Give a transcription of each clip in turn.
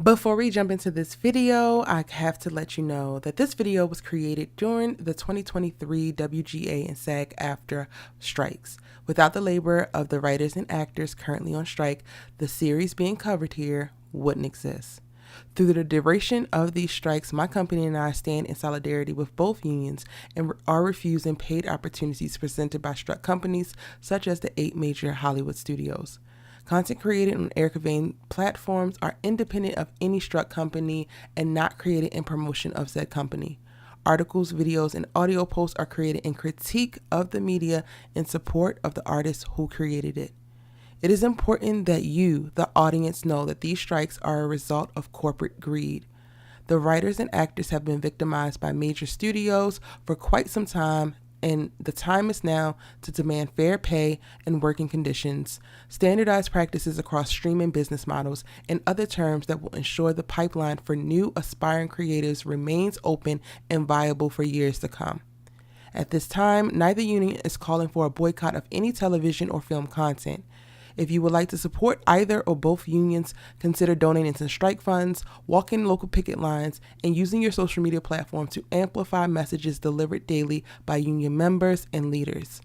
Before we jump into this video, I have to let you know that this video was created during the 2023 WGA and SAG after strikes. Without the labor of the writers and actors currently on strike, the series being covered here wouldn't exist. Through the duration of these strikes, my company and I stand in solidarity with both unions and are refusing paid opportunities presented by struck companies such as the 8 major Hollywood studios. Content created on Erica Vane platforms are independent of any struck company and not created in promotion of said company. Articles, videos, and audio posts are created in critique of the media in support of the artists who created it. It is important that you, the audience, know that these strikes are a result of corporate greed. The writers and actors have been victimized by major studios for quite some time, and the time is now to demand fair pay and working conditions, standardized practices across streaming business models, and other terms that will ensure the pipeline for new aspiring creatives remains open and viable for years to come. At this time, neither union is calling for a boycott of any television or film content. If you would like to support either or both unions, consider donating to strike funds, walking local picket lines, and using your social media platform to amplify messages delivered daily by union members and leaders.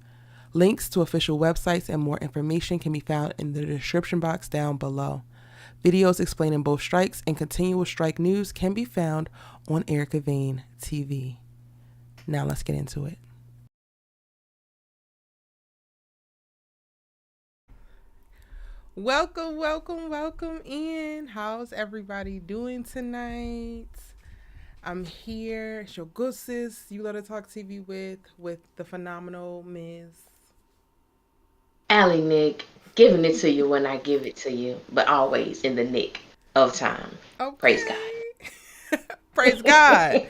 Links to official websites and more information can be found in the description box down below. Videos explaining both strikes and continual strike news can be found on Erica Vane TV. Now let's get into it. Welcome in. How's everybody doing tonight? I'm here. It's your good sis, you let her talk TV with the phenomenal Ms. Allie Nick, giving it to you when I give it to you, but always in the nick of time. Praise Okay. Praise God.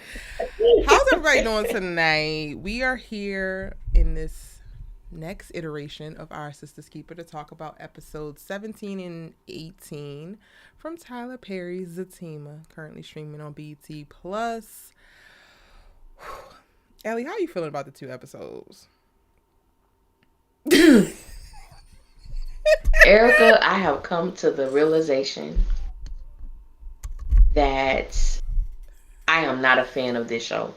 How's everybody doing tonight? We are here in this next iteration of our Sisters Keeper to talk about episodes 17 and 18 from Tyler Perry's Zatima, currently streaming on BET Plus. Ellie, how are you feeling about the 2 episodes? Erica, I have come to the realization that I am not a fan of this show.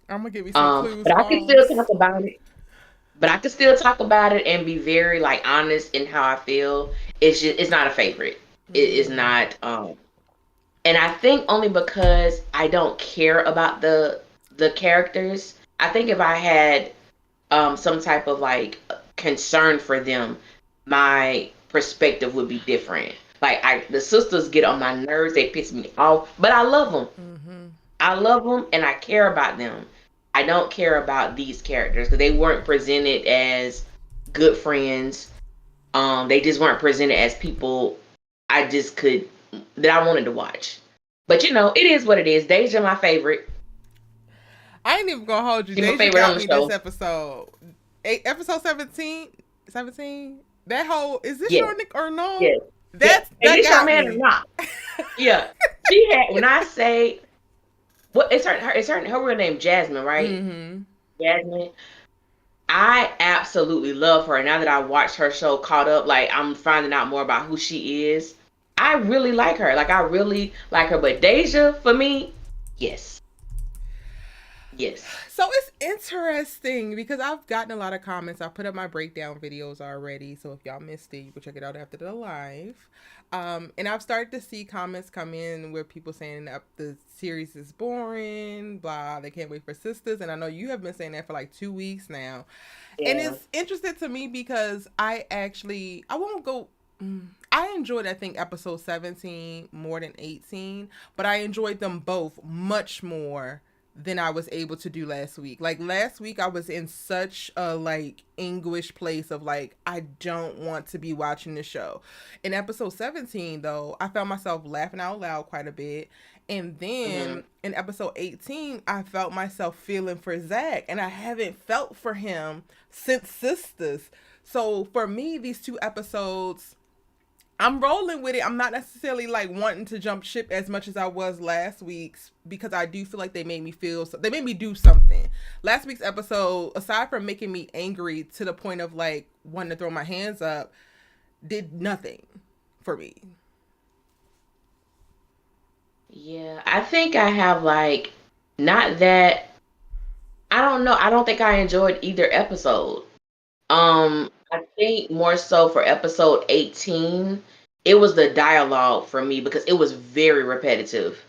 I'm gonna give you some clues. But I can still talk about it. But I can still talk about it and be very like honest in how I feel. It's not a favorite. It is not and I think only because I don't care about the characters. I think if I had some type of like concern for them, my perspective would be different. Like the sisters get on my nerves, they piss me off, but I love them. I love them and I care about them. I don't care about these characters because they weren't presented as good friends. They just weren't presented as people I just could that I wanted to watch. But you know, it is what it is. Deja my favorite. I ain't even gonna hold you. She's my Deja favorite got on the me show. this episode. Episode 17? 17? That whole, is this Yes. your Nick or no? Yes. That this your got man me. or not? Yeah. She had when I say what it's her real name Jasmine, right? Mm-hmm. Jasmine. I absolutely love her. Now that I watched her show Caught Up, like I'm finding out more about who she is. I really like her. Like I really like her. But Deja, for me, yes. Yes. So it's interesting because I've gotten a lot of comments. I put up my breakdown videos already. So if y'all missed it, you can check it out after the live. And I've started to see comments come in where people saying that the series is boring, blah, they can't wait for SISTAS. And I know you have been saying that for like 2 weeks now. Yeah. And it's interesting to me because I won't go. I enjoyed, I think, episode 17 more than 18, but I enjoyed them both much more than I was able to do last week. Like last week I was in such a like anguish place of like I don't want to be watching the show. In episode 17 though, I found myself laughing out loud quite a bit. And then in episode 18, I felt myself feeling for Zach, and I haven't felt for him since SISTAS. So for me, these 2 episodes, I'm rolling with it. I'm not necessarily like wanting to jump ship as much as I was last week's because I do feel like they made me do something. Last week's episode, aside from making me angry to the point of like wanting to throw my hands up, did nothing for me. Yeah, I think I have like not that I don't know. I don't think I enjoyed either episode. I think more so for episode 18, it was the dialogue for me because it was very repetitive.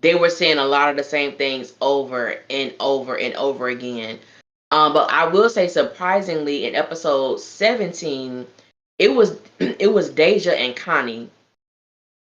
They were saying a lot of the same things over and over and over again. But I will say surprisingly in episode 17, it was it was Deja and Connie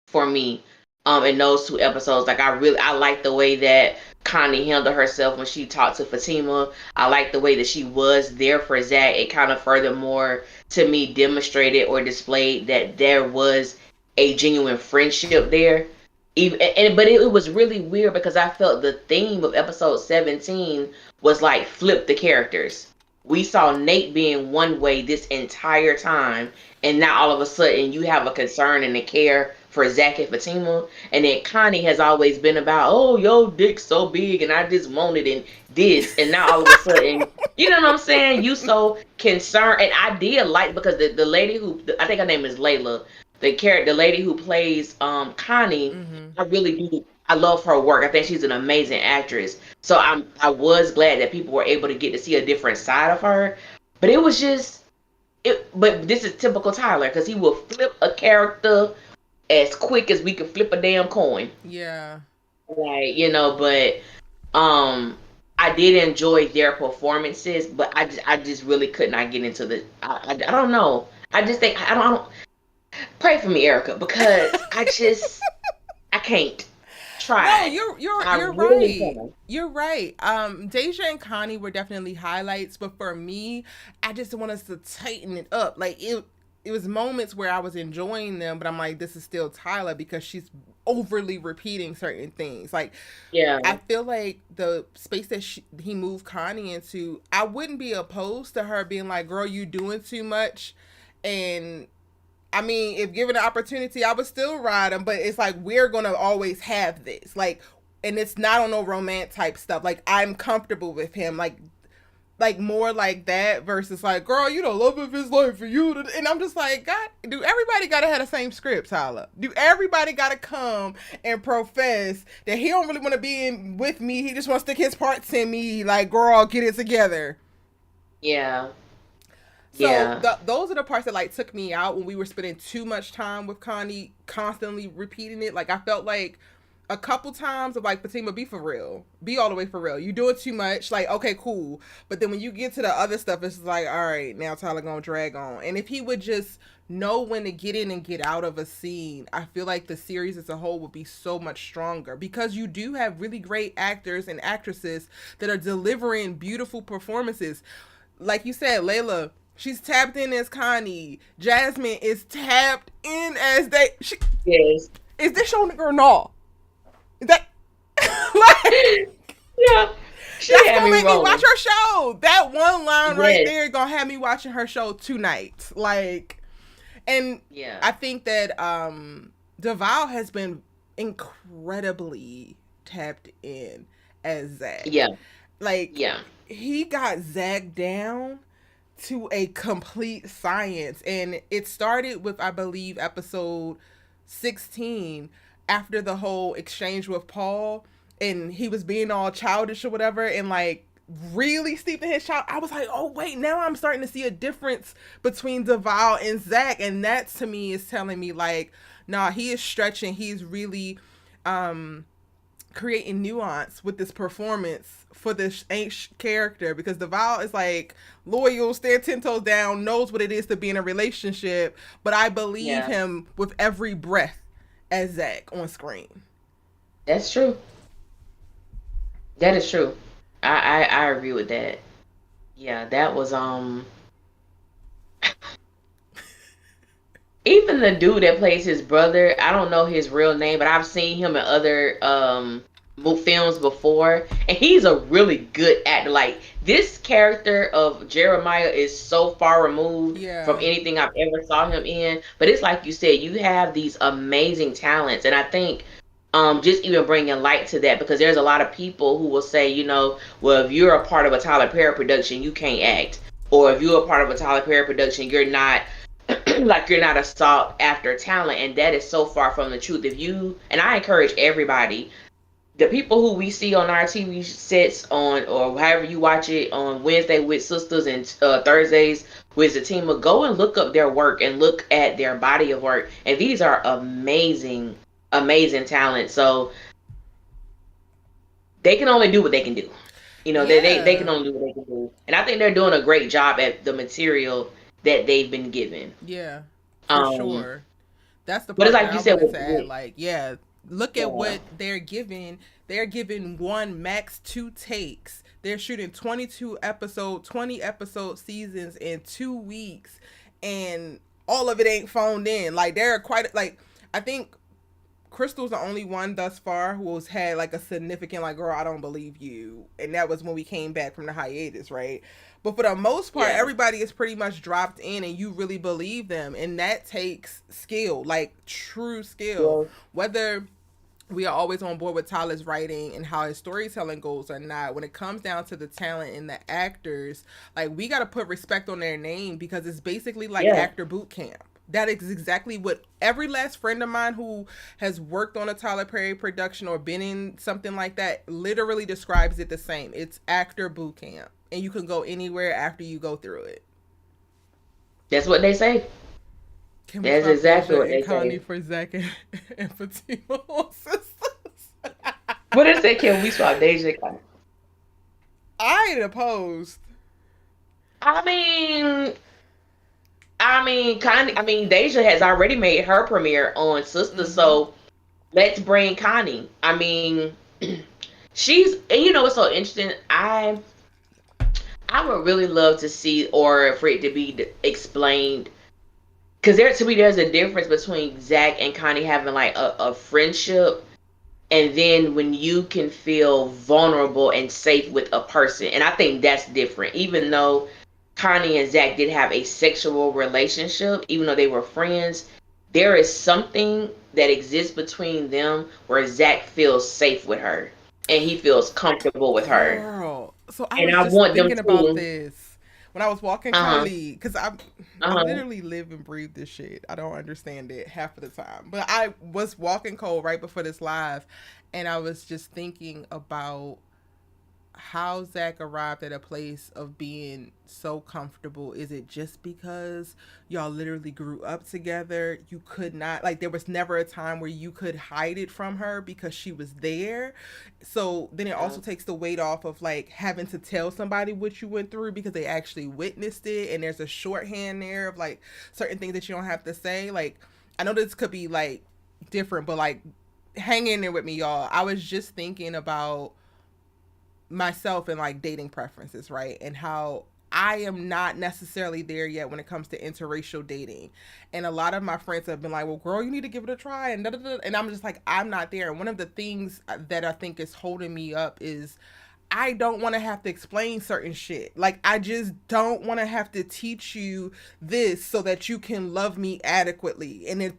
for me in those two episodes. Like I like the way that Connie handled herself when she talked to Fatima. I like the way that she was there for Zach. It kind of furthermore to me demonstrated or displayed that there was a genuine friendship there. But it was really weird because I felt the theme of episode 17 was like flip the characters. We saw Nate being one way this entire time, and now all of a sudden you have a concern and a care for Zach and Fatima. And then Connie has always been about, oh, yo, dick's so big and I just want it and this. And now all of a sudden, you know what I'm saying? You so concerned. And I did like, because the lady who, I think her name is Layla, the lady who plays Connie, I really do. I love her work. I think she's an amazing actress. So I was glad that people were able to get to see a different side of her. But it was just but this is typical Tyler because he will flip a character as quick as we can flip a damn coin. Yeah. Like, but I did enjoy their performances, but I just really could not get into the I don't know. I just think I don't pray for me, Erica, because I can't try. No, you're really right. can't. You're right. Deja and Connie were definitely highlights, but for me, I just want us to tighten it up. Like it was moments where I was enjoying them, but I'm like, this is still Tyler because she's overly repeating certain things. Like, Yeah. I feel like the space that he moved Connie into, I wouldn't be opposed to her being like, girl, you doing too much. And I mean, if given the opportunity, I would still ride him, but it's like, we're going to always have this. Like, and it's not on no romance type stuff. Like, I'm comfortable with him. Like more like that versus like, girl, you don't love of his life for you to, and I'm just like, God, do everybody gotta have the same script, Tyler? Do everybody gotta come and profess that he don't really want to be in with me? He just wants to stick his parts in me. Like, girl, get it together. Yeah. So Yeah. those are the parts that like took me out when we were spending too much time with Connie, constantly repeating it. Like, I felt like a couple times of like, Fatima, be for real, be all the way for real. You doing too much. Like, okay, cool. But then when you get to the other stuff, it's like, all right, now Tyler gonna drag on. And if he would just know when to get in and get out of a scene, I feel like the series as a whole would be so much stronger because you do have really great actors and actresses that are delivering beautiful performances. Like you said, Layla, she's tapped in as Connie. Jasmine is tapped in as Yes. Is this showing the girl? No. Is that like, Yeah. She that's had gonna me make me rolling. watch her show. That one line right Yes. there gonna have me watching her show tonight. Like, and Yeah. I think that Deval has been incredibly tapped in as Zach. Yeah. Like, Yeah. he got Zach down to a complete science, and it started with, I believe, episode 16, after the whole exchange with Paul, and he was being all childish or whatever, and like really steeped in his child. I was like, oh wait, now I'm starting to see a difference between Deval and Zach, and that to me is telling me like, nah, he is stretching. He's really creating nuance with this performance for this ancient character, because Deval is like loyal, stand 10 toes down, knows what it is to be in a relationship, but I believe him with every breath as Zach on screen. That's true. That is true. I agree with that. Yeah, that was even the dude that plays his brother, I don't know his real name, but I've seen him in other films before, and he's a really good actor. Like, this character of Jeremiah is so far removed from anything I've ever saw him in. But it's like you said, you have these amazing talents, and I think just even bringing light to that, because there's a lot of people who will say, well, if you're a part of a Tyler Perry production, you can't act, or if you're a part of a Tyler Perry production, you're not treat me like you're not a sought after talent, and that is so far from the truth. If you, and I encourage everybody, the people who we see on our TV sets on, or however you watch it on Wednesday with SISTAS and Thursdays with Zatima, go and look up their work and look at their body of work. And these are amazing, amazing talent. So they can only do what they can do. You know, they can only do what they can do. And I think they're doing a great job at the material that they've been given. Yeah, for Um, sure. That's the but it's part like that you I said wanted to add. Like, yeah, look at yeah, what they're giving. They're giving one, max two takes. They're shooting 20 episode seasons in 2 weeks, and all of it ain't phoned in. Like, they're quite, like, I think Crystal's the only one thus far who's had like a significant, like, girl, I don't believe you. And that was when we came back from the hiatus, right? But for the most part, yeah, everybody is pretty much dropped in and you really believe them. And that takes skill, like true skill. yeah, Whether we are always on board with Tyler's writing and how his storytelling goes or not, when it comes down to the talent and the actors, like, we got to put respect on their name, because it's basically like yeah. actor boot camp. That is exactly what every last friend of mine who has worked on a Tyler Perry production or been in something like that literally describes it the same. It's actor boot camp, and you can go anywhere after you go through it. That's what they say. Can we That's swap exactly Deja what and they Connie say. for Zach and Fatima on SISTAS? What is that? Can we swap Deja? I ain't opposed. I mean, Connie. I mean, Deja has already made her premiere on Sister, Mm-hmm. so let's bring Connie. I mean, she's, and you know what's so interesting? I would really love to see, or for it to be explained, because there, to me, there's a difference between Zach and Connie having like a friendship, and then when you can feel vulnerable and safe with a person. And I think that's different. Even though Connie and Zach did have a sexual relationship, even though they were friends, there is something that exists between them where Zach feels safe with her and he feels comfortable with her. Girl, so I And was I just want them thinking about to, this when I was walking uh huh, Kylie, because I uh literally live and breathe this shit. I don't understand it half of the time, but I was walking Cole right before this live, and I was just thinking about how Zach arrived at a place of being so comfortable. Is it just because y'all literally grew up together? You could not, like, there was never a time where you could hide it from her because she was there. So then it huh. also takes the weight off of like having to tell somebody what you went through because they actually witnessed it, and there's a shorthand there of like certain things that you don't have to say. Like, I know this could be like different, but like, hang in there with me, y'all. I was just thinking about myself and like dating preferences, right? And how I am not necessarily there yet when it comes to interracial dating. And a lot of my friends have been like, well, girl, you need to give it a try. And, da, da, da. And I'm just like, I'm not there. And one of the things that I think is holding me up is I don't want to have to explain certain shit. Like, I just don't want to have to teach you this so that you can love me adequately. And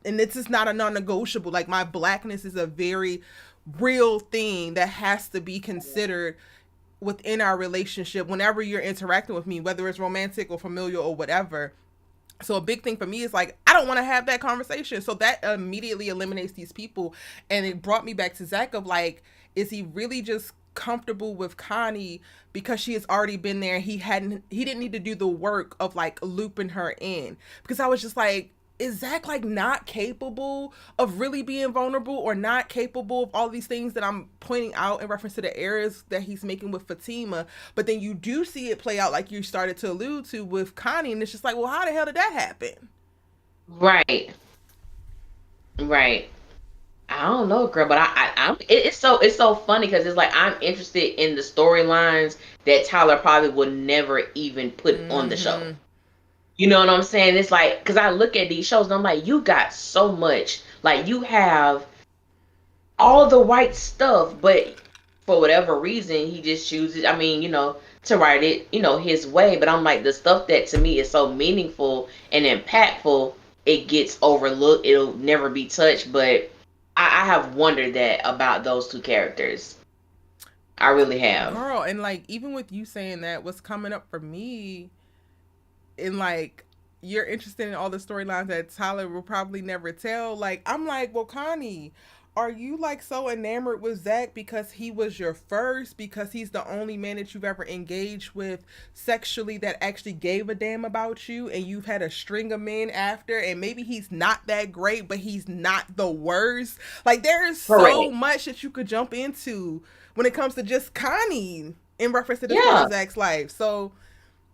it's just not a non-negotiable. Like, my blackness is a very real thing that has to be considered within our relationship whenever you're interacting with me, whether it's romantic or familial or whatever. So a big thing for me is like, I don't want to have that conversation. So that immediately eliminates these people. And it brought me back to Zach of like, is he really just comfortable with Connie because she has already been there? He didn't need to do the work of like looping her in, because I was just like, is Zach like not capable of really being vulnerable, or not capable of all these things that I'm pointing out in reference to the errors that he's making with Fatima? But then you do see it play out like you started to allude to with Connie, and it's just like, well, how the hell did that happen? Right, right. I don't know, girl, but it's so funny because it's like I'm interested in the storylines that Tyler probably would never even put on the show. Mm-hmm. You know what I'm saying? It's like, because I look at these shows and I'm like, you got so much. Like, you have all the right stuff, but for whatever reason, he just chooses, I mean, to write it, his way. But I'm like, the stuff that to me is so meaningful and impactful, it gets overlooked. It'll never be touched. But I have wondered that about those two characters. I really have. Girl, and like, even with you saying that, what's coming up for me in like you're interested in all the storylines that Tyler will probably never tell. Like, I'm like, well, Connie, are you like so enamored with Zach because he was your first, because he's the only man that you've ever engaged with sexually that actually gave a damn about you, and you've had a string of men after, and maybe he's not that great, but he's not the worst. Like, there is so Correct. much that you could jump into when it comes to just Connie in reference to this part Yeah. of Zach's life. So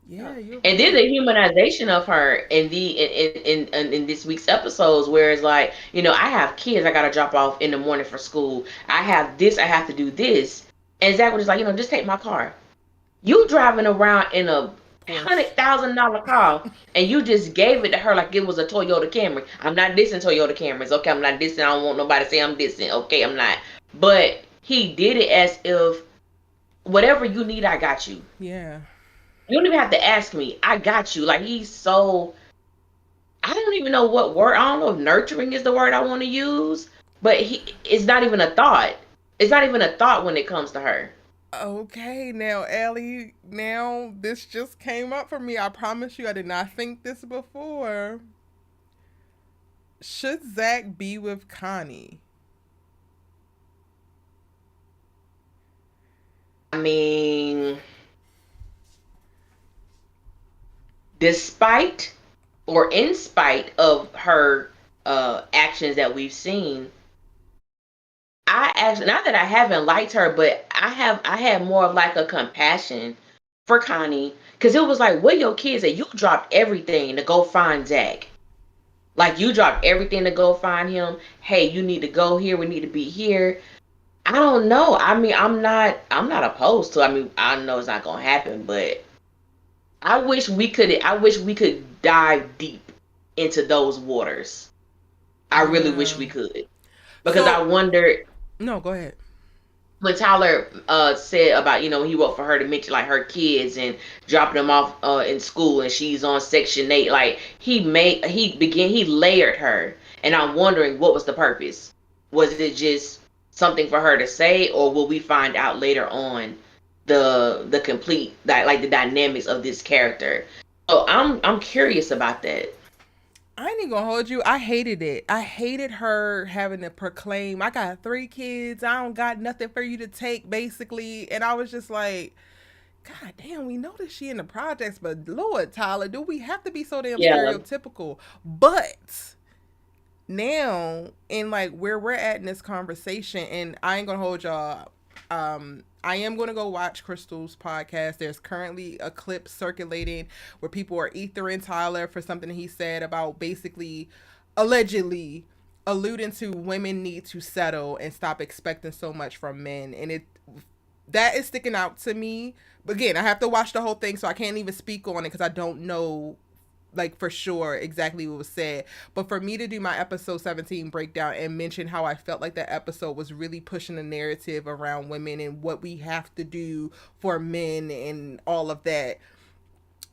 yeah, you're And then right. the humanization of her in the in this week's episodes, where it's like, I have kids I gotta drop off in the morning for school. I have this, I have to do this. And Zach was just like, just take my car. You driving around in a Porsche. $100,000 car, and you just gave it to her like it was a Toyota Camry. I'm not dissing Toyota Camrys, okay? I'm not dissing. I don't want nobody to say I'm dissing, okay? I'm not. But he did it as if whatever you need, I got you. Yeah. You don't even have to ask me. I got you. Like, he's so, I don't even know what word. I don't know if nurturing is the word I want to use, but it's not even a thought. It's not even a thought when it comes to her. Okay, now, Ellie, now this just came up for me. I promise you, I did not think this before. Should Zach be with Connie? I mean, despite or in spite of her actions that we've seen, I actually, not that I haven't liked her, but I had more of like a compassion for Connie, because it was like, where your kids at? You dropped everything to go find Zach. Like, you dropped everything to go find him. Hey, you need to go here. We need to be here. I don't know. I mean, I'm not opposed to. I mean, I know it's not gonna happen, but I wish we could dive deep into those waters. I really wish Yeah. we could, because I So, wondered no, go ahead. when Tyler said about, he wrote for her to mention like her kids and dropping them off in school, and she's on Section 8. Like, he layered her, and I'm wondering what was the purpose. Was it just something for her to say, or will we find out later on the complete, like the dynamics of this character? So I'm curious about that. I ain't even gonna hold you. I hated it. I hated her having to proclaim, I got 3 kids. I don't got nothing for you to take, basically. And I was just like, God damn, we know that she in the projects, but Lord, Tyler, do we have to be so damn Yeah, stereotypical? But now, in like where we're at in this conversation, and I ain't gonna hold y'all. I am gonna go watch Crystal's podcast. There's currently a clip circulating where people are ethering Tyler for something he said about basically, allegedly, alluding to women need to settle and stop expecting so much from men, and it that is sticking out to me. But again, I have to watch the whole thing, so I can't even speak on it because I don't know like for sure exactly what was said. But for me to do my episode 17 breakdown and mention how I felt like that episode was really pushing the narrative around women and what we have to do for men and all of that,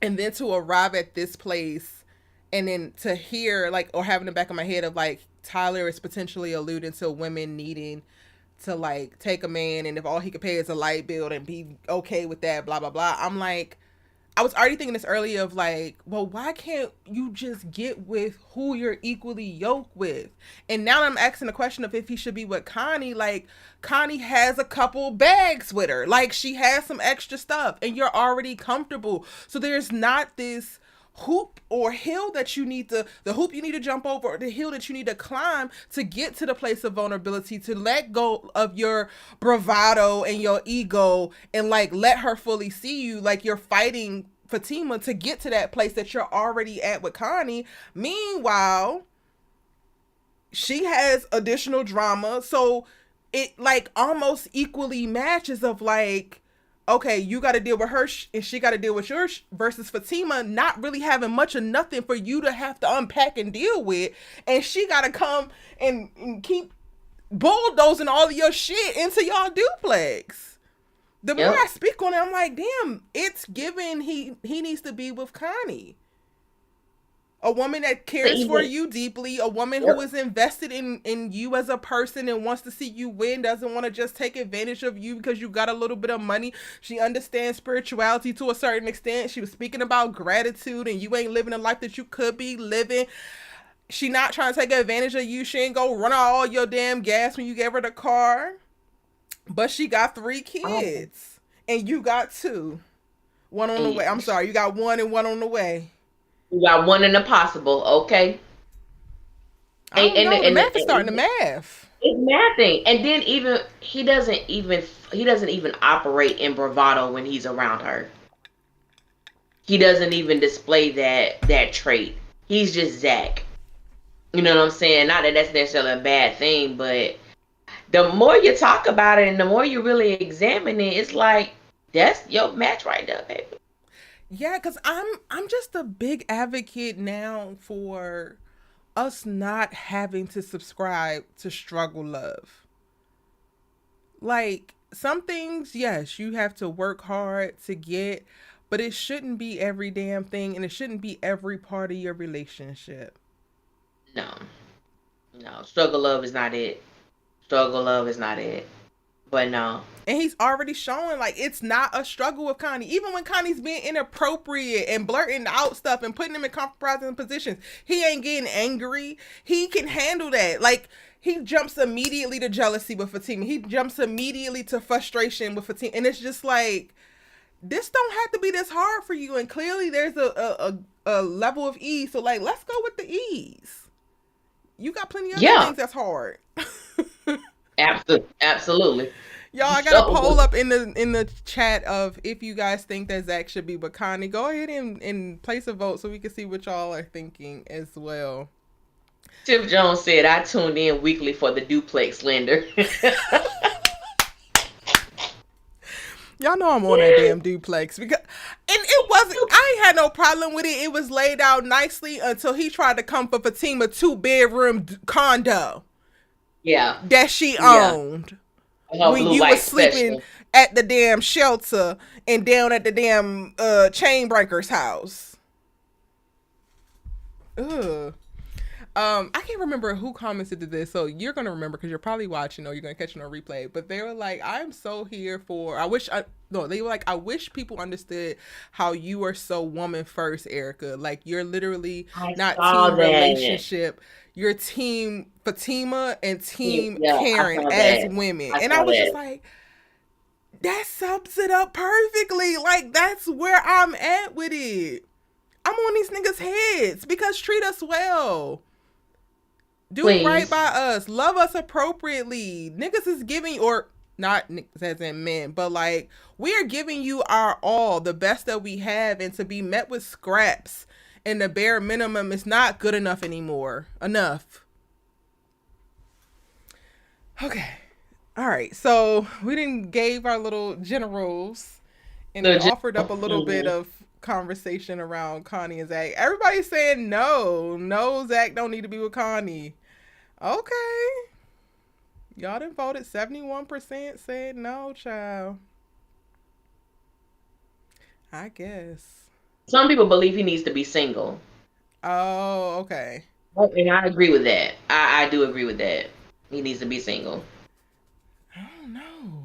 and then to arrive at this place, and then to hear like, or having the back of my head of like, Tyler is potentially alluding to women needing to like take a man, and if all he could pay is a light bill and be okay with that, blah blah blah. I'm like, I was already thinking this earlier of like, well, why can't you just get with who you're equally yoked with? And now I'm asking the question of if he should be with Connie. Like, Connie has a couple bags with her. Like, she has some extra stuff, and you're already comfortable. So there's not this hoop or hill that you need to, the hoop you need to jump over, or the hill that you need to climb to get to the place of vulnerability, to let go of your bravado and your ego, and like let her fully see you. Like, you're fighting Fatima to get to that place that you're already at with Connie. Meanwhile, she has additional drama, so it like almost equally matches of like, okay, you got to deal with her and she got to deal with yours, versus Fatima not really having much of nothing for you to have to unpack and deal with, and she got to come and keep bulldozing all of your shit into y'all duplex. The more I yep. speak on it, I'm like, damn, it's given he needs to be with Connie. A woman that cares for you deeply, a woman who is invested in you as a person and wants to see you win, doesn't want to just take advantage of you because you got a little bit of money. She understands spirituality to a certain extent. She was speaking about gratitude, and you ain't living the life that you could be living. She not trying to take advantage of you. She ain't go run all your damn gas when you gave her the car. But she got 3 kids, and you got 2. One on the way. I'm sorry, you got 1 and 1 on the way. You got 1 in the possible, okay? The math is starting to math. It's mathing, and then he doesn't even operate in bravado when he's around her. He doesn't even display that trait. He's just Zach. You know what I'm saying? Not that that's necessarily a bad thing, but the more you talk about it and the more you really examine it, it's like that's your match right there, baby. Yeah, because I'm just a big advocate now for us not having to subscribe to struggle love. Like, some things, yes, you have to work hard to get, but it shouldn't be every damn thing, and it shouldn't be every part of your relationship. No. Struggle love is not it. Struggle love is not it. But no. And he's already showing, like, it's not a struggle with Connie. Even when Connie's being inappropriate and blurting out stuff and putting him in compromising positions, he ain't getting angry. He can handle that. Like, he jumps immediately to jealousy with Fatima. He jumps immediately to frustration with Fatima. And it's just like, this don't have to be this hard for you. And clearly there's a level of ease. So, like, let's go with the ease. You got plenty of other things that's hard. Absolutely. Y'all, I got a poll up in the chat of if you guys think that Zach should be with Connie. Go ahead and place a vote so we can see what y'all are thinking as well. Tiff Jones said, I tuned in weekly for the duplex slender. Y'all know I'm on that damn duplex. And it wasn't, I ain't had no problem with it. It was laid out nicely until he tried to come for Fatima 2-bedroom condo. Yeah. That she owned. When you were sleeping at the damn shelter and down at the damn chain breaker's house. Ugh. I can't remember who commented to this, so you're gonna remember because you're probably watching or you're gonna catch it on replay. But they were like, "I'm so here for." They were like, "I wish people understood how you are so woman first, Erica. Like you're literally not team relationship. You're team Fatima and team Karen as women." And I was just like, that sums it up perfectly. Like that's where I'm at with it. I'm on these niggas' heads because treat us well. Do right by us. Love us appropriately. Niggas is giving, or not niggas as in men, but like we are giving you our all, the best that we have, and to be met with scraps and the bare minimum is not good enough anymore. Enough. Okay. All right. So we didn't gave our little generals and offered up a little bit of conversation around Connie and Zach. Everybody's saying no, Zach don't need to be with Connie. Okay. Y'all done voted 71% said no, child. I guess. Some people believe he needs to be single. Oh, okay. And I agree with that. I do agree with that. He needs to be single. I don't know.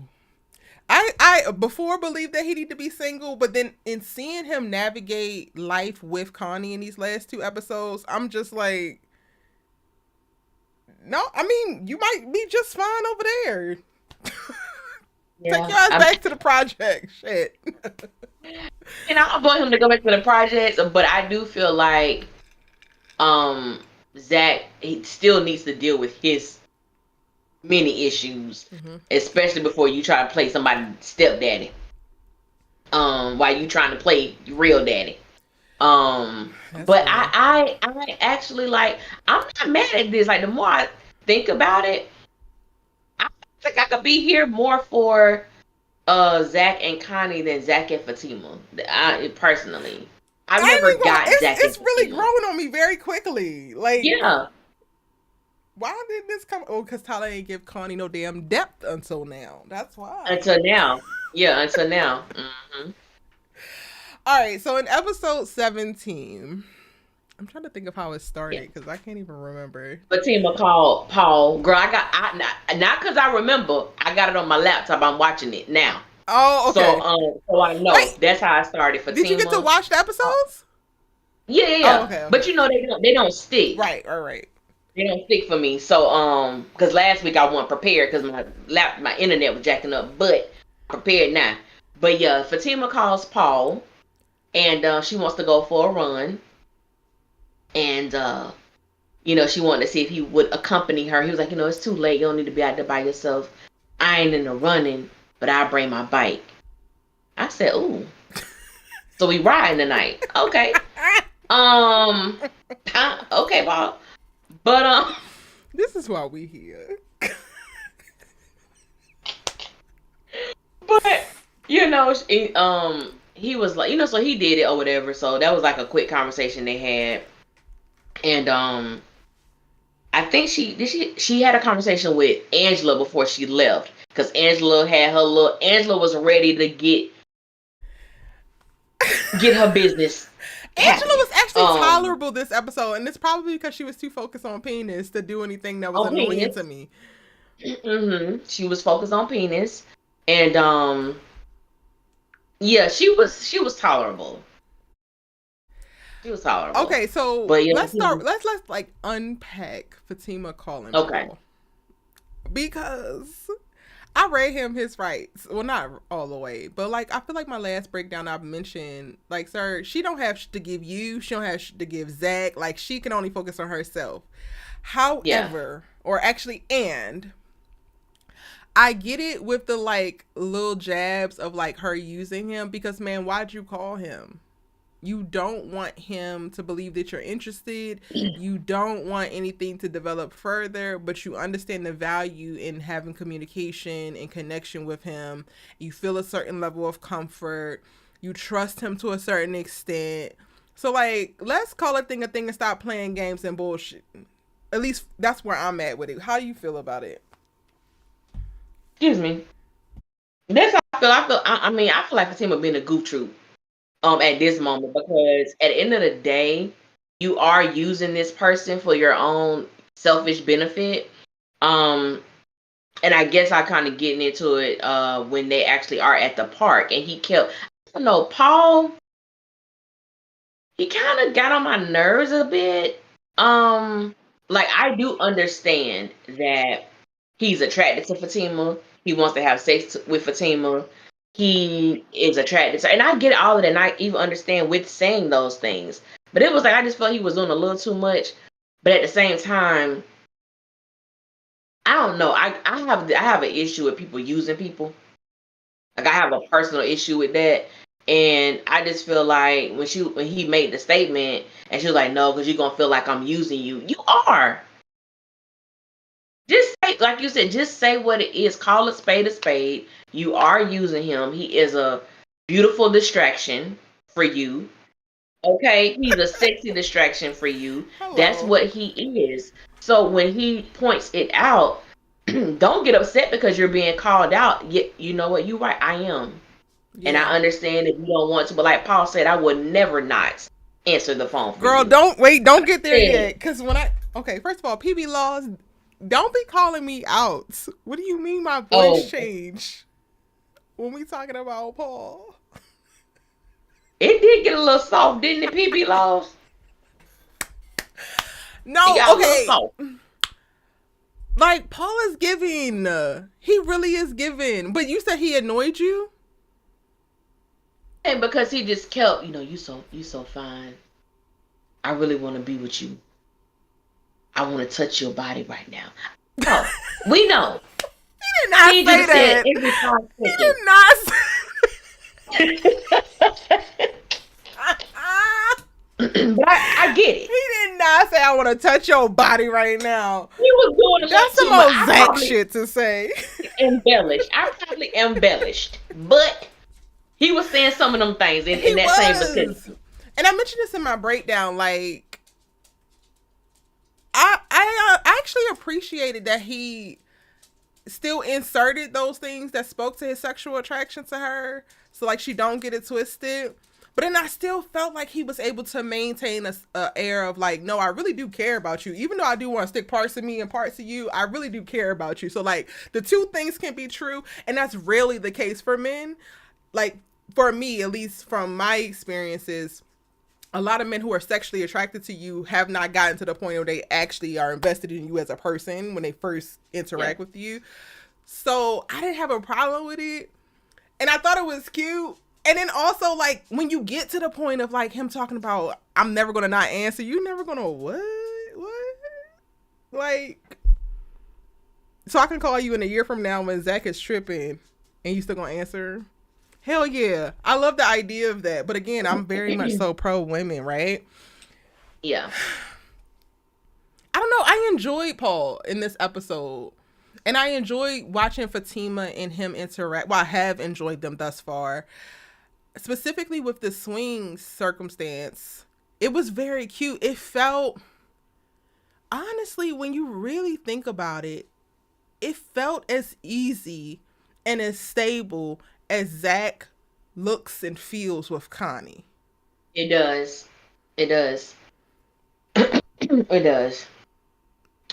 I before believed that he needed to be single, but then in seeing him navigate life with Connie in these last 2 episodes, I'm just like, no, I mean, you might be just fine over there. Yeah, take your ass back to the project. Shit. And I don't want him to go back to the projects, but I do feel like Zach, he still needs to deal with his many issues, especially before you try to play somebody's stepdaddy. While you trying to play real daddy. But I actually like, I'm not mad at this. Like the more I think about it, I think I could be here more for Zach and Connie than Zach and Fatima. Personally, I never got Zach. It's really growing on me very quickly. Like, yeah. Why did this come? Oh, because Tyler ain't give Connie no damn depth until now. That's why. Until now. Yeah, until now. All right, so in episode 17, I'm trying to think of how it started because I can't even remember. Fatima called Paul. Girl, not because I remember. I got it on my laptop. I'm watching it now. Oh, okay. So I know Wait, that's how I started. did you get to Fatima. watch the Uh, episodes? yeah, yeah, Oh, yeah. okay, But okay. you know they don't stick. Right, all right. They don't stick for me. So because last week I wasn't prepared because my internet was jacking up. But I'm prepared now. But yeah, Fatima calls Paul and she wants to go for a run and she wanted to see if he would accompany her. He was like, it's too late. You don't need to be out there by yourself. I ain't into running, but I'll bring my bike. I said, ooh. So we riding tonight. Okay. Um, okay, Bob. But This is why we here. but he was like, so he did it or whatever. So that was like a quick conversation they had, and I think she had a conversation with Angela before she left because Angela was ready to get her business Angela happening. was actually tolerable this episode, and it's probably because she was too focused on penis to do anything that was annoying Penis. to me. She was focused on penis, and yeah, she was tolerable. She was tolerable. Okay, so But let's start. Let's like unpack Fatima calling Paul because I read him his rights. Well, not all the way, but like I feel like my last breakdown I've mentioned, like, sir, she don't have to give you. She don't have to give Zach. Like, she can only focus on herself. However, or actually, and I get it with the like little jabs of like her using him because, man, why'd you call him? You don't want him to believe that you're interested. You don't want anything to develop further, but you understand the value in having communication and connection with him. You feel a certain level of comfort. You trust him to a certain extent. So, like, let's call a thing and stop playing games and bullshit. At least that's where I'm at with it. How do you feel about it? excuse me. That's how I feel. I feel like Fatima being a goof troop at this moment because at the end of the day, you are using this person for your own selfish benefit. Um, and I guess I kind of getting into it when they actually are at the park, and I don't know, Paul. He kind of got on my nerves a bit. Like I do understand that he's attracted to Fatima. He wants to have sex with Fatima. He is attracted to, and I get all of that. And I even understand with saying those things. But it was like I just felt he was doing a little too much. But at the same time, I don't know. I have an issue with people using people. Like I have a personal issue with that. And I just feel like when he made the statement and she was like, no, because you're gonna feel like I'm using you. You are. Just say, like you said, just say what it is. Call a spade a spade. You are using him. He is a beautiful distraction for you. Okay, he's a sexy distraction for you. That's Hello. what he is. So when he points it out, don't get upset because you're being called out. You know what? You're right. I am. And I Yeah. understand if you don't want to, but like Paul said, I would never not answer the phone for Girl, you. don't get there Yeah. yet. Cause okay, first of all, PB laws, don't be calling me out. What do you mean my voice Oh, changed when we talking about Paul? it did get a little soft, didn't it, PB Laws? It No, got a little okay. soft. Like Paul is giving. He really is giving. But you said he annoyed you? And because he just kept, you so fine. I really want to be with you. I want to touch your body right now. No, we know. He did not He say just said that. every He 5 did not say seconds. But I get it. He did not say I want to touch your body right now. He was doing a little That's some too much. old Zach shit to say. I probably embellished, but he was saying some of them things in He that same was. vicinity. And I mentioned this in my breakdown. Like, I actually appreciated that he still inserted those things that spoke to his sexual attraction to her. So like she don't get it twisted. But then I still felt like he was able to maintain a air of like, no, I really do care about you. Even though I do want to stick parts of me and parts of you, I really do care about you. So like the two things can be true, and that's rarely the case for men. Like for me, at least from my experiences, a lot of men who are sexually attracted to you have not gotten to the point where they actually are invested in you as a person when they first interact with you. So I didn't have a problem with it. And I thought it was cute. And then also, like, when you get to the point of, like, him talking about, I'm never going to not answer, you never going to what? What? Like, so I can call you in a year from now when Zach is tripping and you still going to answer? Hell yeah. I love the idea of that. But again, I'm very much so pro women, right? Yeah. I don't know. I enjoyed Paul in this episode. And I enjoyed watching Fatima and him interact. Well, I have enjoyed them thus far. Specifically with the swing circumstance, it was very cute. It felt, honestly, when you really think about it, it felt as easy and as stable as Zach looks and feels with Connie. It does. It does. It does.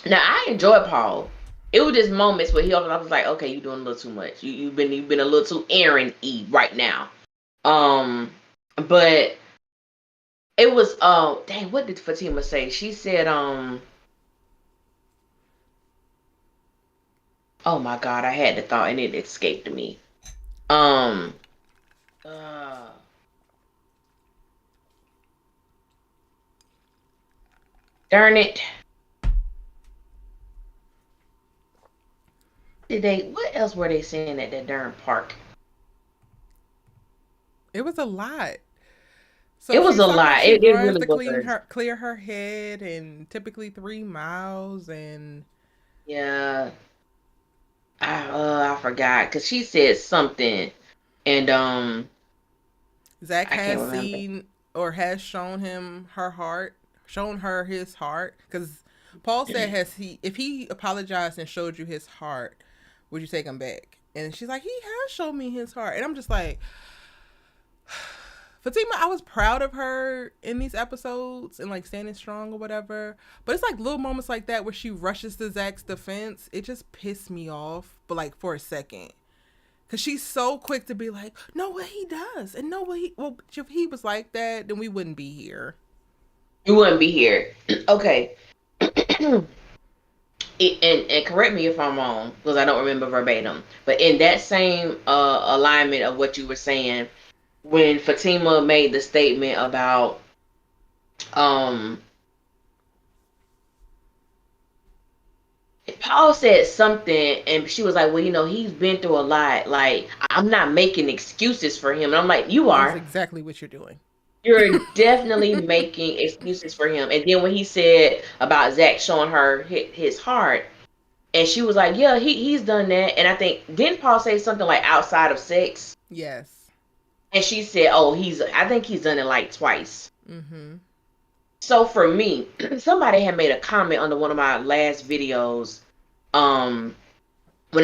Now I enjoy Paul. It was just moments where I was like, okay, you're doing a little too much. You've been a little too Aaron-y right now. But it was dang, what did Fatima say? She said, oh my God, I had the thought and it escaped me. Darn it. What else were they saying at that darn park? It was a lot. So it was she's a talking about lot. she It runs really to was. clear her head and typically 3 miles and Yeah. I forgot because she said something and Zach I can't has remember. seen or has shown her his heart. Because Paul said, if he apologized and showed you his heart, would you take him back? And she's like, he has shown me his heart. And I'm just like, Fatima, I was proud of her in these episodes and like standing strong or whatever. But it's like little moments like that where she rushes to Zach's defense. It just pissed me off, but like for a second. Because she's so quick to be like, no, what he does. And no, well, if he was like that, then we wouldn't be here. You wouldn't be here. Okay. And correct me if I'm wrong, because I don't remember verbatim. But in that same alignment of what you were saying, when Fatima made the statement about um Paul said something and she was like, well, he's been through a lot. Like, I'm not making excuses for him. And I'm like, you That's are. exactly what you're doing. You're definitely making excuses for him. And then when he said about Zach showing her his heart, and she was like, yeah, he's done that. And I think, didn't Paul say something like outside of sex? Yes. And she said, oh, I think he's done it like twice. Mm-hmm. So for me, somebody had made a comment under one of my last videos. When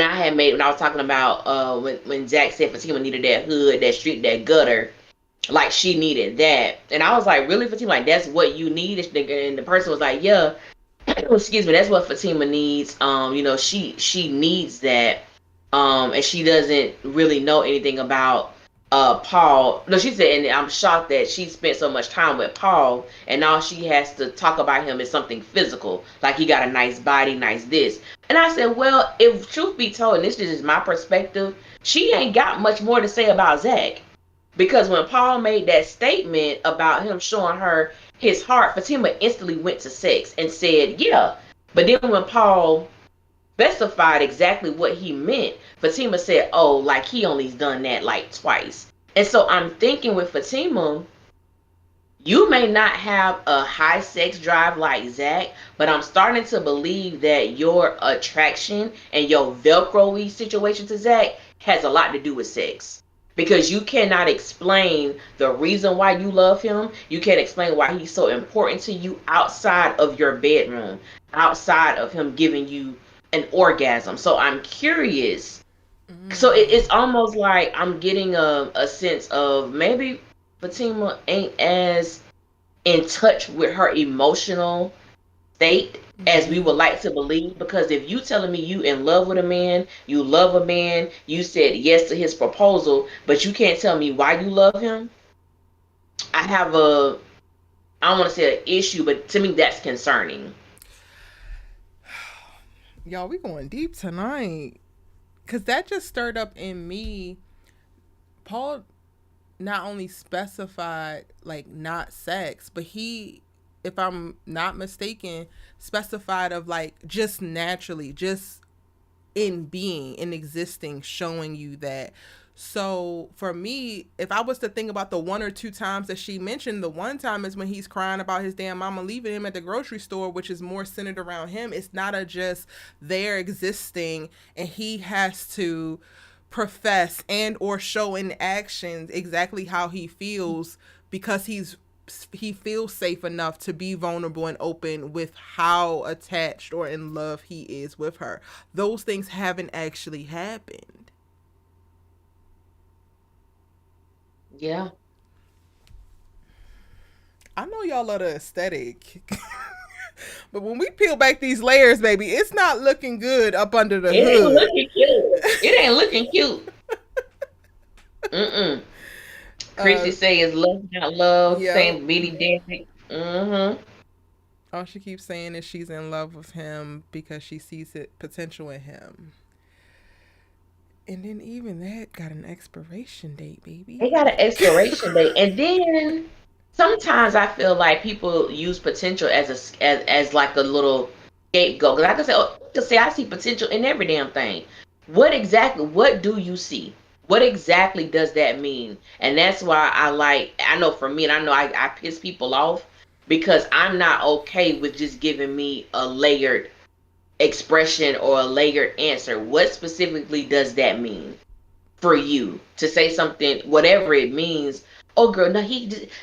I was talking about when Zach said Fatima needed that hood, that street, that gutter, like she needed that. And I was like, really, Fatima? Like, that's what you need? And the person was like, yeah, excuse me, that's what Fatima needs. She needs that. And she doesn't really know anything about Paul. No, she said, and I'm shocked that she spent so much time with Paul, and all she has to talk about him is something physical, like he got a nice body, nice this. And I said, well, if truth be told, and this is just my perspective, she ain't got much more to say about Zach. Because when Paul made that statement about him showing her his heart, Fatima instantly went to sex and said, yeah. But then when Paul specified exactly what he meant, Fatima said, oh, like he only's done that like twice. And so I'm thinking with Fatima, you may not have a high sex drive like Zach, but I'm starting to believe that your attraction and your Velcro-y situation to Zach has a lot to do with sex. Because you cannot explain the reason why you love him. You can't explain why he's so important to you outside of your bedroom, outside of him giving you an orgasm. So I'm curious. So it's almost like I'm getting a sense of maybe Fatima ain't as in touch with her emotional state as we would like to believe. Because if you telling me you in love with a man, you love a man, you said yes to his proposal, but you can't tell me why you love him, I have a, I don't want to say an issue, but to me that's concerning. Y'all, we going deep tonight. Because that just stirred up in me. Paul not only specified, like, not sex, but he, if I'm not mistaken, specified of, like, just naturally, just in being, in existing, showing you that. So for me, if I was to think about the one or two times that she mentioned, the one time is when he's crying about his damn mama leaving him at the grocery store, which is more centered around him. It's not a just there existing and he has to profess and or show in actions exactly how he feels because he feels safe enough to be vulnerable and open with how attached or in love he is with her. Those things haven't actually happened. Yeah. I know y'all love the aesthetic. But when we peel back these layers, baby, it's not looking good up under the It ain't hood. looking cute. It ain't looking cute. Mm-mm. Uh, Chrissy say it's love not love. yep. Same Beady Dancing. Mm-hmm. All she keeps saying is she's in love with him because she sees it potential in him. And then even that got an expiration date, baby. They got an expiration date. And then sometimes I feel like people use potential as like a little scapegoat. Because I can say, oh, I can say I see potential in every damn thing. What do you see? What exactly does that mean? And that's why I know for me, and I know I piss people off because I'm not okay with just giving me a layered expression or a layered answer. What specifically does that mean for you to say something, whatever it means? Oh, girl, no,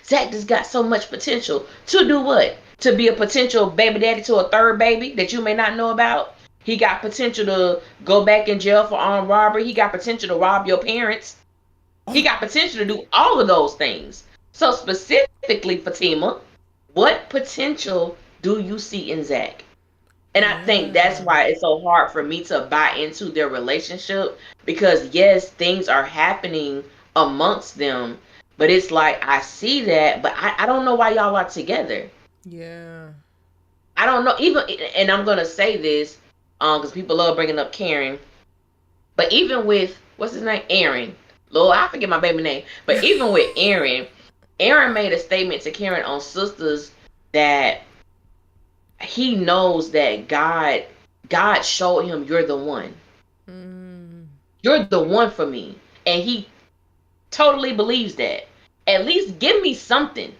Zach just got so much potential to do what? To be a potential baby daddy to a third baby that you may not know about. He got potential to go back in jail for armed robbery. He got potential to rob your parents. He got potential to do all of those things. So specifically, Fatima, what potential do you see in Zach? And I think that's Yeah. why it's so hard for me to buy into their relationship because, yes, things are happening amongst them, but it's like I see that, but I don't know why y'all are together. Yeah. I don't know, even, and I'm going to say this because people love bringing up Karen, but even with, what's his name? Aaron. Lord, I forget my baby name. But even with Aaron, Aaron made a statement to Karen on Sisters that he knows that God showed him you're the one. Mm. You're the one for me. And he totally believes that. At least give me something.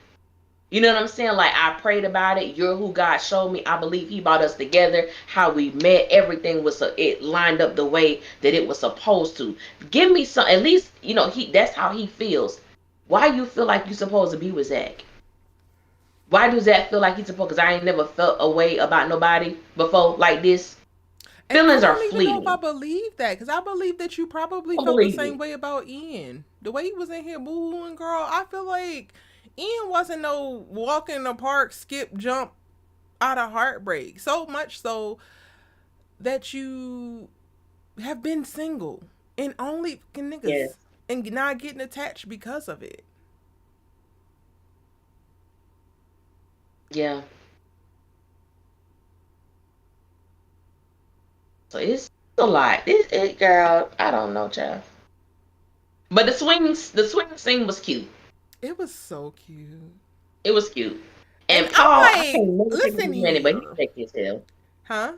You know what I'm saying? Like I prayed about it. You're who God showed me. I believe he brought us together. How we met, everything was it lined up the way that it was supposed to. Give me some, at least, he that's how he feels. Why you feel like you supposed to be with Zach? Why does Zach feel like he's supposed? Because I ain't never felt a way about nobody before like this. And I Feelings are don't even know if I fleeting. believe that because I believe that you probably Don't felt the believe same me. way about Ian. The way he was in here booing, girl, I feel like Ian wasn't no walk in the park, skip, jump out of heartbreak. So much so that you have been single and only Yes. niggas and not getting attached because of it. Yeah. So it's a lot. Girl, I don't know, child. But the swing scene was cute. It was so cute. It was cute. And And I'm Paul, I like, can't never think of listen his name, but he's here. sexy as hell. Huh?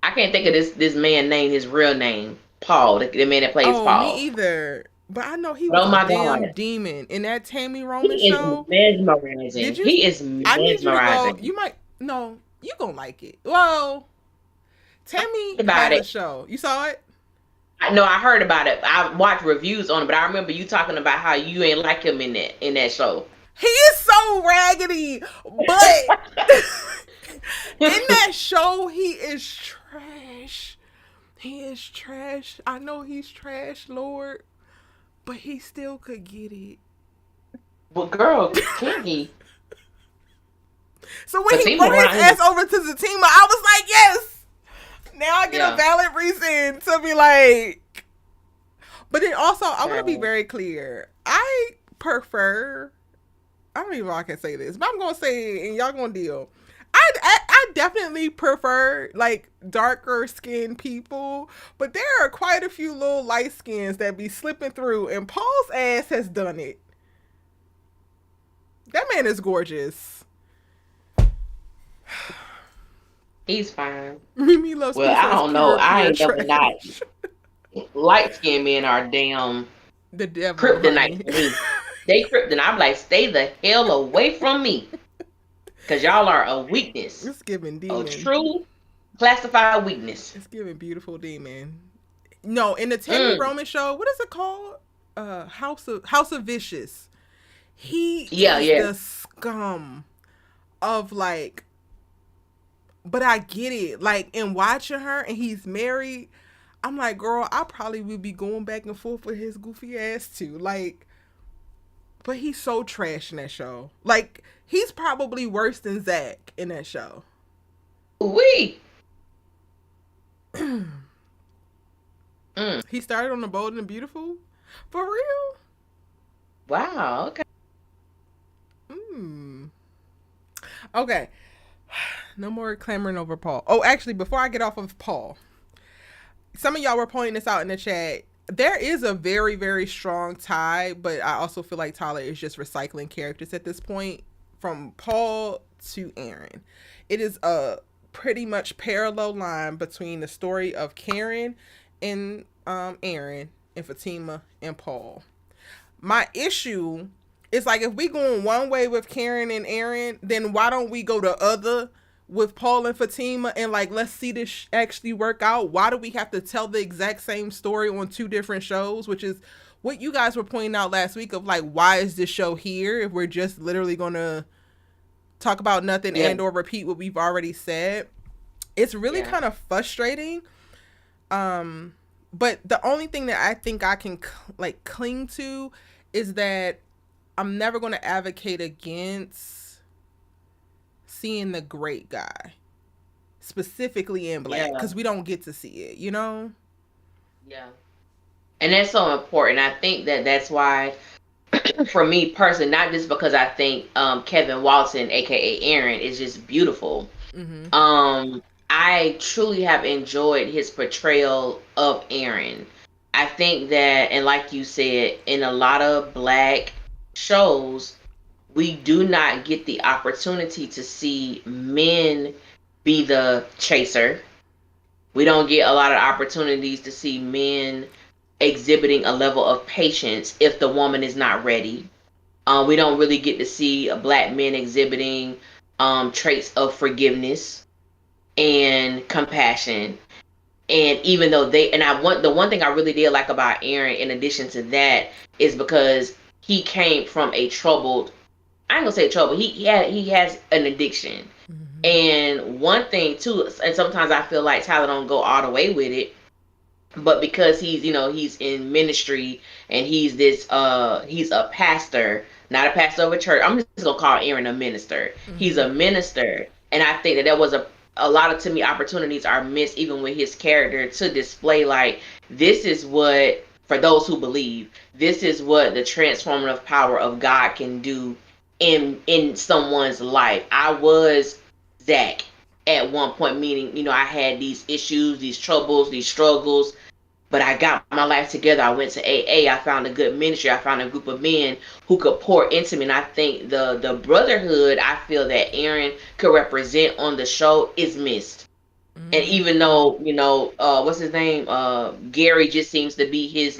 I can't think of this man name, his real name. Paul, the man that plays Oh, me Paul. either. But I know he But was oh a my God, damn demon in that Tammy Roman he is show. Did mesmerizing. you? He is I need you to go. mesmerizing. You might. No, you gonna like it. Well, Tammy About has a it. show. You saw it? I know I heard about it. I watched reviews on it, but I remember you talking about how you ain't like him in that show. He is so raggedy, but in that show, he is trash. He is trash. I know he's trash, Lord, but he still could get it. But girl, can he? So when he Fatima brought his around ass here. over to Zatima, I was like, yes. Now I get a Yeah. valid reason to be like. But then also, I want to be Child. very clear. I prefer. I don't even know if I can say this, but I'm gonna say it, and y'all gonna deal. I definitely prefer like darker skinned people, but there are quite a few little light skins that be slipping through, and Paul's ass has done it. That man is gorgeous. He's fine. Mimi loves Well, pizza I is don't know. pure, I pure ain't never not. trash. Light skinned men are damn The devil, kryptonite honey. to me. They kryptonite. I'm like, stay the hell away from me. Because y'all are a weakness. It's giving A demon. true classified weakness. It's giving beautiful demon. No, in the Tammy Mm. Roman show, what is it called? House of Vicious. He Yeah, is yeah. the scum of like, but I get it. Like in watching her and he's married, I'm like, girl, I probably would be going back and forth with his goofy ass too. Like, but he's so trash in that show. Like, he's probably worse than Zach in that show. We. He started on the Bold and Beautiful. For real? Wow. Okay. Okay. No more clamoring over Paul. Oh, actually, before I get off of Paul, some of y'all were pointing this out in the chat. There is a very, very strong tie, but I also feel like Tyler is just recycling characters at this point from Paul to Aaron. It is a pretty much parallel line between the story of Karen and Aaron and Fatima and Paul. My issue is like if we going one way with Karen and Aaron, then why don't we go the other with Paul and Fatima and like let's see this actually work out? Why do we have to tell the exact same story on two different shows, which is what you guys were pointing out last week of like why is this show here if we're just literally going to talk about nothing and or repeat what we've already said. It's really kind of frustrating. But the only thing that I think I can like cling to is that I'm never going to advocate against seeing the great guy, specifically in black, because we don't get to see it, you know? Yeah. And that's so important. I think that that's why, for me personally, not just because I think Kevin Walton, aka Aaron, is just beautiful. I truly have enjoyed his portrayal of Aaron. I think that, and like you said, in a lot of black shows, we do not get the opportunity to see men be the chaser. We don't get a lot of opportunities to see men exhibiting a level of patience if the woman is not ready. We don't really get to see black men exhibiting traits of forgiveness and compassion. And even though the one thing I really did like about Aaron, in addition to that, is because he came from a troubled, I ain't gonna say trouble, he has an addiction. And one thing too, and sometimes I feel like Tyler don't go all the way with it, but because he's in ministry and he's a pastor, not a pastor of a church. I'm just gonna call Aaron a minister. He's a minister, and I think that there was a lot of, to me, opportunities are missed even with his character to display like, this is what, for those who believe, this is what the transformative power of God can do in someone's life. I was Zach at one point, meaning, I had these issues, these troubles, these struggles, but I got my life together. I went to AA. I found a good ministry. I found a group of men who could pour into me. And I think the brotherhood I feel that Aaron could represent on the show is missed. And even though, what's his name? Gary just seems to be his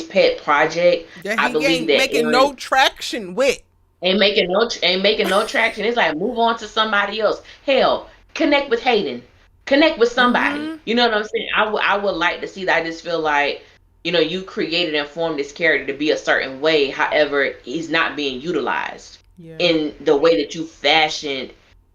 pet project. That I he believe ain't that making Aaron no traction with. ain't making no traction. It's like, move on to somebody else. Hell, connect with Hayden. Connect with somebody. You know what I'm saying? I would like to see that. I just feel like, you created and formed this character to be a certain way. However, he's not being utilized in the way that you fashioned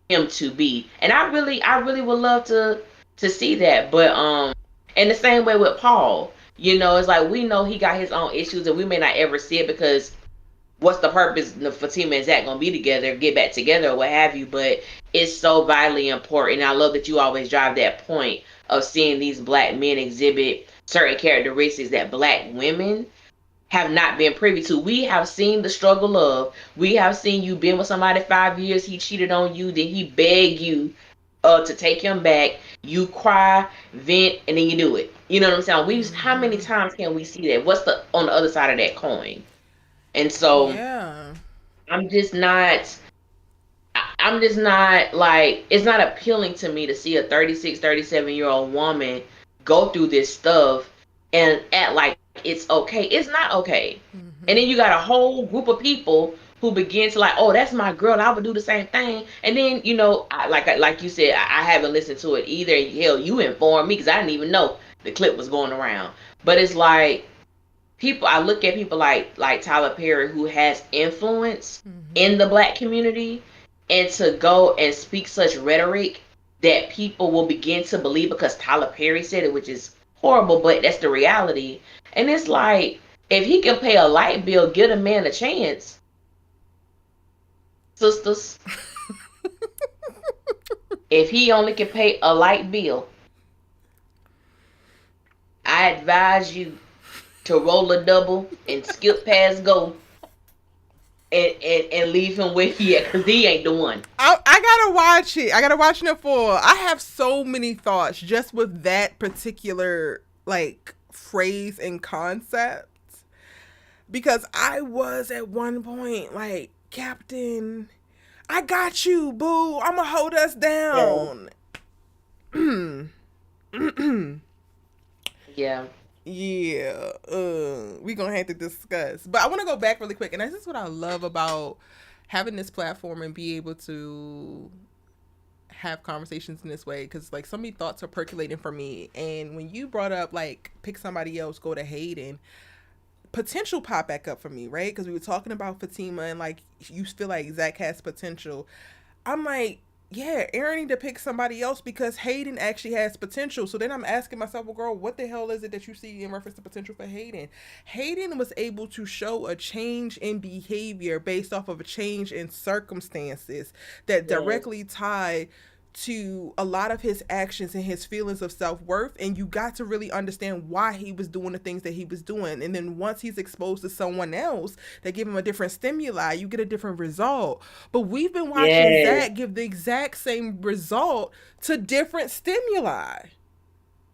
him to be. And I really would love to see that. But in the same way with Paul, it's like we know he got his own issues and we may not ever see it because what's the purpose of Fatima and Zach gonna be together, get back together, or what have you? But it's so vitally important. And I love that you always drive that point of seeing these black men exhibit certain characteristics that black women have not been privy to. We have seen the struggle of, we have seen you been with somebody 5 years, he cheated on you, then he begged you to take him back. You cry, vent, and then you do it. You know what I'm saying? How many times can we see that? What's the on the other side of that coin? And so Yeah. I'm just not I'm just not like, it's not appealing to me to see a 36, 37-year-old woman go through this stuff and act like it's okay. It's not okay. And then you got a whole group of people who begin to like, oh, that's my girl, I would do the same thing. And then, like you said, I haven't listened to it either. Hell, you informed me because I didn't even know the clip was going around. But it's like, I look at people like Tyler Perry, who has influence in the black community, and to go and speak such rhetoric that people will begin to believe because Tyler Perry said it, which is horrible, but that's the reality. And it's like, if he can pay a light bill, give a man a chance. Sisters, if he only can pay a light bill, I advise you to roll a double and skip past go and leave him where he at, because he ain't the one. I gotta watch it. I gotta watch it in full. I have so many thoughts just with that particular like phrase and concept, because I was at one point like, Captain, I got you, boo. I'ma hold us down. Yeah. Yeah, we gonna have to discuss. But I want to go back really quick, and this is what I love about having this platform and be able to have conversations in this way, because like so many thoughts are percolating for me. And when you brought up like pick somebody else, go to Hayden, potential pop back up for me, right? Because we were talking about Fatima and like you feel like Zach has potential. I'm like, yeah, Aaron need to pick somebody else because Hayden actually has potential. So then I'm asking myself, well, girl, what the hell is it that you see in reference to potential for Hayden? Hayden was able to show a change in behavior based off of a change in circumstances that directly tie to a lot of his actions and his feelings of self-worth, and you got to really understand why he was doing the things that he was doing. And then once he's exposed to someone else that give him a different stimuli, you get a different result. But we've been watching Zach give the exact same result to different stimuli.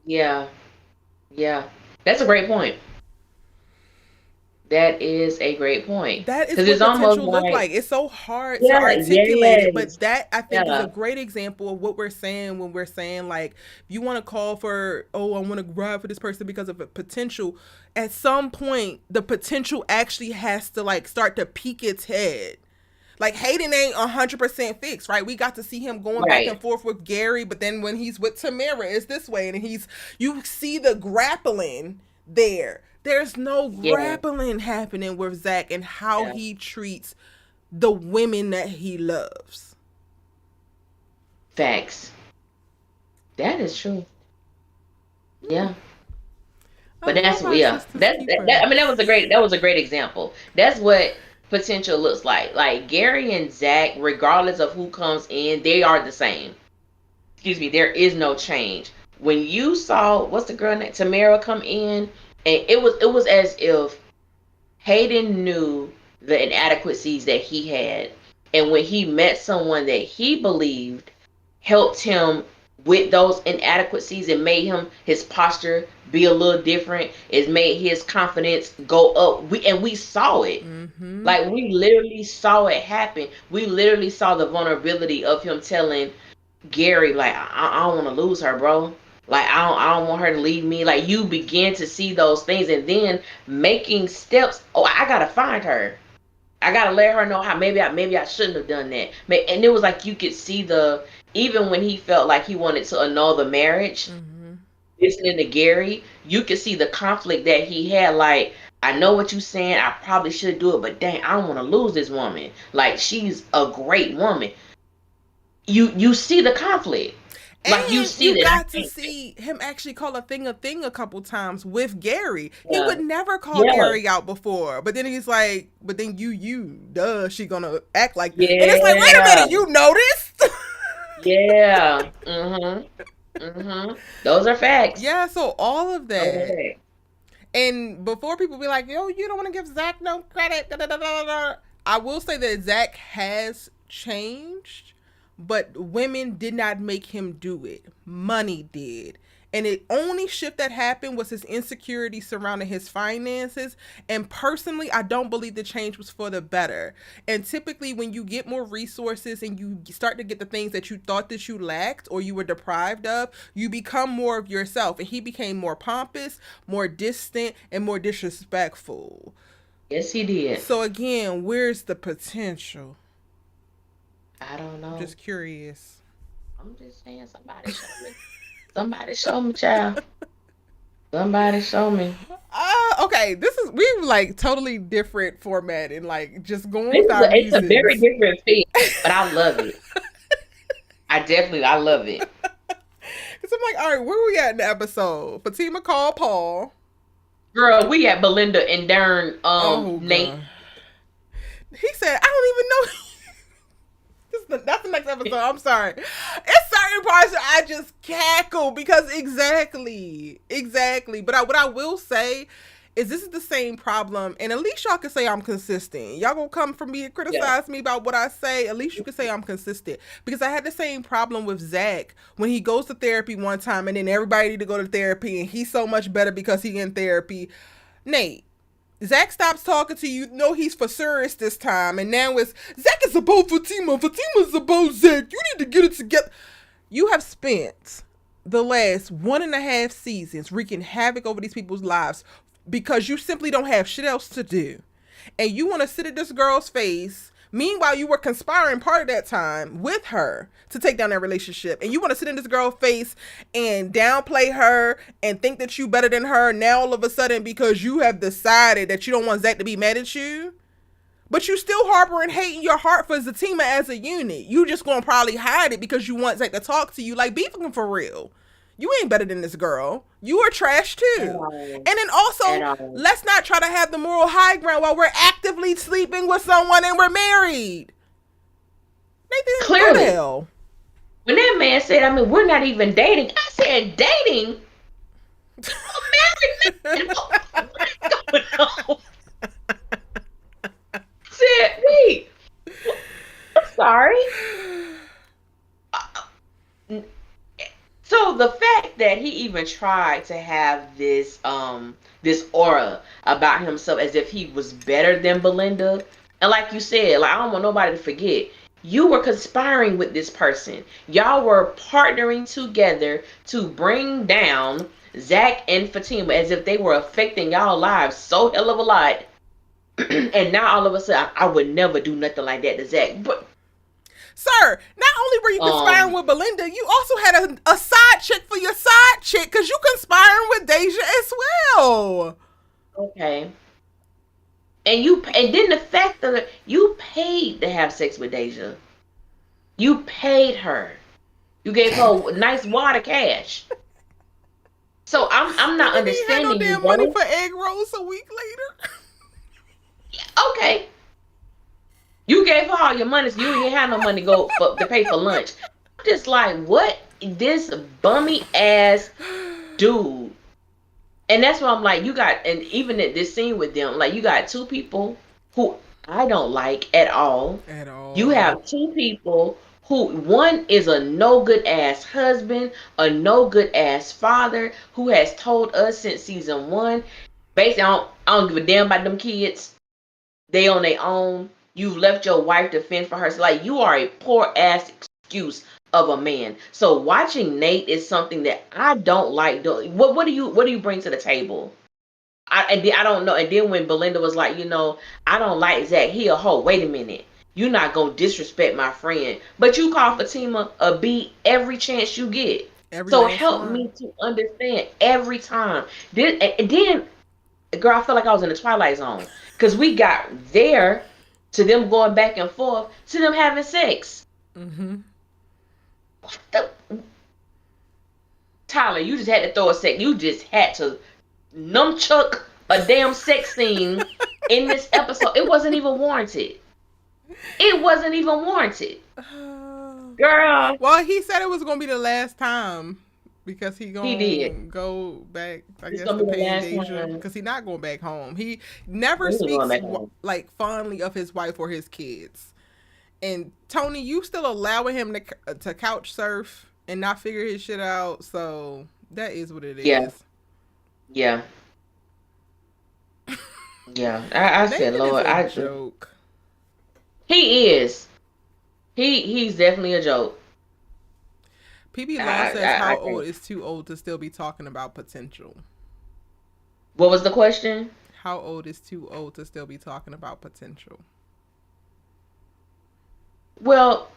Yeah, that's a great point. That is a great point. That is what potential look like. It's so hard to articulate it, but that I think is a great example of what we're saying when we're saying like, if you want to call for, oh, I want to ride for this person because of a potential, at some point the potential actually has to like start to peak its head. Like Hayden ain't 100% fixed, right? We got to see him going back and forth with Gary, but then when he's with Tamara, it's this way, and you see the grappling there. There's no grappling happening with Zach and how he treats the women that he loves. Facts. That is true. Yeah. But that's I mean, that was a great example. That's what potential looks like. Like Gary and Zach, regardless of who comes in, they are the same. Excuse me, there is no change. When you saw what's the girl name, Tamara, come in, and it was as if Hayden knew the inadequacies that he had, and when he met someone that he believed helped him with those inadequacies and made his posture be a little different, it made his confidence go up. We saw it. Like we literally saw it happen. We literally saw the vulnerability of him telling Gary, like, I don't want to lose her, bro. Like, I don't want her to leave me. Like, you begin to see those things, and then making steps. Oh, I gotta find her. I gotta let her know how maybe I shouldn't have done that. And it was like you could see even when he felt like he wanted to annul the marriage, listening to Gary, you could see the conflict that he had. Like, I know what you're saying. I probably should do it, but dang, I don't want to lose this woman. Like, she's a great woman. You see the conflict. Like you And see you that. I got to think. see him actually call a thing a couple times with Gary. He Yeah. would never call Yeah. Gary out before. But then he's like, but then duh, she gonna act like. And it's like, wait a Yeah. minute, you noticed? Yeah. Those are facts. Yeah, so all of Those are that. facts. And before people be like, yo, you don't want to give Zach no credit, I will say that Zach has changed, but women did not make him do it. Money did. And the only shift that happened was his insecurity surrounding his finances. And personally, I don't believe the change was for the better. And typically, when you get more resources and you start to get the things that you thought that you lacked or you were deprived of, you become more of yourself. And he became more pompous, more distant, and more disrespectful. Yes, he did. So, again, where's the potential? I don't I'm know. just curious. I'm just saying, somebody show me. Somebody show me, child. Somebody show me. Okay, this is we've like totally different format and like just going with This is our it's a very reasons. different feel, but I love it. I love it. Cause I'm like, all right, where we at in the episode? Fatima called Paul. Girl, we at Belinda and Darren, Oh Nate. god. He said, I don't even know. That's the next episode. I'm sorry. It's certain parts that I just cackle because exactly. But what I will say is this is the same problem, and at least y'all can say I'm consistent. Y'all gonna come for me and Yeah. criticize me about what I say. At least you can say I'm consistent because I had the same problem with Zach when he goes to therapy one time, and then everybody need to go to therapy, and he's so much better because he in therapy. Nate, Zach stops talking to you. No, he's for serious this time. And now it's Zach is about Fatima. Fatima's about Zach. You need to get it together. You have spent the last 1.5 seasons wreaking havoc over these people's lives because you simply don't have shit else to do. And you want to sit at this girl's face. Meanwhile, you were conspiring part of that time with her to take down that relationship. And you want to sit in this girl's face and downplay her and think that you better than her now all of a sudden because you have decided that you don't want Zach to be mad at you. But you still harboring hate in your heart for Zatima as a unit. You just gonna probably hide it because you want Zach to talk to you. Like, be fucking for real. You ain't better than this girl. You are trash too. And then also, let's not try to have the moral high ground while we're actively sleeping with someone and we're married. Nathan, Clearly, go to hell. when that man said, I mean, we're not even dating, I said, dating? I'm married, man. What's going on? I said, wait. I'm sorry. So the fact that he even tried to have this aura about himself as if he was better than Belinda, and like you said, like I don't want nobody to forget, you were conspiring with this person. Y'all were partnering together to bring down Zach and Fatima as if they were affecting y'all lives so hell of a lot. And now all of a sudden, I would never do nothing like that to Zach. But sir, not only were you conspiring with Belinda, you also had a side chick for your side chick because you conspiring with Deja as well. Okay. And then the fact that you paid to have sex with Deja. You paid her. You gave her nice water cash. So I'm not understanding you. He had no damn money for egg rolls a week later. Okay. You gave her all your money, so you didn't have no money to pay for lunch. I'm just like, what? This bummy ass dude. And that's why I'm like, and even at this scene with them, like you got two people who I don't like at all. At all. You have two people who, one is a no good ass husband, a no good ass father who has told us since season 1, basically, I don't give a damn about them kids. They on their own. You've left your wife to fend for her. So like, you are a poor ass excuse of a man. So watching Nate is something that I don't like doing. What do you bring to the table? I don't know. And then when Belinda was like, I don't like Zach, he a hoe. Wait a minute. You're not gonna disrespect my friend. But you call Fatima a B every chance you get. So help me to understand every time. And then girl, I felt like I was in the Twilight Zone. Because we got there to them going back and forth to them having sex. Mm-hmm. What the? Tyler, you just had to throw a sex. You just had to numchuck a damn sex scene in this episode. It wasn't even warranted. It wasn't even warranted. Girl. Well, he said it was gonna be the last time because he did. go back. I It's guess gonna to be the paying last Deja time. because he's not going back home. He never He ain't going speaks back home. like fondly of his wife or his kids. And Tony, you still allowing him to couch surf and not figure his shit out. So that is what it Yeah. is. Yeah. Yeah. I said, Nathan Lord, is a joke. He is. He's definitely a joke. PB Law says, how old is too old to still be talking about potential? What was the question? How old is too old to still be talking about potential? Well,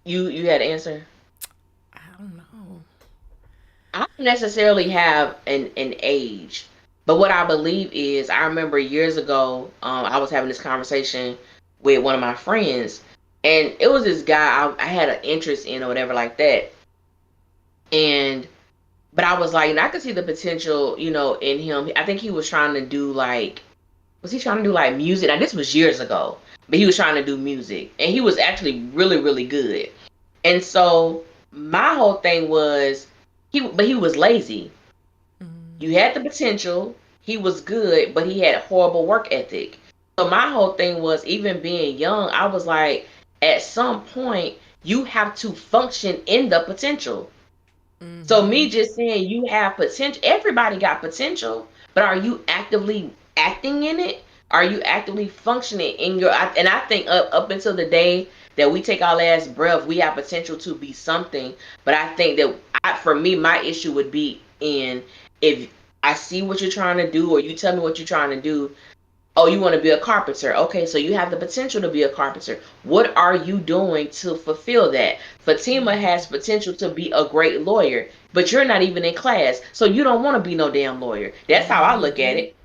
you had an answer? I don't know. I don't necessarily have an age, but what I believe is, I remember years ago, I was having this conversation with one of my friends, and it was this guy I had an interest in or whatever like that. But I was like, I could see the potential, in him. I think he was trying to do was he trying to do like music? Now, this was years ago, but he was trying to do music, and he was actually really, really good. And so my whole thing was, he was lazy. You had the potential. He was good, but he had a horrible work ethic. So my whole thing was, even being young, I was like, at some point, you have to function in the potential. So me just saying you have potential, everybody got potential, but are you actively acting in it? Are you actively functioning in your, and I think up until the day that we take our last breath, we have potential to be something. But I think that for me, my issue would be in, if I see what you're trying to do, or you tell me what you're trying to do. Oh, you want to be a carpenter. Okay, so you have the potential to be a carpenter. What are you doing to fulfill that? Fatima has potential to be a great lawyer, but you're not even in class, so you don't want to be no damn lawyer. That's how I look at it.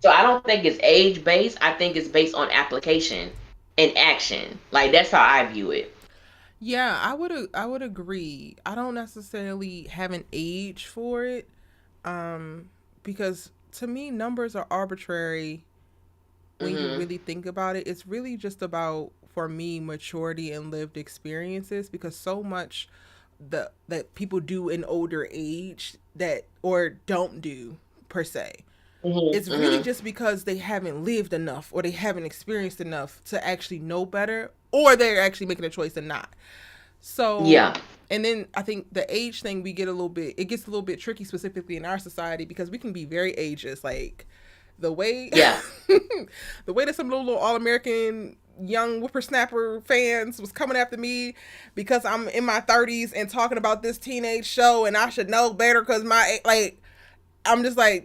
So I don't think it's age based. I think it's based on application and action. Like, that's how I view it. Yeah, I would agree. I don't necessarily have an age for it, because to me numbers are arbitrary. When you really think about it, it's really just about, for me, maturity and lived experiences, because so much that people do in older age that, or don't do per se, it's really just because they haven't lived enough, or they haven't experienced enough to actually know better, or they're actually making a choice to not. So Yeah. And then I think the age thing, it gets a little bit tricky, specifically in our society, because we can be very ageist. Like, the way the way that some little All-American young whippersnapper fans was coming after me because I'm in my 30s and talking about this teenage show and I should know better because I'm just like,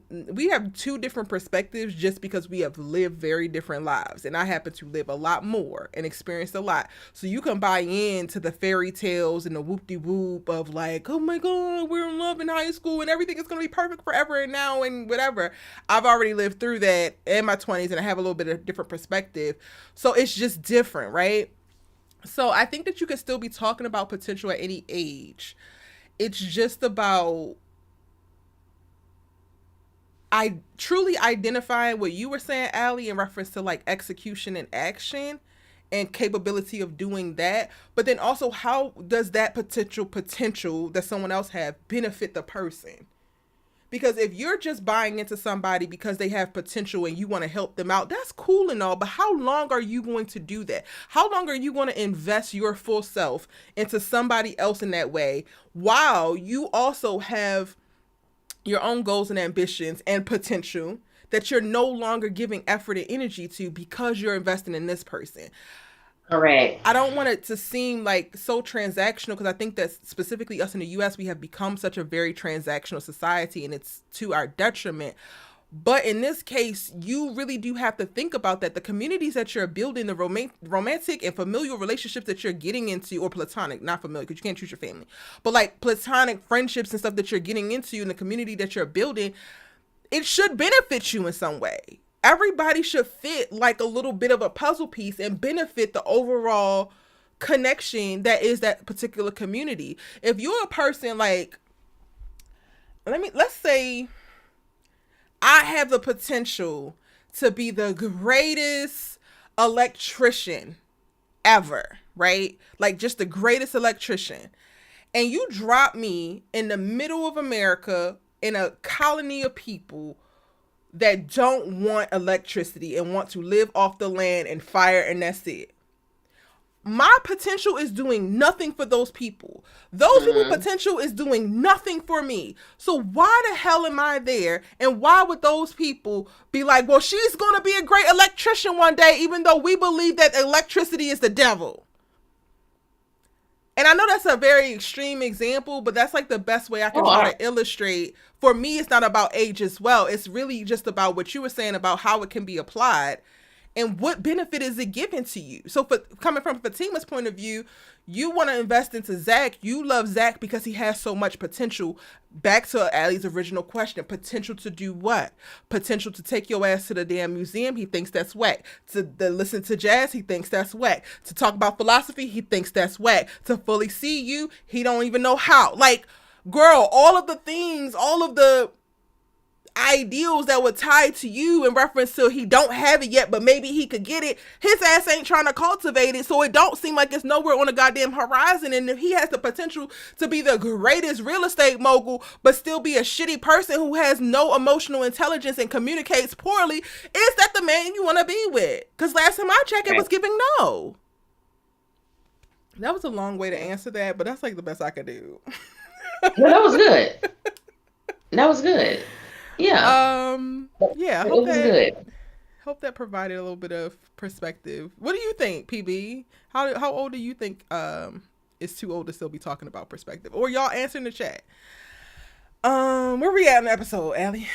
we have two different perspectives just because we have lived very different lives. And I happen to live a lot more and experienced a lot. So you can buy into the fairy tales and the whoop-de-whoop of like, oh my God, we're in love in high school and everything is going to be perfect forever and now and whatever. I've already lived through that in my 20s and I have a little bit of different perspective. So it's just different, right? So I think that you can still be talking about potential at any age. It's just about I truly identifying what you were saying, Allie, in reference to like execution and action and capability of doing that. But then also, how does that potential that someone else have benefit the person? Because if you're just buying into somebody because they have potential and you want to help them out, that's cool and all, but how long are you going to do that? How long are you going to invest your full self into somebody else in that way while you also have your own goals and ambitions and potential that you're no longer giving effort and energy to because you're investing in this person? Correct. I don't want it to seem like so transactional, because I think that specifically us in the US, we have become such a very transactional society and it's to our detriment. But in this case, you really do have to think about that. The communities that you're building, the romantic and familial relationships that you're getting into, or platonic, not familiar, because you can't choose your family, but like platonic friendships and stuff that you're getting into in the community that you're building, it should benefit you in some way. Everybody should fit like a little bit of a puzzle piece and benefit the overall connection that is that particular community. If you're a person like, let's say I have the potential to be the greatest electrician ever, right? Like just the greatest electrician. And you drop me in the middle of America in a colony of people that don't want electricity and want to live off the land and fire, and that's it. My potential is doing nothing for those people. Those people's potential is doing nothing for me. So why the hell am I there? And why would those people be like, well, she's going to be a great electrician one day, even though we believe that electricity is the devil? And I know that's a very extreme example, but that's like the best way I can try to illustrate. For me, it's not about age as well. It's really just about what you were saying about how it can be applied and what benefit is it giving to you. So for coming from Fatima's point of view, you want to invest into Zach. You love Zach because he has so much potential. Back to Allie's original question, potential to do what? Potential to take your ass to the damn museum, he thinks that's whack. To listen to jazz, he thinks that's whack. To talk about philosophy, he thinks that's whack. To fully see you, he don't even know how. Like, girl, all of the things, all of the ideals that were tied to you in reference to he don't have it yet, but maybe he could get it. His ass ain't trying to cultivate it, so it don't seem like it's nowhere on the goddamn horizon. And if he has the potential to be the greatest real estate mogul, but still be a shitty person who has no emotional intelligence and communicates poorly, is that the man you want to be with? Because last time I checked, it was giving no. That was a long way to answer that, but that's like the best I could do. Well, that was good. That was good. Yeah. Yeah, I hope that provided a little bit of perspective. What do you think, PB? How old do you think is too old to still be talking about perspective? Or y'all answer in the chat. Where we at in the episode, Allie?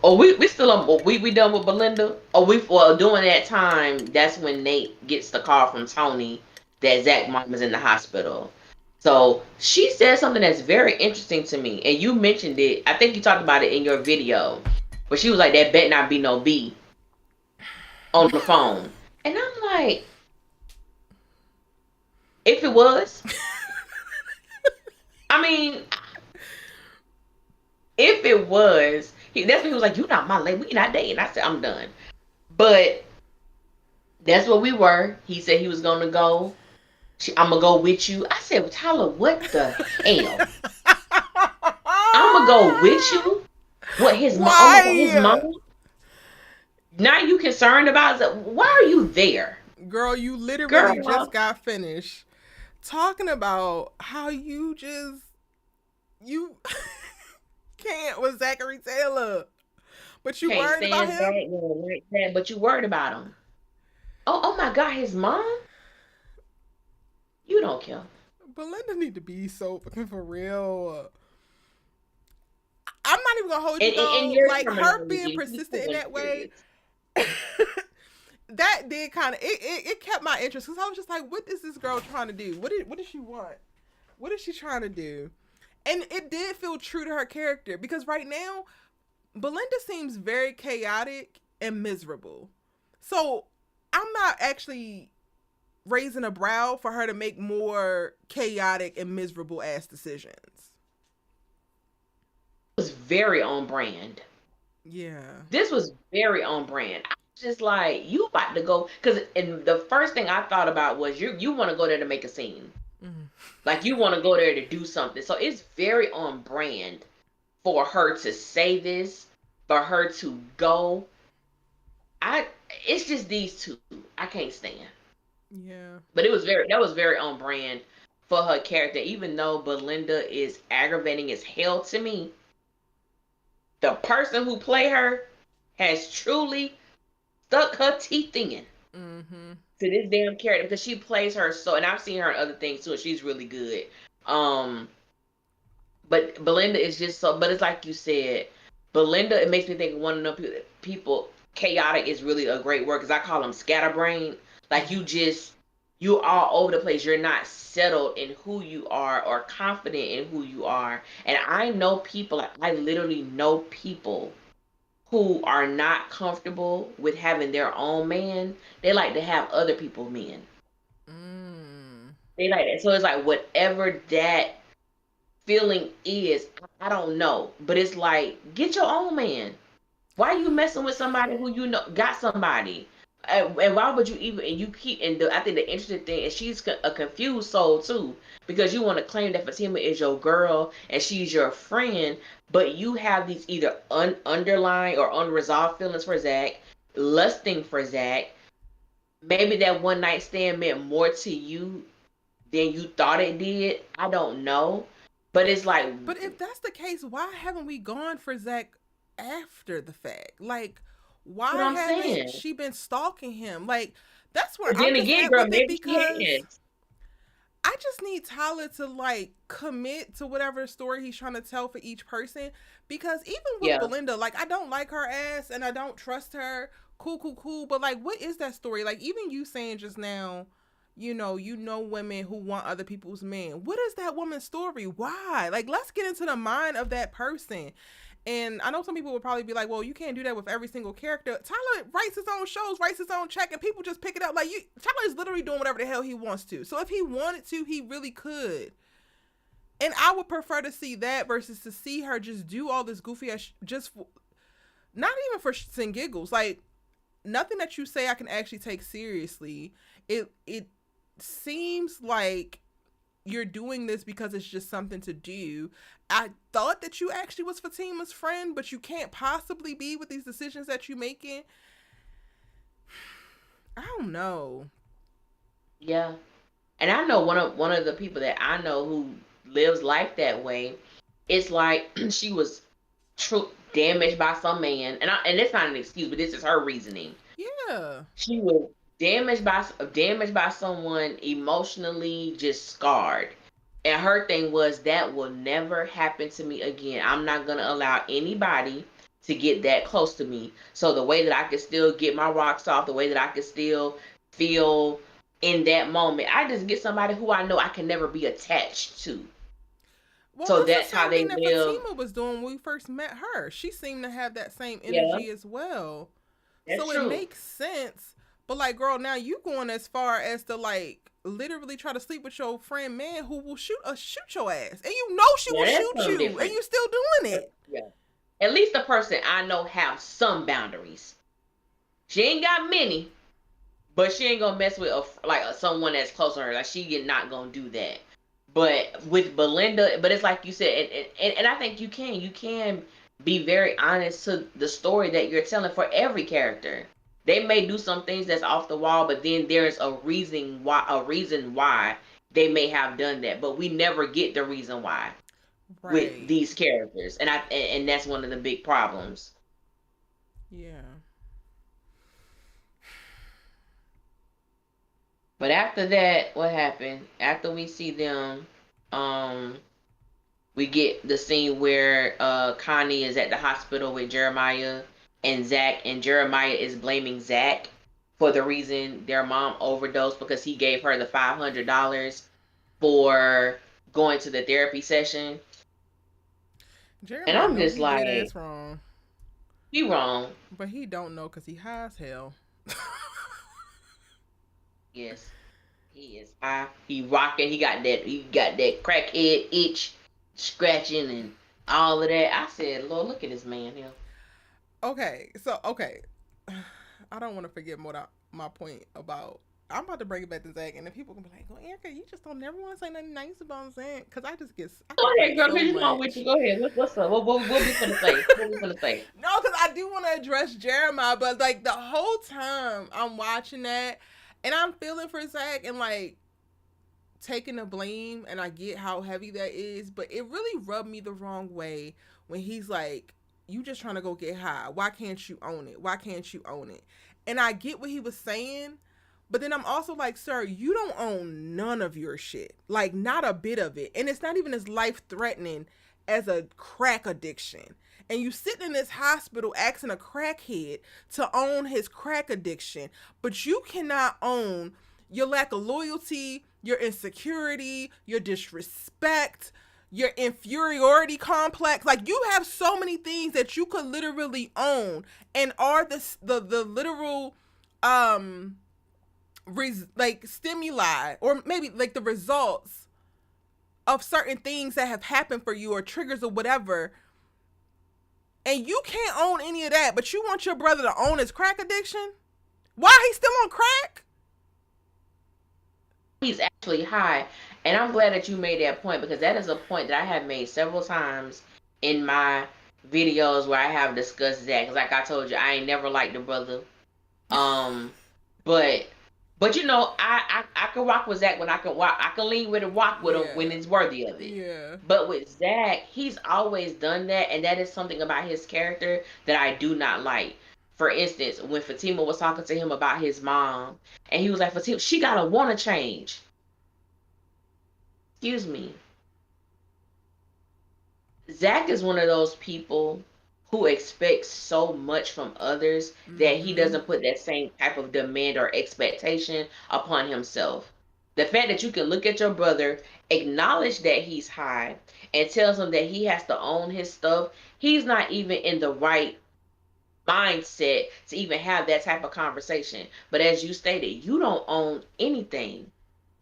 We still we done with Belinda? During that time, that's when Nate gets the call from Tony that Zach mom is in the hospital. So she said something that's very interesting to me, and you mentioned it. I think you talked about it in your video, but she was like, "That bet not be no B" on the phone, and I'm like, if it was, I mean, if it was, that's when he was like, "You not my lady, we not dating." I said, "I'm done," but that's what we were. He said he was gonna go. I'm gonna go with you. I said, Tyler, what the hell? I'm gonna go with you. What his mom? Oh, his mom. Now you concerned about it? Why are you there, girl? You literally just got finished talking about how you can't with Zachary Taylor, but you worried about him. But you worried about him. Oh my God, his mom. You don't care. Belinda need to be so fucking for real. I'm not even gonna hold you though. Like her being persistent in that way, that did kind of it kept my interest because I was just like, what is this girl trying to do? What does she want? What is she trying to do? And it did feel true to her character because right now, Belinda seems very chaotic and miserable. So I'm not actually raising a brow for her to make more chaotic and miserable ass decisions. It was very on brand. Yeah. This was very on brand. I was just like, you about to go, because the first thing I thought about was you want to go there to make a scene. Mm-hmm. Like you want to go there to do something. So it's very on brand for her to say this, for her to go. It's just these two I can't stand. Yeah. But that was very on brand for her character. Even though Belinda is aggravating as hell to me, the person who played her has truly stuck her teeth in to this damn character because she plays her so, and I've seen her in other things too, and she's really good. But Belinda is just so. But it's like you said, Belinda. It makes me think of one of the people. Chaotic is really a great word because I call them scatterbrained. Like you're all over the place. You're not settled in who you are or confident in who you are. And I know people, like I literally know people who are not comfortable with having their own man. They like to have other people's men. They like that. So it's like whatever that feeling is, I don't know. But it's like, get your own man. Why are you messing with somebody who you know got somebody? And why would you even? And you keep. I think the interesting thing is she's a confused soul too, because you want to claim that Fatima is your girl and she's your friend, but you have these either underlying or unresolved feelings for Zach, lusting for Zach. Maybe that one night stand meant more to you than you thought it did. I don't know, but it's like, But if that's the case, why haven't we gone for Zach after the fact? Like, what why I'm haven't saying. she been stalking him? Like, that's where But I'm then just again, at girl, with it maybe she because has. I just need Tyler to like commit to whatever story he's trying to tell for each person. Because even with Yeah, Belinda, like, I don't like her ass and I don't trust her. Cool, cool, cool. But like, what is that story? Like, even you saying just now, you know women who want other people's men. What is that woman's story? Why? Like, let's get into the mind of that person. And I know some people would probably be like, well, you can't do that with every single character. Tyler writes his own shows, writes his own check, and people just pick it up. Like, Tyler is literally doing whatever the hell he wants to. So if he wanted to, he really could. And I would prefer to see that versus to see her just do all this goofy ass, just for, not even for shits and giggles. Like, nothing that you say I can actually take seriously. It seems like you're doing this because it's just something to do. I thought that you actually was Fatima's friend, but you can't possibly be with these decisions that you're making. I don't know. yeah. And I know one of the people that I know who lives life that way. It's like she was damaged by some man, and it's not an excuse, but this is her reasoning. Yeah. She was damaged by someone, emotionally just scarred. And her thing was, that will never happen to me again. I'm not gonna allow anybody to get that close to me. So the way that I could still get my rocks off, the way that I could still feel in that moment, I just get somebody who I know I can never be attached to. Well, So that's the that's how same they thing that live. Fatima was doing when we first met her. She seemed to have that same Yeah, energy as well. that's So it true. makes sense. But like, girl, now you going as far as to like literally try to sleep with your friend man who will shoot your ass, and you know she Yeah, will that's shoot something you, and different. you still doing it. Yeah. At least the person I know have some boundaries. She ain't got many, but she ain't gonna mess with someone that's close to her. Like, not gonna do that. But with Belinda, but it's like you said, and I think you can be very honest to the story that you're telling for every character. They may do some things that's off the wall, but then there's a reason why they may have done that, but we never get the reason why with Right. these characters, and that's one of the big problems. Yeah. But after that, what happened? After we see them, um, we get the scene where Connie is at the hospital with Jeremiah and Zach, and Jeremiah is blaming Zach for the reason their mom overdosed because he gave her the $500 for going to the therapy session. And Jeremiah I'm know just he dead like, ass wrong, he wrong. but he don't know because he high as hell. Yes, he is high. He rocking. He got that crackhead itch, scratching and all of that. I said, Lord, look at this man here. Okay. I don't want to forget my point about. I'm about to bring it back to Zach, and then people gonna be like, "Well, Erica, you just don't never want to say nothing nice about Zach," because I Go ahead, complain girl. so Cause you know I'm with you. much. Go ahead. What's up? What we finna say? What we finna say? No, because I do want to address Jeremiah, but like the whole time I'm watching that, and I'm feeling for Zach and like taking the blame, and I get how heavy that is, but it really rubbed me the wrong way when he's like, "You just trying to go get high. Why can't you own it? Why can't you own it?" And I get what he was saying, but then I'm also like, "Sir, you don't own none of your shit. Like, not a bit of it. And it's not even as life threatening as a crack addiction. And you sitting in this hospital asking a crackhead to own his crack addiction, but you cannot own your lack of loyalty, your insecurity, your disrespect, your inferiority complex. Like, you have so many things that you could literally own and are the literal like stimuli or maybe like the results of certain things that have happened for you or triggers or whatever, and you can't own any of that, but you want your brother to own his crack addiction? Why he's still on crack? He's actually high. And I'm glad that you made that point, because that is a point that I have made several times in my videos where I have discussed that. Because like I told you, I ain't never liked the brother. But you know, I can rock with Zach when I can walk. I can lean with and walk with him when it's worthy of it. Yeah. But with Zach, he's always done that, and that is something about his character that I do not like. For instance, when Fatima was talking to him about his mom, and he was like, Fatima, she gotta want to change. Excuse me. Zach is one of those people who expects so much from others that he doesn't put that same type of demand or expectation upon himself. The fact that you can look at your brother, acknowledge that he's high, and tells him that he has to own his stuff, he's not even in the right mindset to even have that type of conversation. But as you stated, you don't own anything.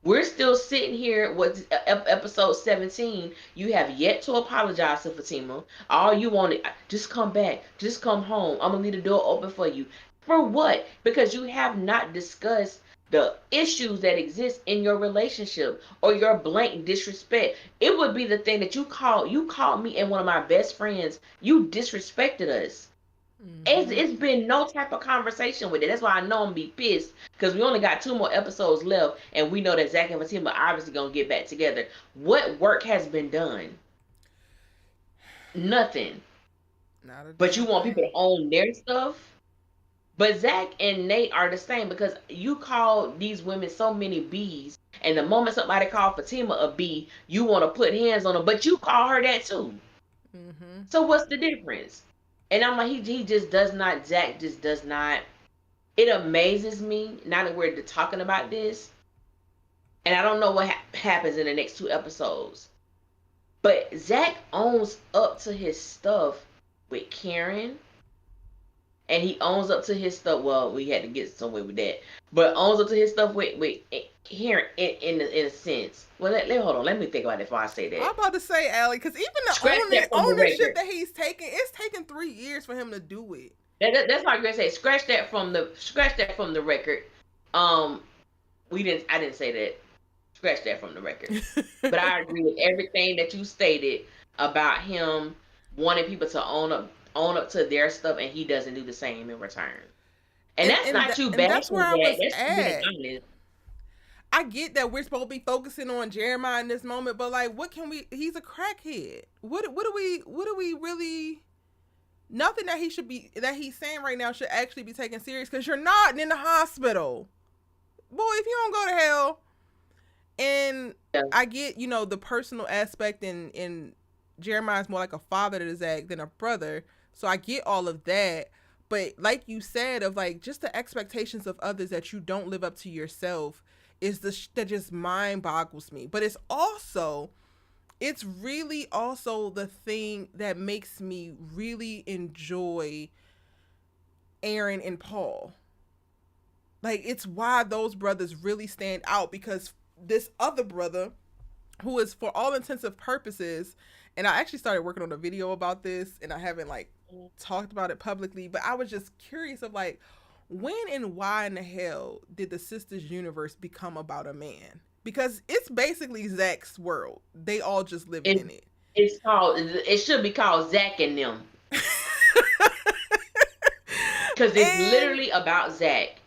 We're still sitting here with episode 17. You have yet to apologize to Fatima. All you wanted, just come back, just come home. I'm gonna leave the door open for you. For what? Because you have not discussed the issues that exist in your relationship or your blatant disrespect. It would be the thing that you called me and one of my best friends. You disrespected us. It's been no type of conversation with it. That's why I know I'm gonna be pissed, because we only got 2 more episodes left, and we know that Zach and Fatima are obviously gonna get back together. What work has been done? Nothing. But you want people to own their stuff? But Zach and Nate are the same, because you call these women so many B's, and the moment somebody call Fatima a B, you want to put hands on her, but you call her that too. So what's the difference? And I'm like, he just does not, Zach just does not. It amazes me, now that we're talking about this, and I don't know what happens in the next 2 episodes, but Zach owns up to his stuff with Karen, and he owns up to his stuff, well, we had to get somewhere with that, but owns up to his stuff with Karen in a sense. Well, hold on, let me think about it before I say that. I'm about to say, Allie, because even the ownership that he's taking, it's taken 3 years for him to do it. That's what I'm gonna say. Scratch that from the record. I didn't say that. Scratch that from the record. But I agree with everything that you stated about him wanting people to own up to their stuff, and he doesn't do the same in return. And that's not too bad. That's where I was at. I get that we're supposed to be focusing on Jeremiah in this moment, but like, what can we? He's a crackhead. What do we really? Nothing that he's saying right now should actually be taken serious, because you're not in the hospital, boy. If you don't go to hell, and I get, the personal aspect, and Jeremiah's more like a father to Zach than a brother, so I get all of that. But like you said, of like just the expectations of others that you don't live up to yourself is that just mind boggles me. But it's really also the thing that makes me really enjoy Aaron and Paul. Like, it's why those brothers really stand out, because this other brother, who is for all intensive purposes, and I actually started working on a video about this, and I haven't talked about it publicly, but I was just curious of when and why in the hell did the SISTAS universe become about a man? Because it's basically Zach's world. They all just live in it. It should be called Zach and them. Because it's literally about Zach.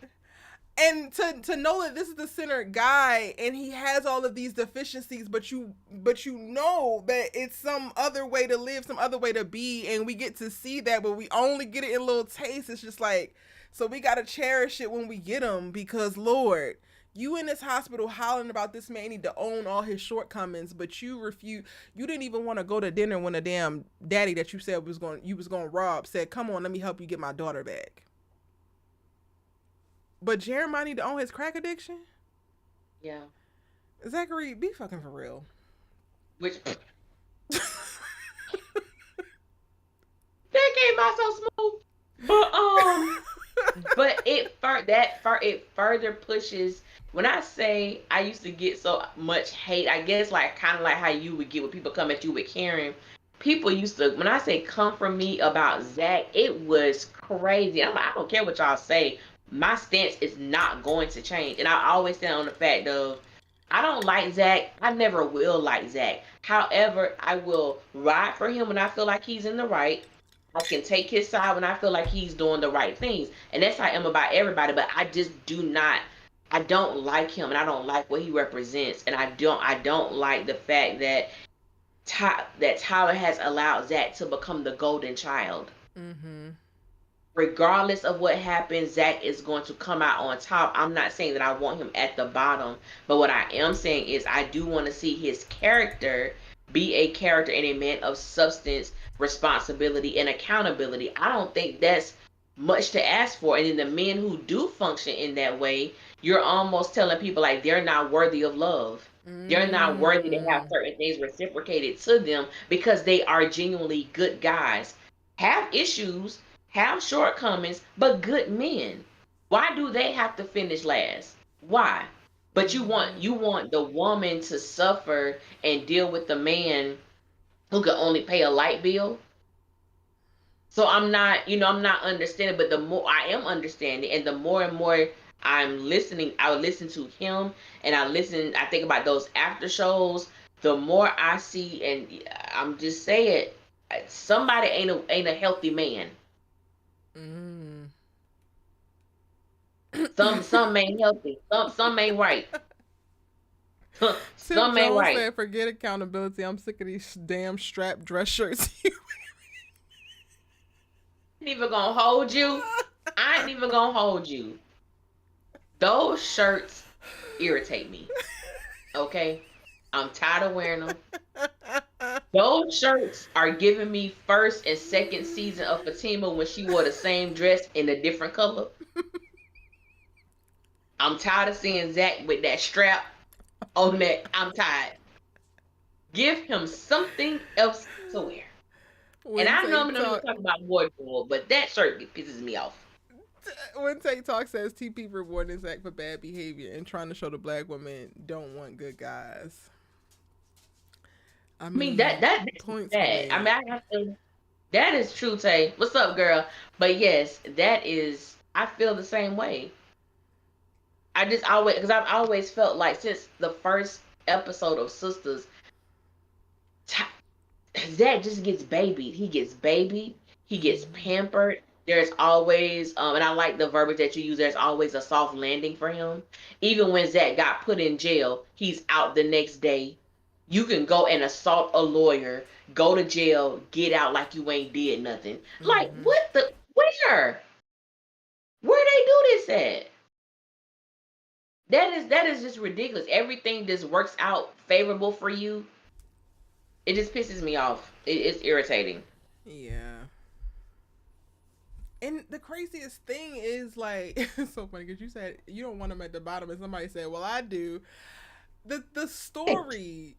And to know that this is the center guy, and he has all of these deficiencies, but you know that it's some other way to live, some other way to be, and we get to see that, but we only get it in little tastes. It's just so we gotta cherish it when we get him, because Lord, you in this hospital hollering about this man need to own all his shortcomings, but you refuse. You didn't even want to go to dinner when the damn daddy that you said you was going to rob said, "Come on, let me help you get my daughter back." But Jeremiah need to own his crack addiction? Yeah. Zachary, be fucking for real. Which that came out so smooth. But it further pushes when I say I used to get so much hate, I guess like kind of like how you would get when people come at you with Karen. People used to, when I say come for me about Zach, it was crazy. I'm like, I don't care what y'all say. My stance is not going to change. And I always stand on the fact of I don't like Zach. I never will like Zach. However, I will ride for him when I feel like he's in the right. I can take his side when I feel like he's doing the right things. And that's how I am about everybody. But I just do not, I don't like him and I don't like what he represents. And I don't like the fact that Tyler has allowed Zach to become the golden child. Mm-hmm. Regardless of what happens, Zach is going to come out on top. I'm not saying that I want him at the bottom, but what I am saying is I do want to see his character be a character and a man of substance, responsibility, and accountability. I don't think that's much to ask for. And in the men who do function in that way, you're almost telling people like they're not worthy of love. They're not worthy to have Mm. certain things reciprocated to them because they are genuinely good guys. Have issues, have shortcomings, but good men. Why do they have to finish last? Why? But Mm-hmm. you want the woman to suffer and deal with the man who can only pay a light bill. So I'm not, I'm not understanding, but the more I am understanding and the more and more I'm listening, I listen to him and I think about those after shows, the more I see, and I'm just saying, somebody ain't a healthy man. Mm. Some ain't healthy. Some ain't right. Tim Some ain't Jones right. said, "Forget accountability. I'm sick of these damn strap dress shirts." I ain't even gonna hold you. I ain't even gonna hold you. Those shirts irritate me. Okay, I'm tired of wearing them. Those shirts are giving me first and second season of Fatima when she wore the same dress in a different color. I'm tired of seeing Zach with that strap on that. I'm tired. Give him something else to wear. And when I know Tay I'm not even talk, talking about wardrobe, but that shirt pisses me off. when Tay talk says TP rewarding Zach for bad behavior and trying to show the black women don't want good guys. I I mean mean, that's points were sad. I mean made. I have to. That is true, Tay. What's up, girl? But yes, that is. I feel the same way. I just always because I've always felt like since the first episode of Sisters, Zach just gets babied. He gets babied. He gets Mm-hmm. pampered. There's always, and I like the verbiage that you use. There's always a soft landing for him. Even when Zach got put in jail, he's out the next day. You can go and assault a lawyer, go to jail, get out like you ain't did nothing. Like Mm-hmm. what the? Where they do this at? That is just ridiculous. Everything just works out favorable for you. It just pisses me off. It's irritating. Yeah. And the craziest thing is like it's so funny because you said you don't want them at the bottom, and somebody said, "Well, I do." The story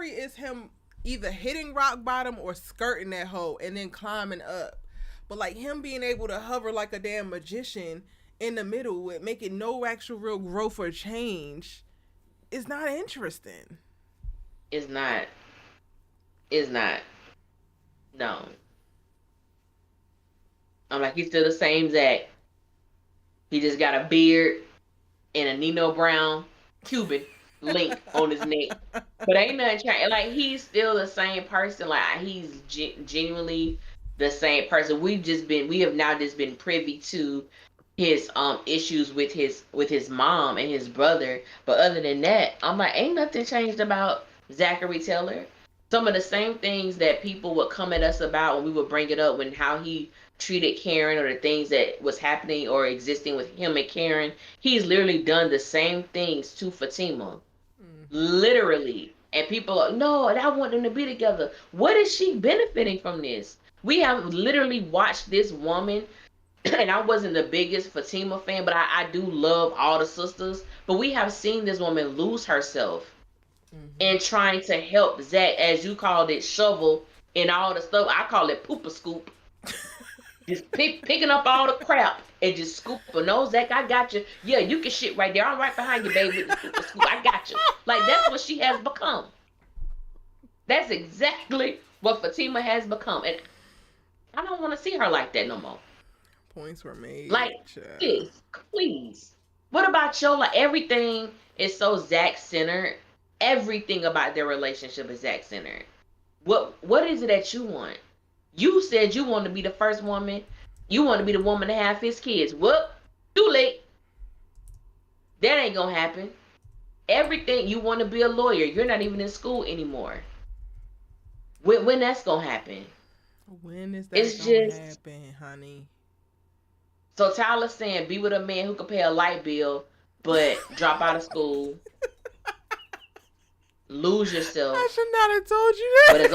is him either hitting rock bottom or skirting that hole and then climbing up. But like him being able to hover like a damn magician in the middle with making no actual real growth or change is not interesting. It's not. It's not. No. I'm like, he's still the same Zach. He just got a beard and a Nino Brown Cuban link on his neck. But ain't nothing changed. Like, he's still the same person. Like, he's genuinely the same person. We have now just been privy to his issues with his mom and his brother. But other than that, I'm like, ain't nothing changed about Zachary Taylor. Some of the same things that people would come at us about when we would bring it up when how he treated Karen or the things that was happening or existing with him and Karen, he's literally done the same things to Fatima. Mm-hmm. Literally. And people are, no, I want them to be together. What is she benefiting from this? We have literally watched this woman and I wasn't the biggest Fatima fan, but I do love all the sisters. But we have seen this woman lose herself Mm-hmm. in trying to help Zach, as you called it, shovel in all the stuff. I call it pooper scoop. Just picking up all the crap and just scooping. No, Zach, I got you. Yeah, you can shit right there. I'm right behind you, babe, with the super scoop. I got you. Like, that's what she has become. That's exactly what Fatima has become. And I don't want to see her like that no more. Points were made. Like, please. What about your, like, everything is so Zach centered. Everything about their relationship is Zach centered. What is it that you want? You said you want to be the first woman. You want to be the woman to have his kids. Whoop, too late. That ain't gonna happen. Everything you want to be a lawyer. You're not even in school anymore. When that's gonna happen? When is that It's gonna just happen, honey? so Tyler's saying be with a man who can pay a light bill, but drop out of school, lose yourself. I should not have told you that. But as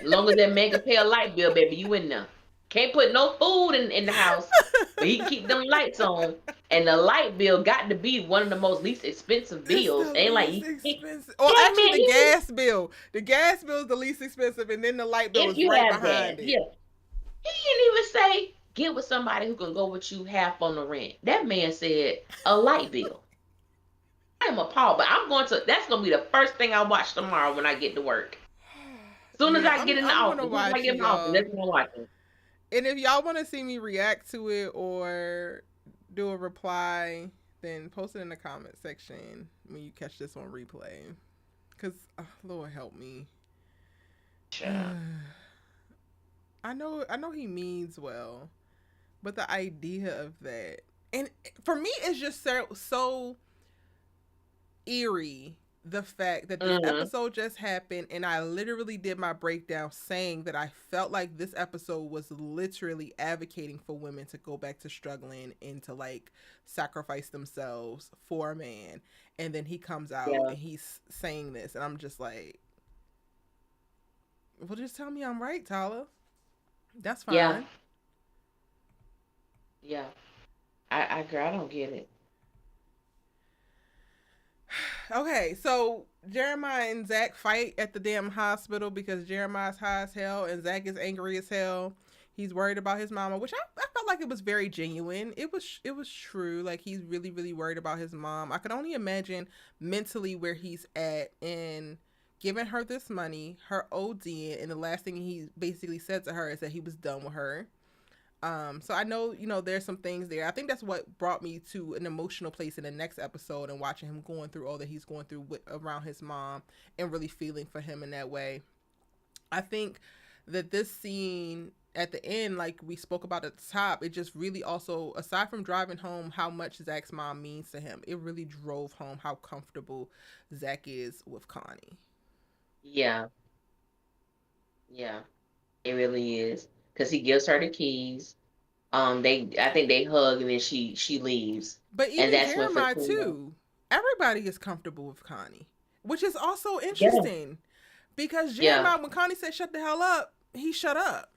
long as that man can pay a light bill, baby, you in there. Can't put no food in the house, but he can keep them lights on. And the light bill got to be one of the most least expensive bills. It's the Ain't like least expensive. Well, yeah, actually, man, the gas bill. The gas bill is the least expensive, and then the light bill if is you right have behind that, it. yeah. He didn't even say get with somebody who can go with you half on the rent. That man said a light bill. I am appalled, but that's gonna be the first thing I watch tomorrow when I get to work. As soon as I get in the office, that's when I'm watching. And if y'all want to see me react to it or do a reply, then post it in the comment section when you catch this on replay. Cause Lord help me. Sure. I know he means well, but the idea of that, and for me, it's just so eerie. The fact that this episode just happened, and I literally did my breakdown saying that I felt like this episode was literally advocating for women to go back to struggling and to like sacrifice themselves for a man. And then he comes out and he's saying this, and I'm just like, well, just tell me I'm right, Tyler. That's fine. Yeah. I agree. I don't get it. Okay, so Jeremiah and Zach fight at the damn hospital because Jeremiah's high as hell and Zach is angry as hell. He's worried about his mama, which I felt like it was very genuine. It was true. Like, he's really, really worried about his mom. I could only imagine mentally where he's at in giving her this money, her ODing, and the last thing he basically said to her is that he was done with her. So I know, there's some things there. I think that's what brought me to an emotional place in the next episode and watching him going through all that he's going through around his mom and really feeling for him in that way. I think that this scene at the end, like we spoke about at the top, it just really also, aside from driving home how much Zach's mom means to him, it really drove home how comfortable Zach is with Connie. Yeah. Yeah. It really is. Because he gives her the keys. I think they hug and then she leaves. But even Jeremiah too. Everybody is comfortable with Connie, which is also interesting because Jeremiah, when Connie said shut the hell up, he shut up.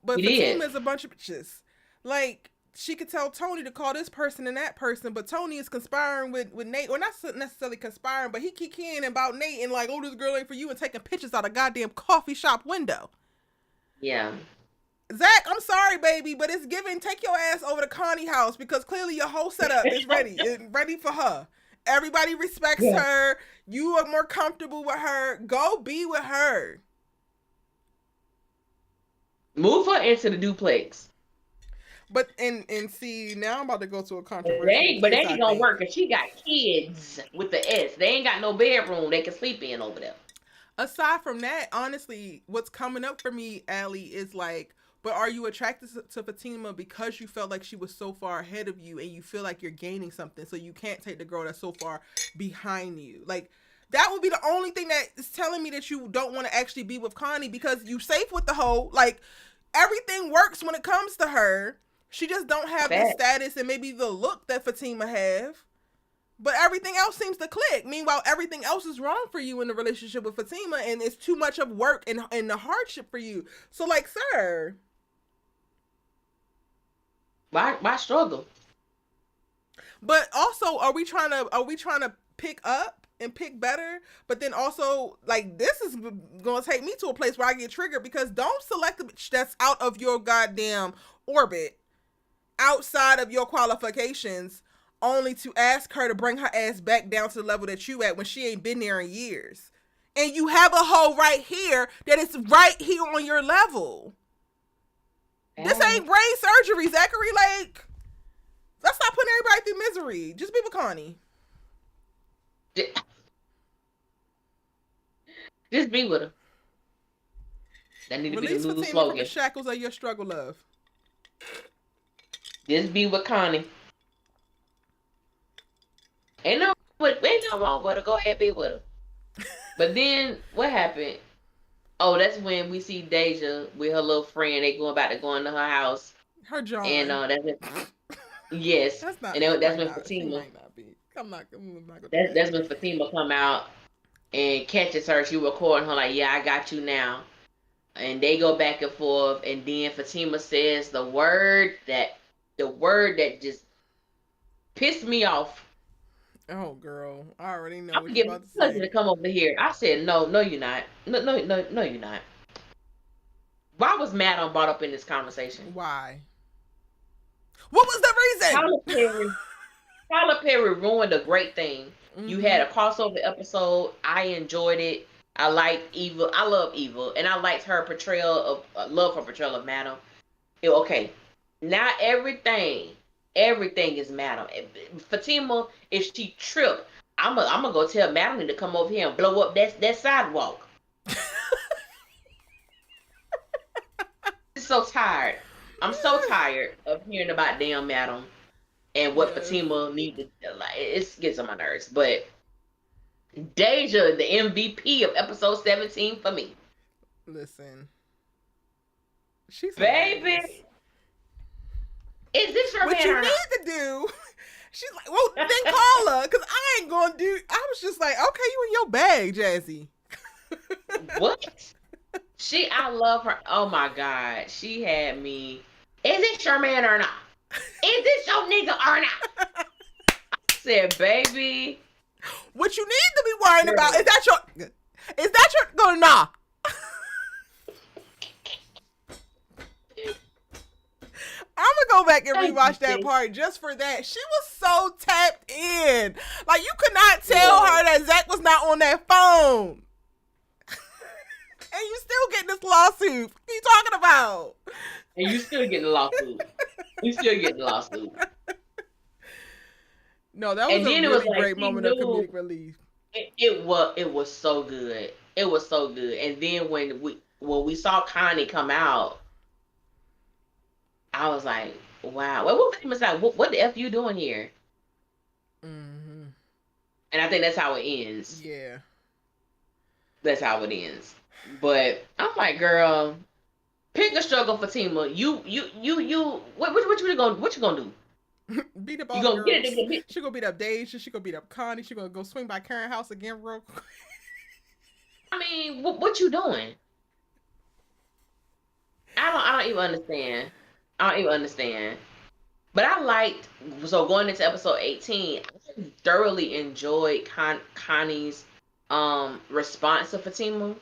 But Fatima is a bunch of bitches. Like, she could tell Tony to call this person and that person, but Tony is conspiring with Nate, or not necessarily conspiring, but he kicking about Nate and like, oh, this girl ain't for you, and taking pictures out of goddamn coffee shop window. Yeah. Zach, I'm sorry, baby, but it's giving. Take your ass over to Connie house because clearly your whole setup is ready. It's ready for her. Everybody respects her. You are more comfortable with her. Go be with her. Move her into the duplex. But and see, now I'm about to go to a controversy. But they ain't gonna work if she got kids with the S. They ain't got no bedroom they can sleep in over there. Aside from that, honestly, what's coming up for me, Allie, is like, but are you attracted to Fatima because you felt like she was so far ahead of you and you feel like you're gaining something, so you can't take the girl that's so far behind you? Like, that would be the only thing that is telling me that you don't want to actually be with Connie because you safe with the hoe. Like, everything works when it comes to her. She just don't have the status and maybe the look that Fatima have. But everything else seems to click. Meanwhile, everything else is wrong for you in the relationship with Fatima, and it's too much of work and the hardship for you. So, like, sir, why struggle? But also, are we trying to pick up and pick better. But then also, like, this is going to take me to a place where I get triggered, because don't select a bitch that's out of your goddamn orbit, outside of your qualifications, only to ask her to bring her ass back down to the level that you at when she ain't been there in years. And you have a hoe right here that is right here on your level. This ain't brain surgery, Zachary. Like, let's not put everybody through misery. Just be with Connie. Just be with her. That need to Release be the new Fatima slogan. from the shackles of your struggle, love. Just be with Connie. Ain't no wrong with her. Go ahead, be with her. But then what happened? Oh, that's when we see Deja with her little friend. They about to go into her house. Her John. And that's it. Yes. That's not. And that's when not, Fatima. Might not be. I'm not that's when Fatima come out and catches her. She recording her like, "Yeah, I got you now." And they go back and forth. And then Fatima says the word that just pissed me off. Oh, girl, I already know what you're about to say. To come over here. I said, no, you're not. No, you're not. Why was Madam brought up in this conversation? Why? What was the reason? Tyler Perry ruined a great thing. Mm-hmm. You had a crossover episode. I enjoyed it. I liked Eva. I love Eva, and I liked her portrayal of Madam. Okay, now everything is Madam. Fatima, if she tripped, I'm gonna go tell Madam to come over here and blow up that sidewalk. I'm so tired. I'm so tired of hearing about damn Madam and what Fatima needed. Like, it gets on my nerves. But Deja, the MVP of episode 17 for me. Listen, she's baby. Hilarious. Is this your what man you or need not? to do? She's like, well, then call her, because I ain't gonna do. I was just like, okay, you in your bag, Jazzy. What? I love her. Oh my God, she had me. Is this your man or not? Is this your nigga or not? I said, baby, what you need to be worrying about is that your going nah. I'm gonna go back and rewatch that part just for that. She was so tapped in. Like, you could not tell her that Zach was not on that phone. And you still getting this lawsuit. What are you talking about? And you still getting the lawsuit. No, that was a really great moment of comedic relief. It was so good. It was so good. And then when we saw Connie come out, I was like, wow. What famous like? What the F you doing here? Mm-hmm. And I think that's how it ends. Yeah. That's how it ends. But I'm like, girl, pick a struggle, Fatima. What you gonna do? Beat up all the girls. She gonna beat up Deja. She gonna beat up Connie. She gonna go swing by Karen's house again real quick. I mean, what you doing? I don't even understand. But I liked, so going into episode 18, I thoroughly enjoyed Connie's response to Fatima.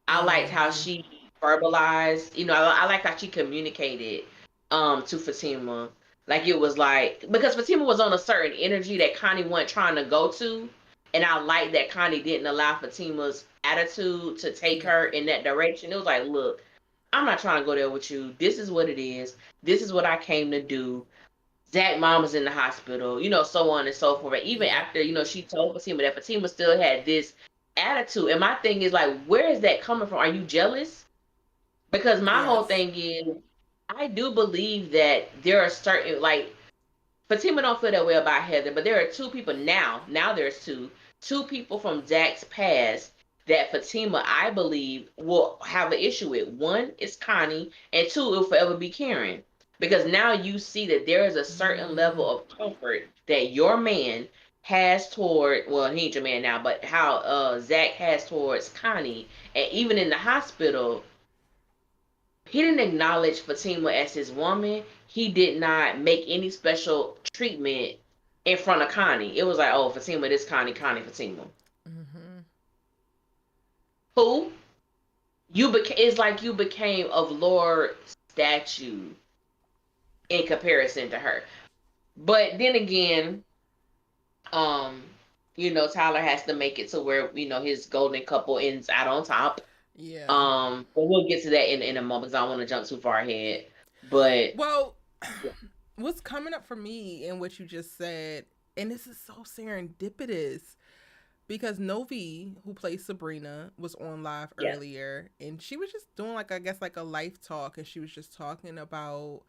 I liked how she verbalized, I liked how she communicated to Fatima. Like, it was like, because Fatima was on a certain energy that Connie wasn't trying to go to. And I liked that Connie didn't allow Fatima's attitude to take her in that direction. It was like, look, I'm not trying to go there with you. This is what it is. This is what I came to do. Zach mom was in the hospital, so on and so forth. Even after, she told Fatima that Fatima still had this attitude. And my thing is like, where is that coming from? Are you jealous? Because my whole thing is, I do believe that there are certain, like, Fatima don't feel that way about Heather, but there are two people now there's two people from Zach's past that Fatima, I believe, will have an issue with. One is Connie, and two, it will forever be Karen. Because now you see that there is a certain level of comfort that your man has toward, well, he ain't your man now, but how Zach has towards Connie. And even in the hospital, he didn't acknowledge Fatima as his woman. He did not make any special treatment in front of Connie. It was like, oh, Fatima, this Connie, Fatima. Who it's like you became of lower statue in comparison to her. But then again, um, Tyler has to make it to where his golden couple ends out on top. Yeah. But we'll get to that in a moment because I don't want to jump too far ahead. But Well, what's coming up for me in what you just said, and this is so serendipitous because Novi, who plays Sabrina, was on live yeah, earlier, and she was just doing like, I guess, like a life talk, and she was just talking about,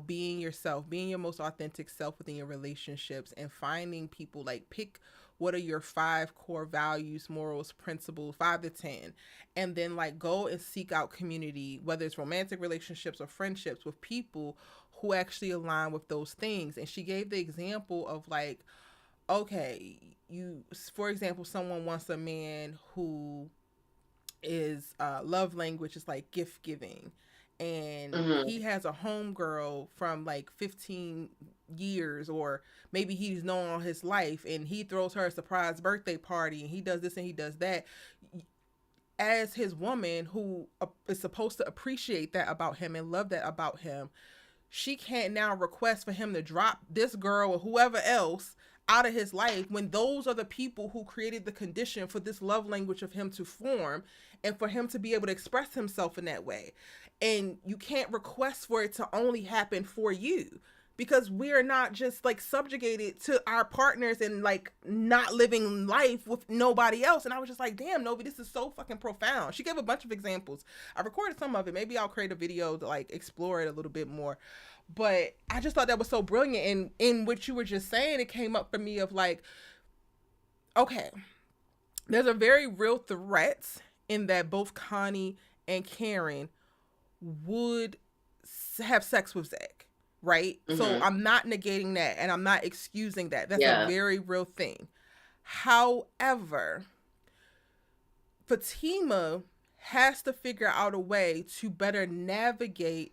being yourself, being your most authentic self within your relationships, and finding people, like, pick what are your 5 core values, morals, principles, 5 to 10, and then like go and seek out community, whether it's romantic relationships or friendships with people who actually align with those things. And she gave the example of like, okay, you, for example, someone wants a man who is love language is like gift giving, and hmm he has a homegirl from like 15 years, or maybe he's known all his life, and he throws her a surprise birthday party, and he does this and he does that. As his woman, who is supposed to appreciate that about him and love that about him, she can't now request for him to drop this girl or whoever else out of his life when those are the people who created the condition for this love language of him to form and for him to be able to express himself in that way. And you can't request for it to only happen for you, because we are not just like subjugated to our partners and like not living life with nobody else. And I was just like, damn, Novi, this is so fucking profound. She gave a bunch of examples. I recorded some of it. Maybe I'll create a video to like explore it a little bit more. But I just thought that was so brilliant. And in what you were just saying, it came up for me of like, okay, there's a very real threat in that both Connie and Karen would have sex with Zach, right? So hmm I'm not negating that and I'm not excusing that. That's a yeah, very real thing. However, Fatima has to figure out a way to better navigate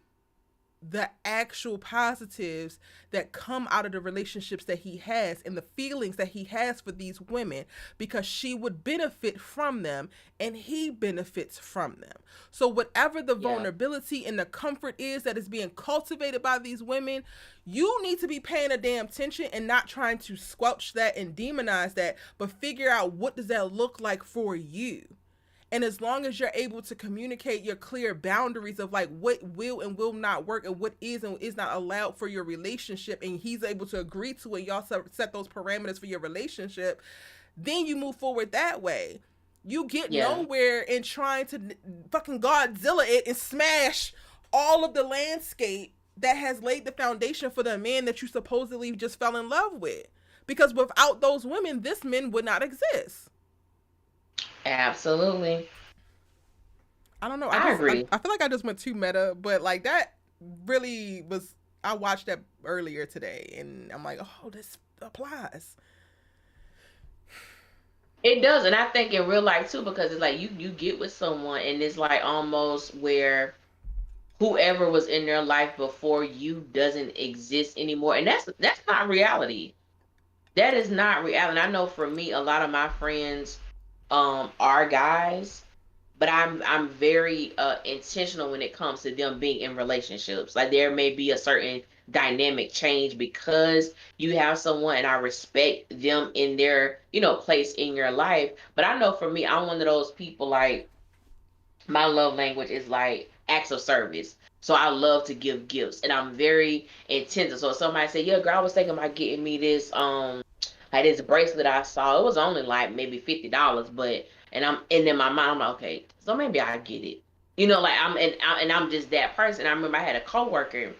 the actual positives that come out of the relationships that he has and the feelings that he has for these women, because she would benefit from them and he benefits from them. So whatever the yeah, vulnerability and the comfort is that is being cultivated by these women, you need to be paying a damn attention and not trying to squelch that and demonize that, but figure out what does that look like for you. And as long as you're able to communicate your clear boundaries of like what will and will not work and what is and is not allowed for your relationship, and he's able to agree to it, y'all set those parameters for your relationship, then you move forward that way. You get yeah. nowhere in trying to fucking Godzilla it and smash all of the landscape that has laid the foundation for the man that you supposedly just fell in love with. Because without those women, this man would not exist. Absolutely. I don't know. I I just agree. I feel like I just went too meta, but like that really was. I watched that earlier today, and I'm like, oh, this applies. It does, and I think in real life too, because it's like you get with someone, and it's like almost where whoever was in their life before you doesn't exist anymore, and that's not reality. That is not reality. I know for me, a lot of my friends are guys, but I'm very intentional when it comes to them being in relationships. Like there may be a certain dynamic change because you have someone, and I respect them in their place in your life. But I know for me, I'm one of those people, like my love language is like acts of service. So I love to give gifts, and I'm very intense. So if somebody say, "Yeah, girl, I was thinking about getting me this like this bracelet I saw. It was only like maybe $50, but and in my mind I'm like, okay, so maybe I get it. Like I'm just that person. I remember I had a coworker,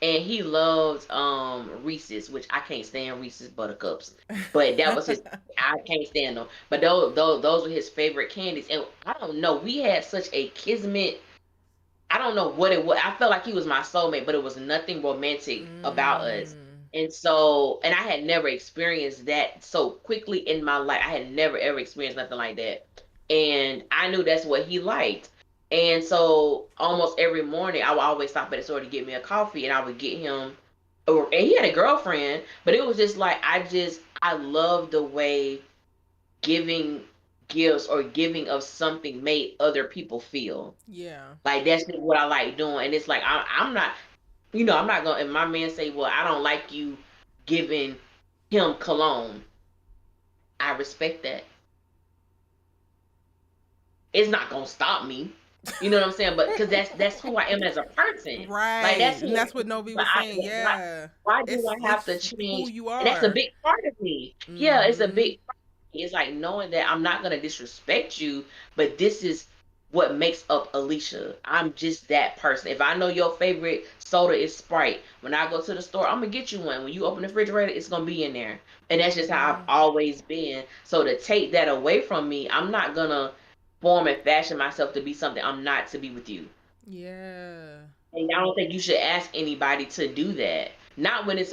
and he loved Reese's, which I can't stand Reese's buttercups. But that was his. I can't stand them. But those were his favorite candies, and I don't know. We had such a kismet. I don't know what it was. I felt like he was my soulmate, but it was nothing romantic about us. Mm. And I had never experienced that so quickly in my life. I had never ever experienced nothing like that. And I knew that's what he liked. And so almost every morning I would always stop at the store to get me a coffee, and I would get him, and he had a girlfriend, but it was just like I love the way giving gifts or giving of something made other people feel. Yeah. Like that's just what I like doing. And it's like I'm not, I'm not gonna. And my man say, "Well, I don't like you giving him cologne." I respect that. It's not gonna stop me. You know what I'm saying? But because that's who I am as a person. Like Right. that's And who. that's what Novi But was saying. why, Yeah. why do I have to It's who change? you And that's a are. big part of me. Yeah, it's a Mm-hmm. big part of me. It's like knowing that I'm not gonna disrespect you, but this is what makes up Alicia. I'm just that person. If I know your favorite soda is Sprite, when I go to the store, I'm gonna get you one. When you open the refrigerator, it's gonna be in there. And that's just how I've Mm-hmm. always been. So to take that away from me, I'm not gonna form and fashion myself to be something I'm not to be with you. Yeah. And I don't think you should ask anybody to do that. Not when it's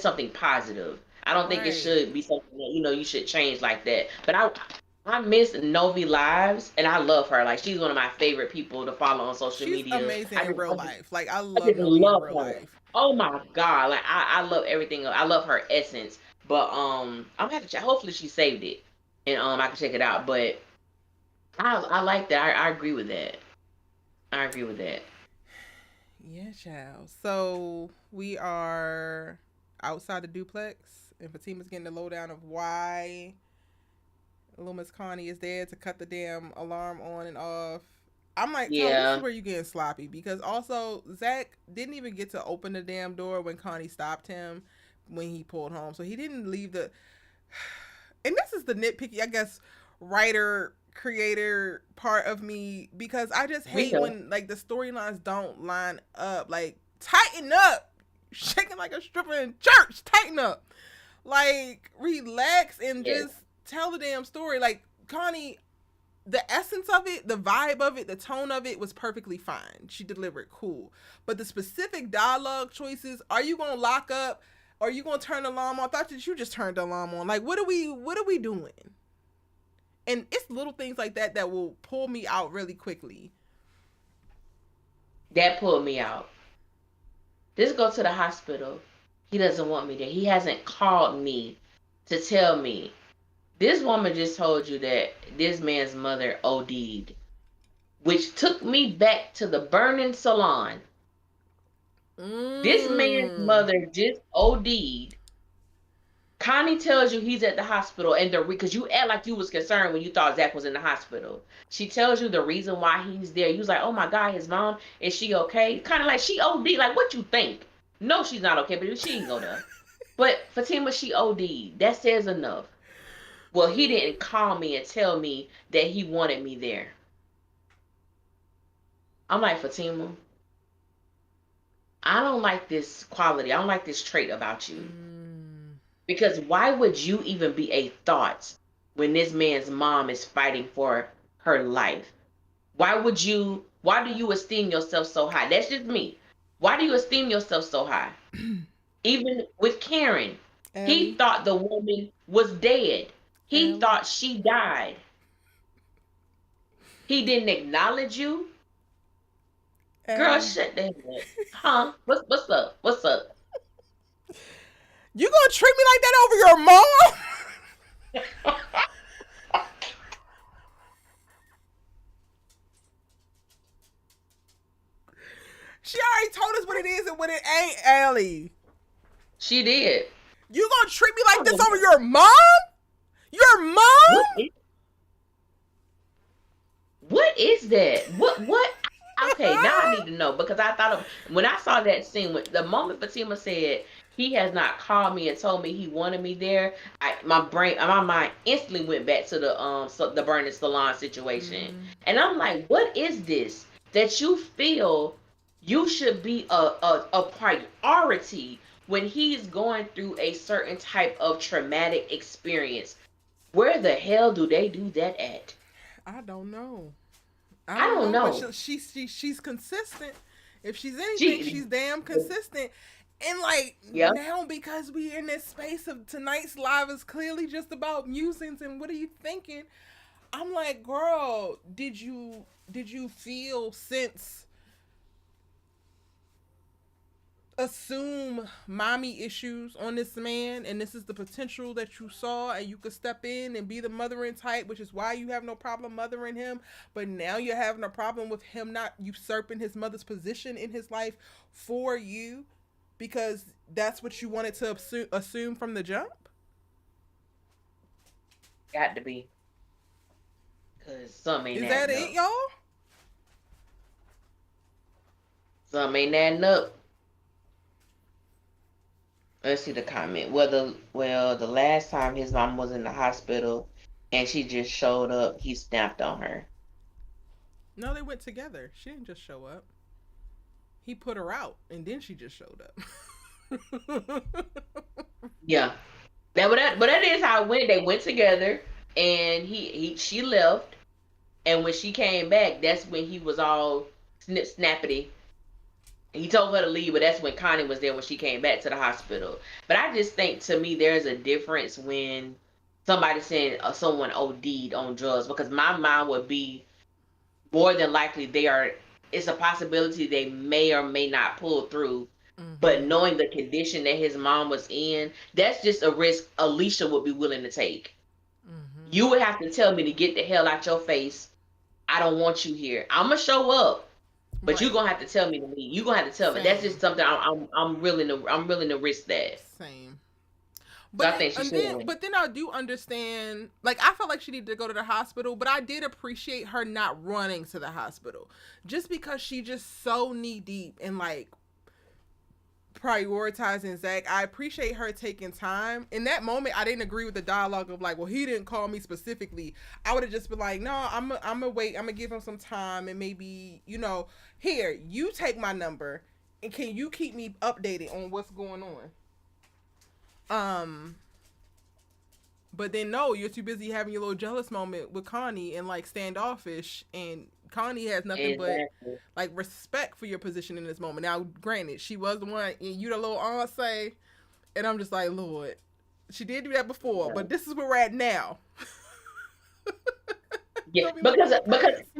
something positive. I don't think it Right. should be something that you should change like that. But I miss Novi lives, and I love her. Like she's one of my favorite people to follow on social She's media. amazing in real life. Like I I love just Novi in love real her. life. Oh my god! Like I love everything. I love her essence. But I'm gonna have to check. Hopefully she saved it, and I can check it out. But I like that. I agree with that. I agree with that. Yeah, child. So we are outside the duplex, and Fatima's getting the lowdown of why little Miss Connie is there to cut the damn alarm on and off. I'm like, Tyler, this is Yeah. where you getting sloppy because also Zach didn't even get to open the damn door when Connie stopped him when he pulled home. So he didn't leave the. And this is the nitpicky, I guess, writer creator part of me because I just Me hate too. when like the storylines don't line up. Like tighten up, shaking like a stripper in church. Tighten up, like relax and Yes. just tell the damn story. Like Connie, the essence of it, the vibe of it, the tone of it was perfectly fine. She delivered cool. But the specific dialogue choices, are you gonna lock up? Are you gonna turn the alarm on? I thought that you just turned the alarm on. Like what are we doing? And it's little things like that that will pull me out really quickly. That pulled me out. Just go to the hospital. He doesn't want me there. He hasn't called me to tell me. This woman just told you that this man's mother OD'd, which took me back to the burning salon. This man's Mmm. mother just OD'd. Connie tells you he's at the hospital, and because you act like you was concerned when you thought Zach was in the hospital. She tells you the reason why he's there. You was like, oh my god, his mom, is she okay? Kind of like she OD. Like what you think? No, she's not okay, but she can go there. But Fatima, she OD. That says enough. Well, he didn't call me and tell me that he wanted me there. I'm like, Fatima, I don't like this quality. I don't like this trait about you. Mm. Because why would you even be a thought when this man's mom is fighting for her life? Why do you esteem yourself so high? That's just me. Why do you esteem yourself so high? Even with Karen, he Ellie, thought the woman was dead. He Ellie, thought she died. He didn't acknowledge you. Girl, Ellie. shut the hell up. Huh? What's up? What's up? You gonna treat me like that over your mom? She already told us what it is and what it ain't, Allie. She did. You gonna treat me like I this don't over know. your mom? Your What mom? is, what is that? What? Okay, now I need to know because I thought of when I saw that scene. When the moment Fatima said he has not called me and told me he wanted me there, my mind instantly went back to the burning salon situation, Mm, and I'm like, what is this that you feel you should be a priority when he's going through a certain type of traumatic experience? Where the hell do they do that at? I don't know. I I don't don't know, but know. she's consistent. If she's anything, She, she's damn consistent. And like yeah. now, because we in this space of tonight's live is clearly just about musings and what are you thinking? I'm like, girl, did you feel sense assume mommy issues on this man, and this is the potential that you saw, and you could step in and be the mothering type, which is why you have no problem mothering him. But now you're having a problem with him not usurping his mother's position in his life for you, because that's what you wanted to assume from the jump. Got to be. Because some ain't Is that adding it, up. y'all? Some ain't adding up. Let's see the comment. The last time his mom was in the hospital and she just showed up, he snapped on her. No, they went together. She didn't just show up. He put her out, and then she just showed up. Yeah. But that is how it went. They went together, and she left, and when she came back, that's when he was all snappity. He told her to leave, but that's when Connie was there when she came back to the hospital. But I just think, to me, there's a difference when somebody saying someone OD'd on drugs, because my mind would be more than likely it's a possibility they may or may not pull through. Mm-hmm. But knowing the condition that his mom was in, that's just a risk Alicia would be willing to take. Mm-hmm. You would have to tell me to get the hell out your face. I don't want you here. I'm going to show up. But right. You're gonna have to tell me to leave. You're gonna have to tell me. That's just something I'm willing to risk that. Same. But so I think she should. But then I do understand. Like, I felt like she needed to go to the hospital, but I did appreciate her not running to the hospital, just because she just so knee deep in like prioritizing Zach. I appreciate her taking time. In that moment, I didn't agree with the dialogue of like, well, he didn't call me specifically. I would have just been like, no, I'm gonna wait. I'm gonna give him some time, and maybe, here, you take my number, and can you keep me updated on what's going on? But then no, you're too busy having your little jealous moment with Connie and like standoffish, and Connie has nothing but like respect for your position in this moment. Now, granted, she was the one, and you the little aunt say, and I'm just like, Lord, she did do that before, but this is where we're at now. Yeah, because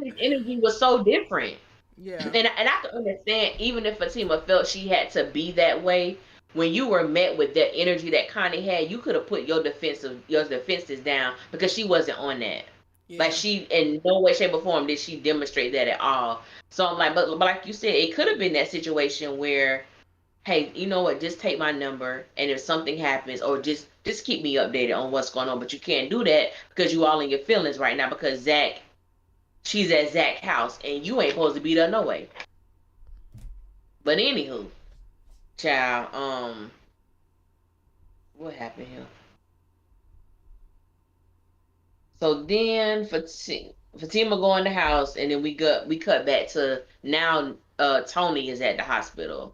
his energy was so different. Yeah, and I can understand, even if Fatima felt she had to be that way. When you were met with that energy that Connie had, you could have put your defenses down, because she wasn't on that. Yeah. Like, she, in no way, shape, or form did she demonstrate that at all. So I'm like, but like you said, it could have been that situation where, hey, you know what, just take my number, and if something happens, or just keep me updated on what's going on. But you can't do that because you all in your feelings right now, because she's at Zach's house, and you ain't supposed to be there no way. But anywho. Child, what happened here? So then Fatima go in the house, and then we cut back to now. Tony is at the hospital,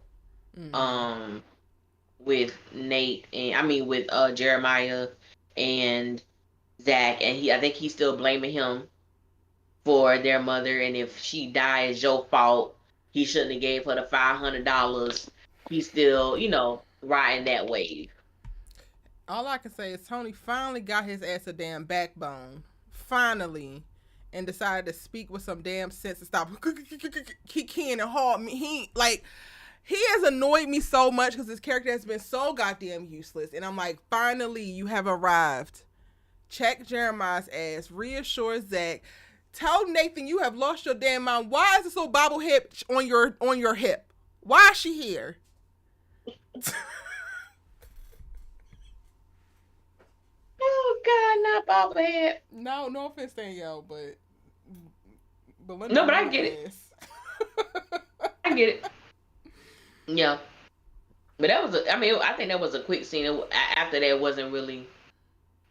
with Nate, and with Jeremiah and Zach, and I think he's still blaming him for their mother, and if she died, it's your fault. He shouldn't have gave her the $500. He's still, riding that wave. All I can say is Tony finally got his ass a damn backbone. Finally. And decided to speak with some damn sense and stop kicking and haul me. He has annoyed me so much because his character has been so goddamn useless. And I'm like, finally, you have arrived. Check Jeremiah's ass. Reassure Zach. Tell Nathan you have lost your damn mind. Why is this little bobblehead on your hip? Why is she here? Oh God, not bobblehead. No offense, Danielle, but Belinda. No, but I get it. I get it. Yeah, but that was I think that was a quick scene. After that, wasn't really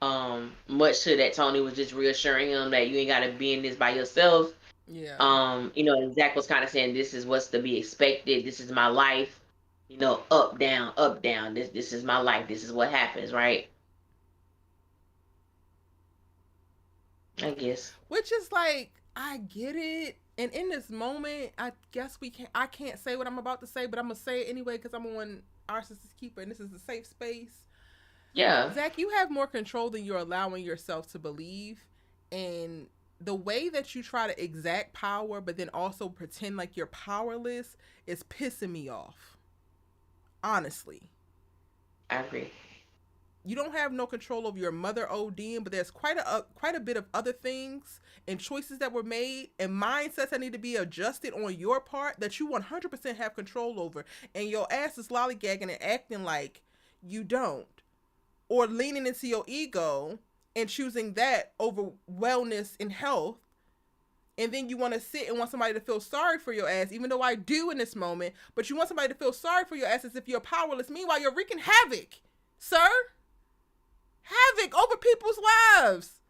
much to that. Tony was just reassuring him that you ain't got to be in this by yourself. Yeah. And Zach was kind of saying, this is what's to be expected. This is my life. Up, down, up, down. This is my life. This is what happens, right? I guess. Which is like, I get it. And in this moment, I guess I can't say what I'm about to say, but I'm going to say it anyway because I'm on Our Sister's Keeper and this is a safe space. Yeah. Zach, you have more control than you're allowing yourself to believe. And the way that you try to exact power, but then also pretend like you're powerless is pissing me off. Honestly. I agree. You don't have no control over your mother ODing, but there's quite a bit of other things and choices that were made and mindsets that need to be adjusted on your part that you 100% have control over, and your ass is lollygagging and acting like you don't, or leaning into your ego and choosing that over wellness and health. And then you want to sit and want somebody to feel sorry for your ass, even though I do in this moment, but you want somebody to feel sorry for your ass as if you're powerless. Meanwhile, you're wreaking havoc, sir. Havoc over people's lives.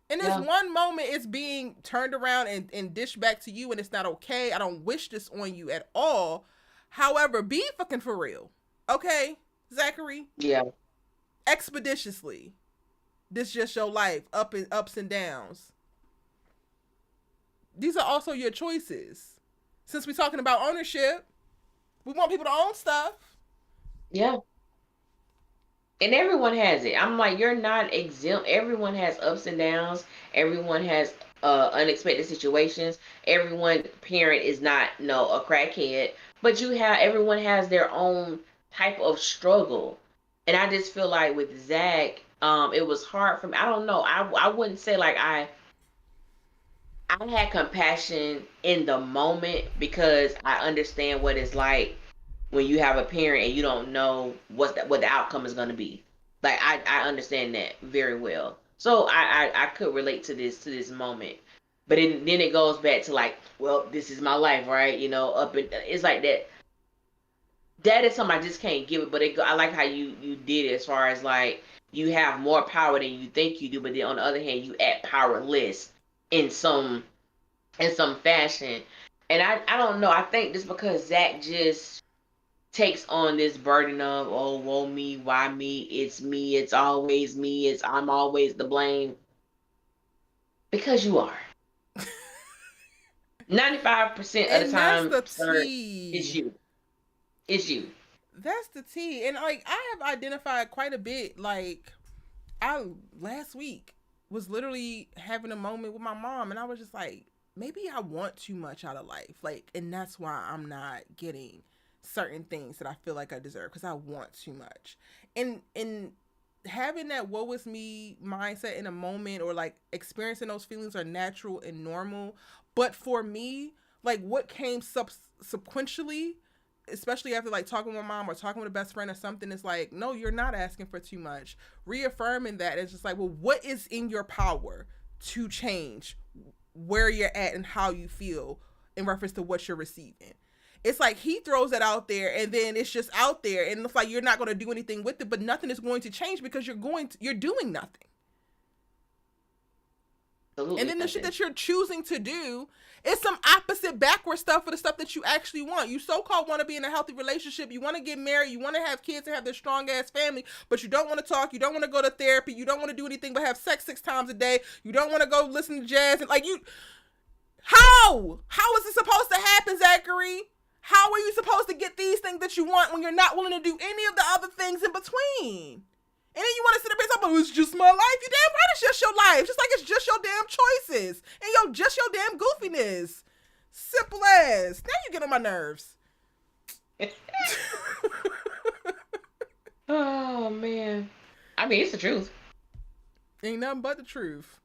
And this one moment is being turned around and dished back to you, and it's not okay. I don't wish this on you at all. However, be fucking for real. Okay, Zachary? Yeah. Expeditiously. This just your life, ups and downs. These are also your choices. Since we're talking about ownership, we want people to own stuff. Yeah. And everyone has it. I'm like, you're not exempt. Everyone has ups and downs. Everyone has unexpected situations. Everyone parent is not a crackhead, but everyone has their own type of struggle. And I just feel like with Zach, it was hard for me. I don't know. I wouldn't say like I had compassion in the moment because I understand what it's like when you have a parent and you don't know what the outcome is going to be. Like I understand that very well. So I could relate to this moment. But then it goes back to like, well, this is my life, right? Up and it's like that. That is something I just can't give it. But I like how you did it as far as like you have more power than you think you do, but then on the other hand, you act powerless in some fashion. And I don't know. I think just because Zach just takes on this burden of, oh, woe me, why me, it's always me, I'm always the blame. Because you are. 95% of the time, sir, it's you. It's you. That's the tea. And like I have identified quite a bit. Like I last week was literally having a moment with my mom, and I was just like, maybe I want too much out of life. Like, and that's why I'm not getting certain things that I feel like I deserve because I want too much. And having that woe is me mindset in a moment, or like experiencing those feelings, are natural and normal. But for me, like what came subsequently, especially after like talking with my mom or talking with a best friend or something, is like, no, you're not asking for too much. Reaffirming that, it's just like, well, what is in your power to change where you're at and how you feel in reference to what you're receiving? It's like he throws it out there and then it's just out there, and it's like you're not going to do anything with it, but nothing is going to change because you're doing nothing. Absolutely. And then the shit that you're choosing to do is some opposite backward stuff for the stuff that you actually want. You so-called want to be in a healthy relationship. You want to get married. You want to have kids and have this strong-ass family, but you don't want to talk. You don't want to go to therapy. You don't want to do anything but have sex 6 times a day. You don't want to go listen to jazz. And like you... How is it supposed to happen, Zachary? How are you supposed to get these things that you want when you're not willing to do any of the other things in between? And then you want to sit there and say, oh, it's just my life. You damn right it's just your life. Just like it's just your damn choices. And just your damn goofiness. Simple as. Now you get on my nerves. Oh, man. I mean, it's the truth. Ain't nothing but the truth.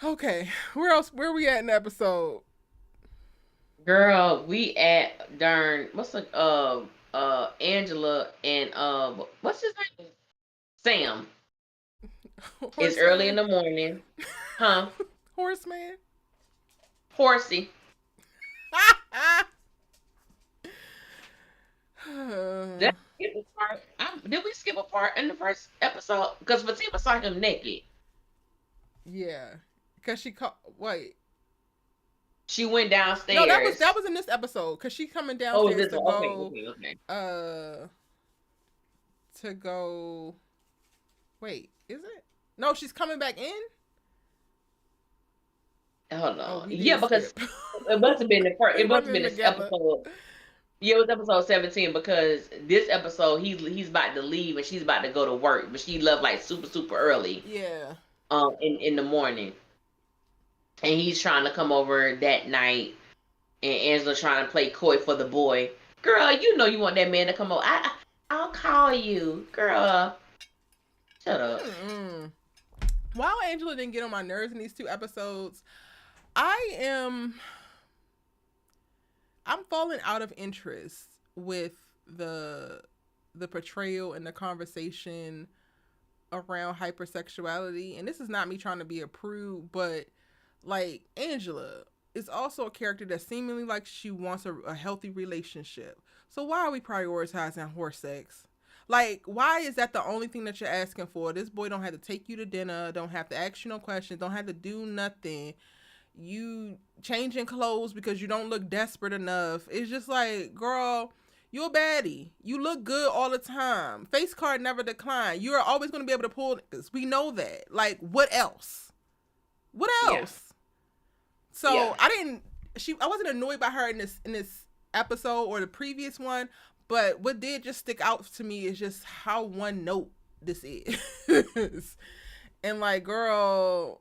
Okay. Where we at in the episode? Girl, we at what's the Angela and what's his name? Sam. It's early in the morning. Huh? Horseman. Horsey. Did we skip a part in the first episode? Because Fatima saw him naked. Yeah. Because wait. She went downstairs. No, that was in this episode. Because she coming downstairs to go... Okay. To go... Wait, is it? No, she's coming back in? Hold on. Yeah, because it must have been it must have been this episode. Yeah, it was episode 17 because this episode he's about to leave and she's about to go to work, but she left like super early. Yeah. In the morning. And he's trying to come over that night, and Angela trying to play coy for the boy. Girl, you know you want that man to come over. I'll call you. Girl, shut up. Mm-mm. While Angela didn't get on my nerves in these 2 episodes, I'm falling out of interest with the portrayal and the conversation around hypersexuality. And this is not me trying to be a prude, but like Angela is also a character that seemingly like she wants a healthy relationship. So why are we prioritizing horse sex? Like, why is that the only thing that you're asking for? This boy don't have to take you to dinner, don't have to ask you no questions, don't have to do nothing. You changing clothes because you don't look desperate enough. It's just like, girl, you a baddie. You look good all the time. Face card never decline. You are always going to be able to pull this. We know that. Like, what else? What else? Yeah. So yeah. I wasn't annoyed by her in this episode or the previous one, but what did just stick out to me is just how one note this is. And like, girl,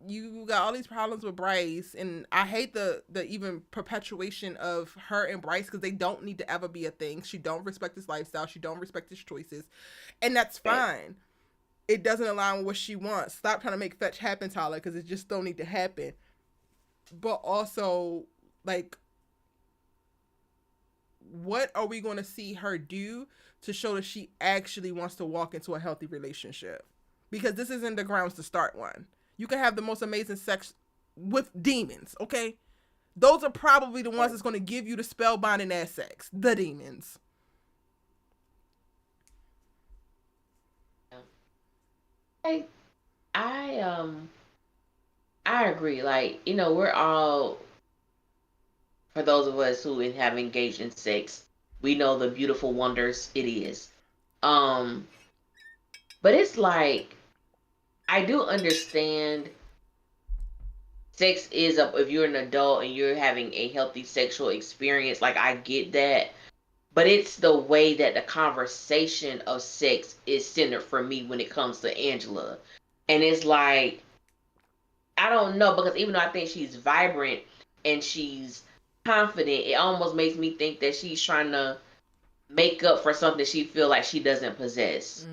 you got all these problems with Bryce, and I hate the even perpetuation of her and Bryce, because they don't need to ever be a thing. She don't respect his lifestyle. She don't respect his choices, and that's fine. It doesn't align with what she wants. Stop trying to make fetch happen, Tyler, because it just don't need to happen. But also, like, what are we going to see her do to show that she actually wants to walk into a healthy relationship? Because this isn't the grounds to start one. You can have the most amazing sex with demons, okay? Those are probably the ones that's going to give you the spellbinding ass sex. The demons. I agree. Like, you know, we're all, for those of us who have engaged in sex, we know the beautiful wonders it is. But it's like, I do understand sex is if you're an adult and you're having a healthy sexual experience, like, I get that. But it's the way that the conversation of sex is centered for me when it comes to Angela. And it's like, I don't know, because even though I think she's vibrant and she's confident, it almost makes me think that she's trying to make up for something she feel like she doesn't possess.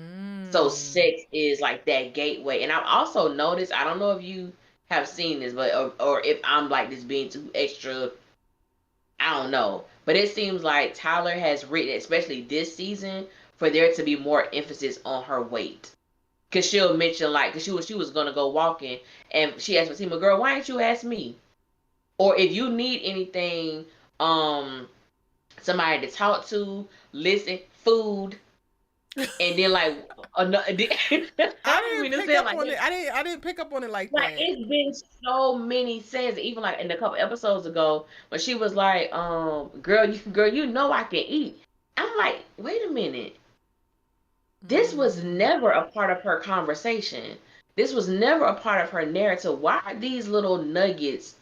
So sex is like that gateway. And I've also noticed, I don't know if you have seen this, but or if I'm like this being too extra, I don't know. But it seems like Tyler has written, especially this season, for there to be more emphasis on her weight. Cause she'll mention, like, cause she was gonna go walking, and she asked Fatima, "Girl, why didn't you ask me?" Or if you need anything, somebody to talk to, listen, food, and then like another. I didn't pick up on it like that. It's been so many scenes, even like in a couple episodes ago, when she was like, girl, you know I can eat. I'm like, wait a minute. This was never a part of her conversation. This was never a part of her narrative. Why are these little nuggets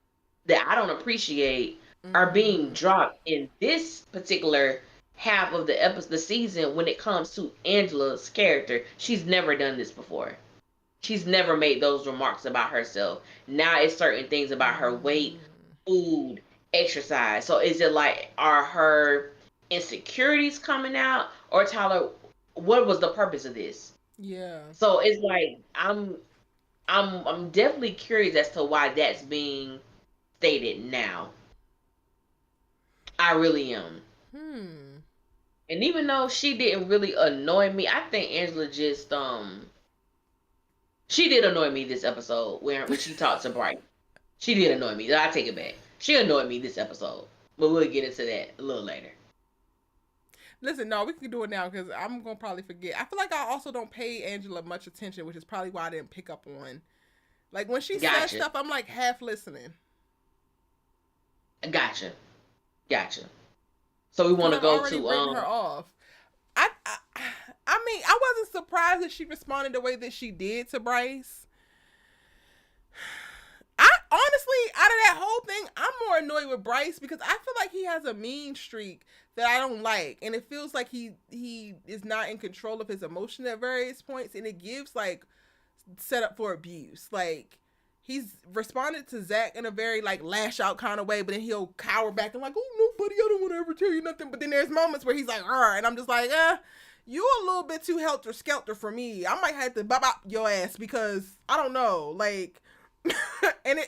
that I don't appreciate are being dropped in this particular half of the season when it comes to Angela's character? She's never done this before. She's never made those remarks about herself. Now it's certain things about her weight, food, exercise. So is it like, are her insecurities coming out? Or Tyler, what was the purpose of this? Yeah. So it's like, I'm definitely curious as to why that's being stated now. I really am. And even though she didn't really annoy me, I think Angela just she did annoy me this episode when she talked to Bryce. She did annoy me. I take it back. She annoyed me this episode, but we'll get into that a little later. Listen, no, we can do it now because I'm gonna probably forget. I feel like I also don't pay Angela much attention, which is probably why I didn't pick up on. Like, when she says stuff, I'm like half listening. Gotcha. So we want to go to her off. I mean, I wasn't surprised that she responded the way that she did to Bryce. I honestly, out of that whole thing, I'm more annoyed with Bryce because I feel like he has a mean streak that I don't like, and it feels like he is not in control of his emotion at various points, and it gives like set up for abuse. Like, he's responded to Zach in a very like lash out kind of way, but then he'll cower back and like, oh nobody, I don't want to ever tell you nothing. But then there's moments where he's like, and I'm just like, you a little bit too helter skelter for me. I might have to bop your ass because I don't know, like. And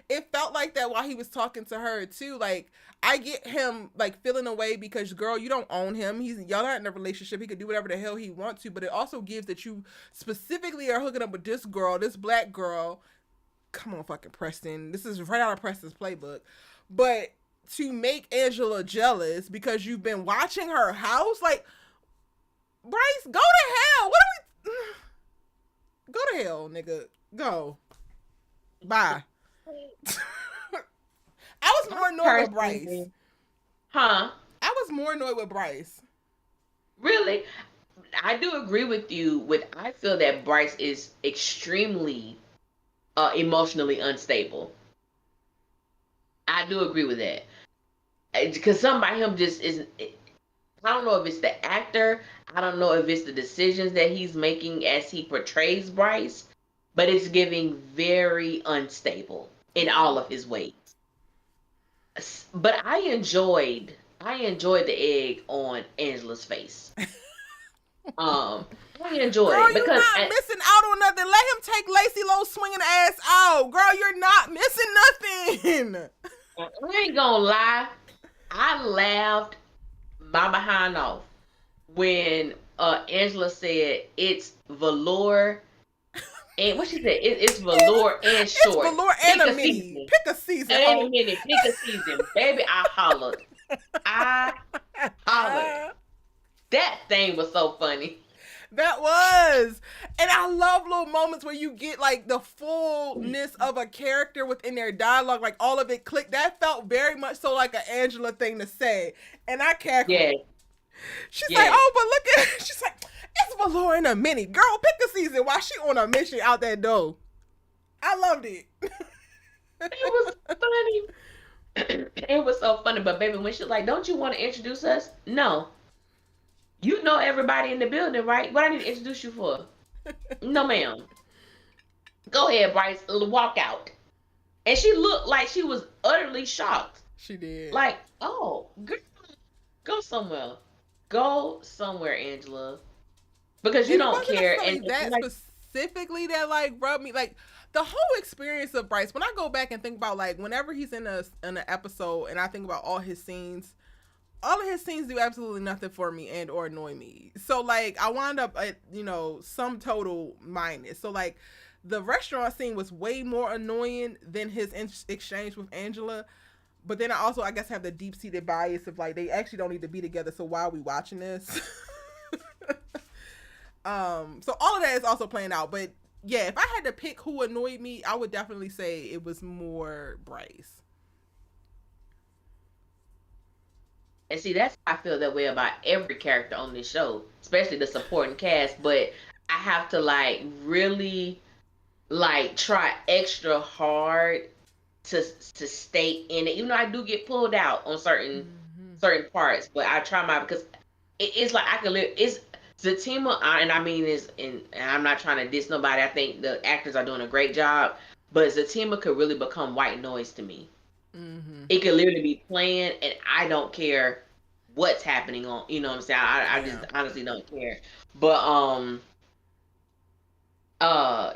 it felt like that while he was talking to her too. Like, I get him like feeling away because, girl, you don't own him. Y'all not in a relationship. He could do whatever the hell he wants to. But it also gives that you specifically are hooking up with this girl, this black girl. Come on, fucking Preston. This is right out of Preston's playbook. But to make Angela jealous because you've been watching her house, like, Bryce, go to hell. What are we? Go to hell, nigga. Go. Bye. I was more annoyed with Bryce. Huh? I was more annoyed with Bryce. Really? I do agree with you. I feel that Bryce is extremely emotionally unstable. I do agree with that. Because something about him just isn't. I don't know if it's the actor. I don't know if it's the decisions that he's making as he portrays Bryce. But it's giving very unstable in all of his ways. But I enjoyed the egg on Angela's face. I enjoyed Girl, it because you're not missing out on nothing. Let him take Lacey Lowe's swinging ass out. Girl, you're not missing nothing. I ain't gonna lie. I laughed my behind off when Angela said it's velour. And what she said, it's velour and short. It's velour and a mini. Pick a season. And a mini. Pick a season. Baby, I hollered. That thing was so funny. That was. And I love little moments where you get like the fullness of a character within their dialogue. Like all of it clicked. That felt very much so like an Angela thing to say. And I cackled. Yeah. She's like, oh, but look at it. She's like, it's velour in a mini. Girl, pick a season while she on a mission out that door. I loved it. It was funny. It was so funny. But baby, when she's like, don't you want to introduce us? No. You know everybody in the building, right? What I need to introduce you for? No, ma'am. Go ahead, Bryce. Walk out. And she looked like she was utterly shocked. She did. Like, oh, girl, go somewhere. Go somewhere, Angela. Because you don't care. And that like, specifically that like rubbed me like the whole experience of Bryce. When I go back and think about like whenever he's in an episode and I think about all of his scenes do absolutely nothing for me and or annoy me. So like I wound up at some total minus. So like the restaurant scene was way more annoying than his exchange with Angela. But then I guess have the deep-seated bias of like they actually don't need to be together. So why are we watching this? So all of that is also playing out. But yeah, if I had to pick who annoyed me, I would definitely say it was more Bryce. And see, that's how I feel that way about every character on this show, especially the supporting cast. But I have to like really like try extra hard to stay in it. Even though I do get pulled out on certain parts, but I try because it's like I can live. It's Zatima, and I mean this, and I'm not trying to diss nobody. I think the actors are doing a great job, but Zatima could really become white noise to me. Mm-hmm. It could literally be playing, and I don't care what's happening on. You know what I'm saying? I just honestly don't care. But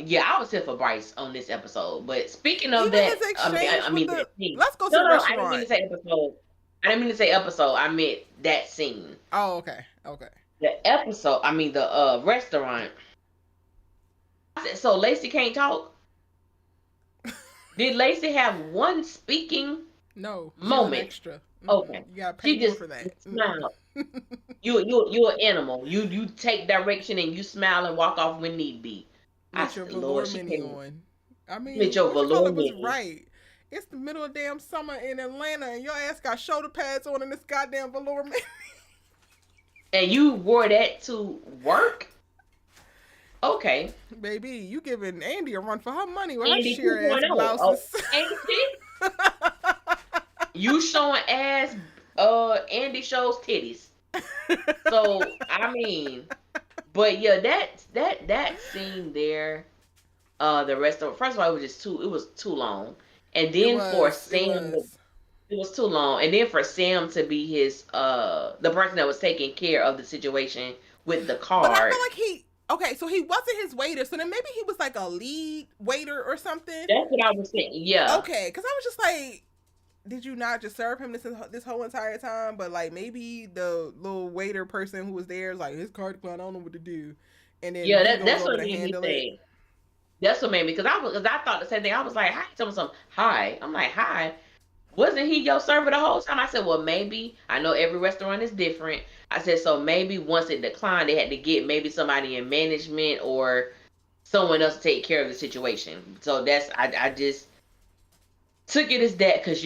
yeah, I was here for Bryce on this episode. But speaking of that, let's go to the restaurant. I didn't mean to say episode. I meant that scene. Oh, okay. The episode, the restaurant. I said, so Lacey can't talk? Did Lacey have one speaking moment? Extra. Okay. You gotta pay more for that. Smile. You're an animal. You take direction and you smile and walk off when need be. With your velour mini on. I mean, with your velour mini. Was right. It's the middle of damn summer in Atlanta and your ass got shoulder pads on in this goddamn velour mini. And you wore that to work? Okay. Baby, you giving Andy a run for her money with Andy her sheer ass blouses. You showing ass, Andy shows titties. So, I mean, but yeah, that scene there the restaurant. First of all, it was too long, and It then for was. It Sam, was. it was too long, and then for Sam to be his the person that was taking care of the situation with the But I card. feel like he. Okay, so he wasn't his waiter. So then maybe he was like a lead waiter or something. That's what I was thinking. Yeah, Okay, because I was just like, did you not just serve him this whole entire time? But like maybe the little waiter person who was there is like, his card declined, I don't know what to do, and then yeah. he goes That's over what to made me handle it. say. That's what made me because I thought the same thing. I was like, hi, tell me something. Hi, I'm like, hi. Wasn't he your server the whole time? I said, well, maybe. I know every restaurant is different. I said, so maybe once it declined, they had to get maybe somebody in management or someone else to take care of the situation. So I just took it as that because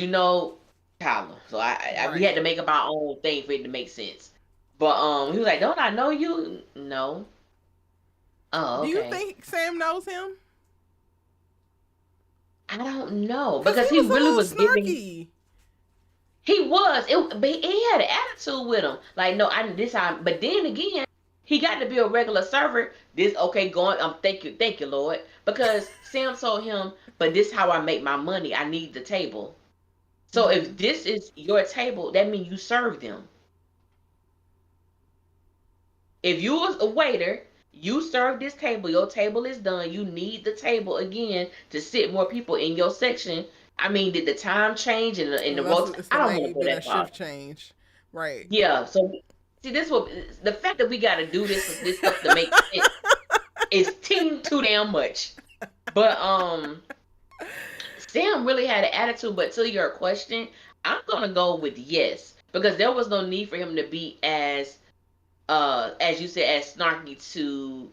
Tyler. So we had Right. to make up our own thing for it to make sense. But he was like, don't I know you? No. Oh, Do you okay. think Sam knows him? I don't know Because he because he was a really little was giving. snarky. He was. But he had an attitude with him. Like, no, I this time. But then again, he got to be a regular server. This okay going. Thank you, Lord. Because Sam told him, but this how I make my money. I need the table. So if this is your table, that means you serve them. If you was a waiter, you serve this table. Your table is done. You need the table again to sit more people in your section. I mean, did the time change in the Unless road? it's I the don't want to late go been a that far. shift change. Right. Yeah. So see, this what the fact that we got to do this stuff to make sense is team too damn much. But Sam really had an attitude. But to your question, I'm gonna go with yes because there was no need for him to be as you said, as snarky to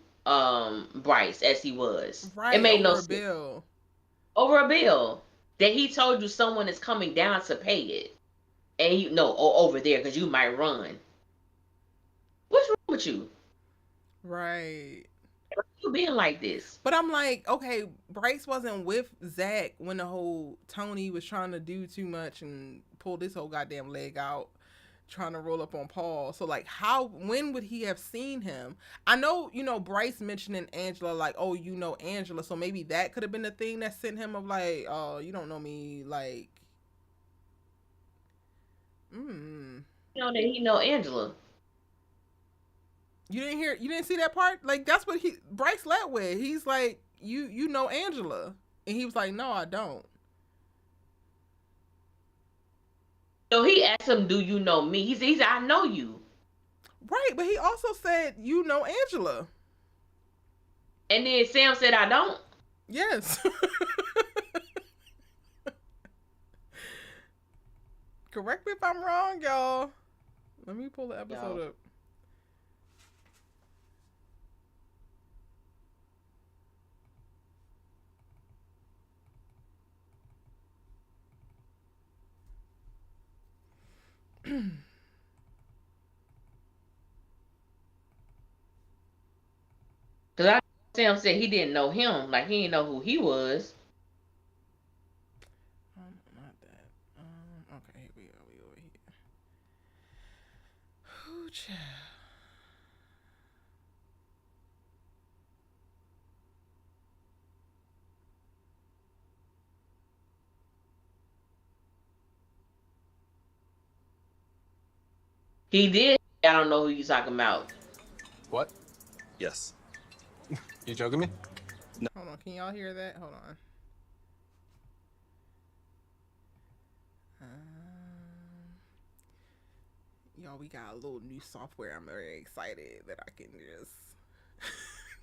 Bryce as he was. It Right. made no Over a sense. bill. Over a bill that he told you someone is coming down to pay it, and you know over there because you might run. What's wrong with you? Right. You being like this? But I'm like, okay, Bryce wasn't with Zach when the whole Tony was trying to do too much and pull this whole goddamn leg out, trying to roll up on Paul. So like, when would he have seen him? I know, Bryce mentioning Angela, like, oh, Angela, so maybe that could have been the thing that sent him of like, oh, you don't know me, like, You know that he know Angela. You didn't see that part? Like that's what Bryce led with. He's like, you know Angela. And he was like, no, I don't. So he asked him, "Do you know me?" He said, "I know you." Right, but he also said, you know Angela. And then Sam said, "I don't." Yes. Correct me if I'm wrong, y'all. Let me pull the episode up. Because Sam said he didn't know him, like he didn't know who he was. Not that. Okay, here we go. We over here. Ooh, child. He did. I don't know who you talking about. What? Yes. You joking me? No. Hold on, can y'all hear that? Hold on. Y'all, we got a little new software. I'm very excited that I can just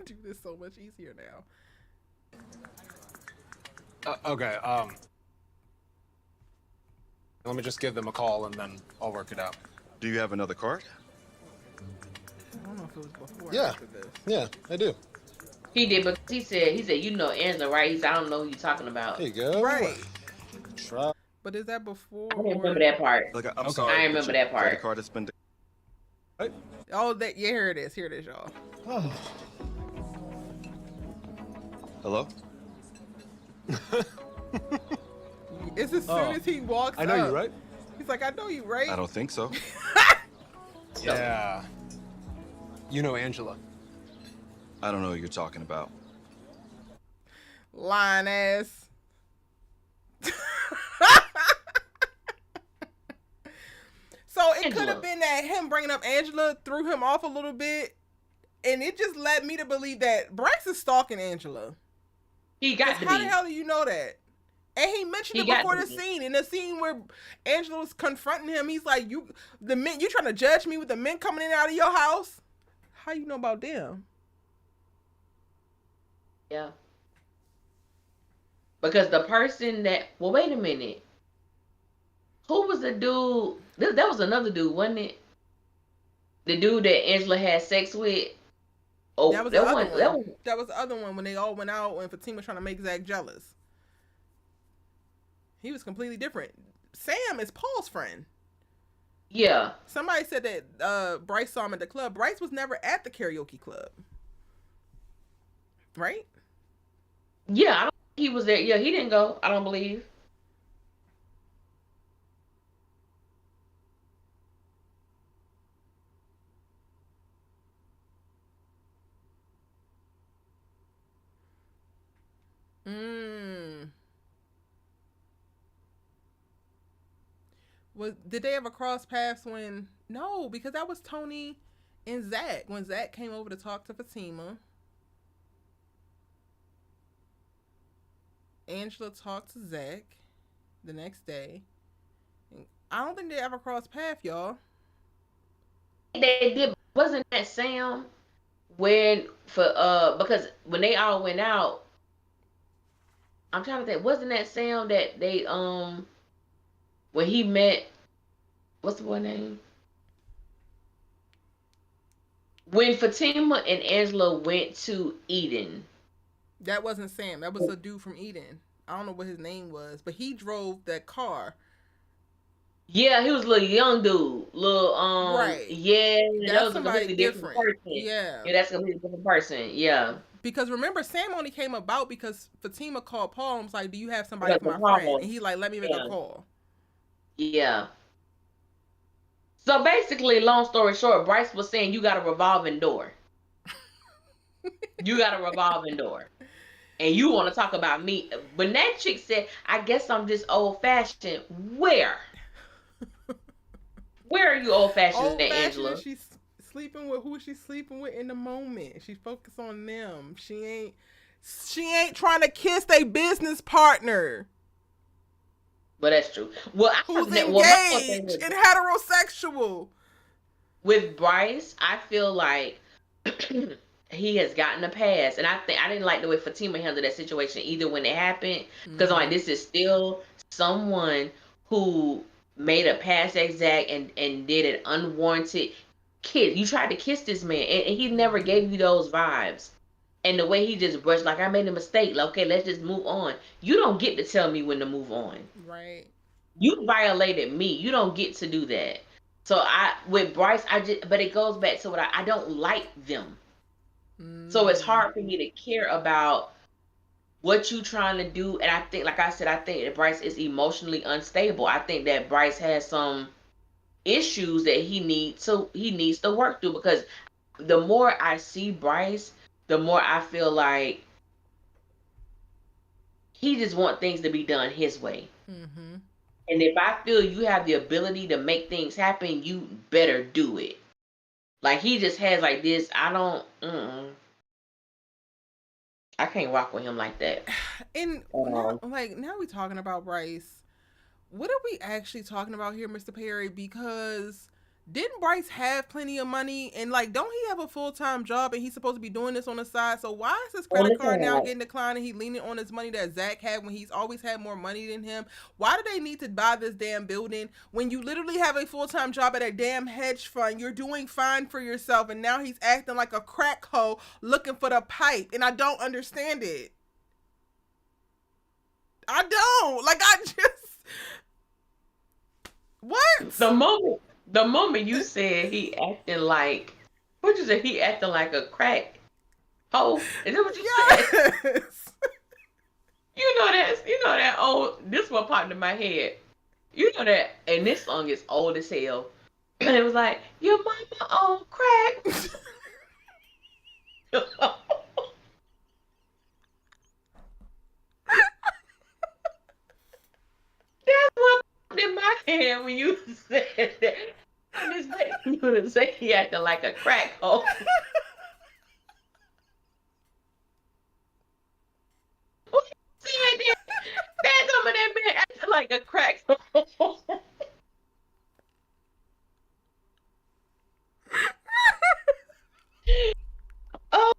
do this so much easier now. Okay, let me just give them a call and then I'll work it out. Do you have another card? I don't know if it was before or Yeah. after this. Yeah, I do. He did, but he said, you know Angela, right? He said, I don't know who you talking about. There you go. Right. Try. But is that before? I didn't remember that part. Like, I'm Okay. sorry. I remember that part. Credit card has been. Oh, that yeah, here it is. Here it is, y'all. Oh. Hello? It's as soon as he walks I know up. you, right? He's like, I know you, right? I don't think so. Yeah. You know Angela. I don't know what you're talking about. Lying ass. So it could have been that him bringing up Angela threw him off a little bit, and it just led me to believe that Bryce is stalking Angela. He got to be. How the hell do you know that? And he mentioned it before the scene. In the scene where Angela was confronting him, he's like, "You trying to judge me with the men coming in and out of your house? How you know about them?" Yeah. Because the person that, well, wait a minute. Who was the dude? That was another dude, wasn't it? The dude that Angela had sex with. Oh, that was the other one. That was the other one when they all went out and Fatima was trying to make Zach jealous. He was completely different. Sam is Paul's friend. Yeah. Somebody said that Bryce saw him at the club. Bryce was never at the karaoke club. Right? Yeah, I don't think he was there. Yeah, he didn't go, I don't believe. Did they ever cross paths when? No, because that was Tony and Zach. When Zach came over to talk to Fatima. Angela talked to Zach the next day. I don't think they ever crossed paths, y'all. They did. Wasn't that Sam because when they all went out, I'm trying to think, wasn't that Sam that they when he met, what's the boy name? When Fatima and Angela went to Eden. That wasn't Sam. That was a dude from Eden. I don't know what his name was, but he drove that car. Yeah, he was a little young dude. Right. Yeah, that was a completely different person. Yeah, that's a completely different person. Yeah. Because remember, Sam only came about because Fatima called Paul and was like, "Do you have somebody for my friend?" And he like, "Let me make a call." Yeah. So basically, long story short, Bryce was saying you got a revolving door. You got a revolving door. And you want to talk about me. When that chick said, I guess I'm just old-fashioned, where? Where are you old-fashioned, Angela? She's sleeping with who she's sleeping with in the moment. She focused on them. She ain't trying to kiss their business partner. But that's true. Well, who's engaged and heterosexual. With Bryce, I feel like he has gotten a pass, and I didn't like the way Fatima handled that situation either when it happened, because I'm like, this is still someone who made a pass at Zach and did an unwarranted kiss. You tried to kiss this man, and he never gave you those vibes. And the way he just brushed, like, I made a mistake. Like, okay, let's just move on. You don't get to tell me when to move on. Right. You violated me. You don't get to do that. So with Bryce, but it goes back to what I don't like them. So it's hard for me to care about what you trying to do. And I think, like I said, I think that Bryce is emotionally unstable. I think that Bryce has some issues that he needs to work through, because the more I see Bryce, the more I feel like he just wants things to be done his way. Mm-hmm. And if I feel you have the ability to make things happen, you better do it. Like, he just has like this, I can't rock with him like that. And now we're talking about Bryce. What are we actually talking about here, Mr. Perry? Because didn't Bryce have plenty of money? And like, don't he have a full-time job and he's supposed to be doing this on the side? So why is his credit card now getting declined and he leaning on his money that Zach had when he's always had more money than him? Why do they need to buy this damn building when you literally have a full-time job at a damn hedge fund? You're doing fine for yourself, and now he's acting like a crack hoe looking for the pipe, and I don't understand it. I don't. Like, I just... What? The moment you said he acting like, what you say? He acting like a crack hoe. Is that what you said? You know that old. This one popped in my head. You know that, and this song is old as hell. And it was like, your mama on crack. in my head when you said that. And this baby, you would say he acting like a crack hole. See right there? That's some of that man acting like a crack hole.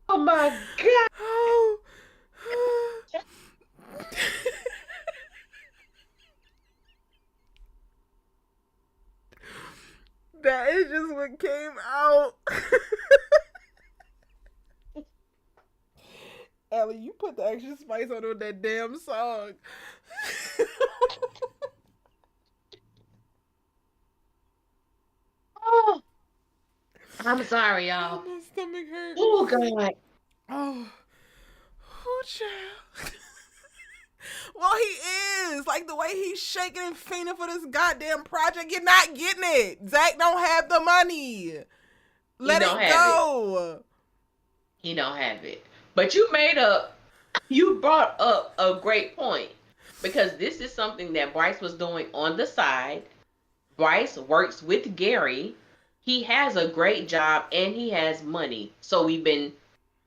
Oh my God. Oh. That is just what came out. Ellie, you put the extra spice on that damn song. Oh, I'm sorry, y'all. My stomach hurts. Oh God. Oh, child. Well, he is. Like, the way he's shaking and fainting for this goddamn project, you're not getting it. Zach don't have the money. Let it go. He don't have it. But you brought up a great point. Because this is something that Bryce was doing on the side. Bryce works with Gary. He has a great job and he has money. So we've been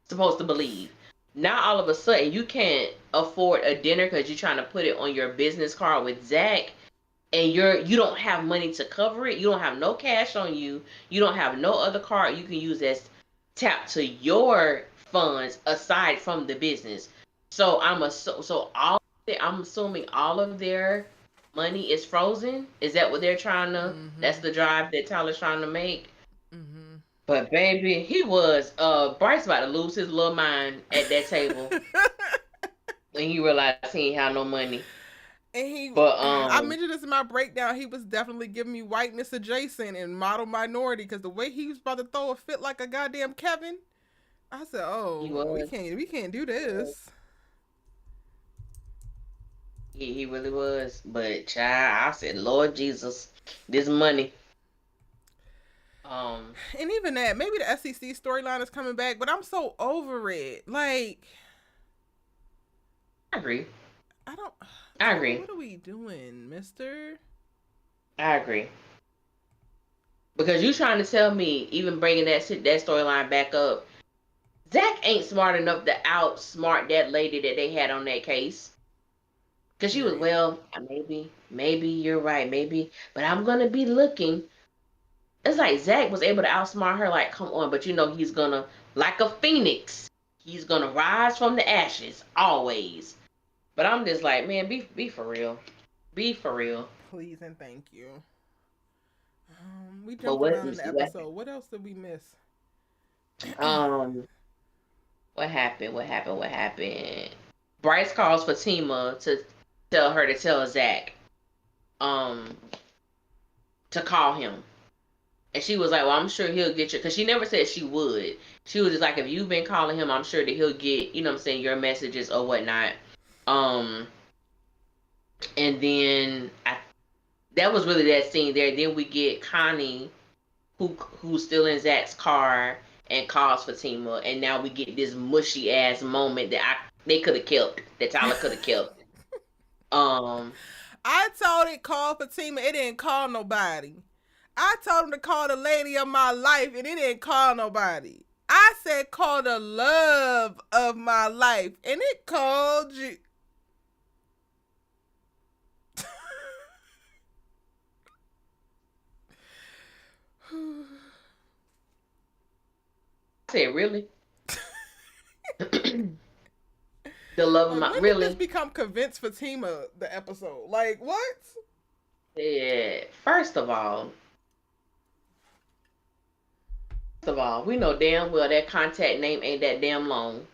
supposed to believe. Now all of a sudden you can't afford a dinner because you're trying to put it on your business card with Zach, and you don't have money to cover it. You don't have no cash on you. You don't have no other card you can use that's tapped to your funds aside from the business. So I'm assuming all of their money is frozen. Is that what they're trying to? Mm-hmm. That's the drive that Tyler's trying to make. Mm-hmm. But baby, he was Bryce about to lose his little mind at that table when he realized he ain't have no money. And I mentioned this in my breakdown. He was definitely giving me whiteness adjacent and model minority, because the way he was about to throw a fit like a goddamn Kevin, I said, "Oh, we can't do this." He really was. But child, I said, Lord Jesus, this money. And even that, maybe the SEC storyline is coming back, but I'm so over it. Like, I agree. I agree. What are we doing, mister? I agree. Because you trying to tell me, even bringing that storyline back up, Zach ain't smart enough to outsmart that lady that they had on that case. Because she was, well, maybe you're right, maybe, but I'm going to be looking. It's like Zach was able to outsmart her, like, come on, but he's going to, like a phoenix, he's going to rise from the ashes, always. But I'm just like, man, be for real. Be for real. Please and thank you. We jumped around in the episode. What else did we miss? What happened? Bryce calls Fatima to tell her to tell Zach to call him. And she was like, well, I'm sure he'll get you. Because she never said she would. She was just like, if you've been calling him, I'm sure that he'll get, your messages or whatnot. And then that was really that scene there. Then we get Connie, who's still in Zach's car, and calls Fatima. And now we get this mushy ass moment that they could have kept. That Tyler could have kept. I told it call Fatima. It didn't call nobody. I told him to call the lady of my life, and it didn't call nobody. I said call the love of my life, and it called you. I said, really? The love of my, when really? Did this become Convince Fatima, the episode? Like, what? Yeah, first of all, we know damn well that contact name ain't that damn long.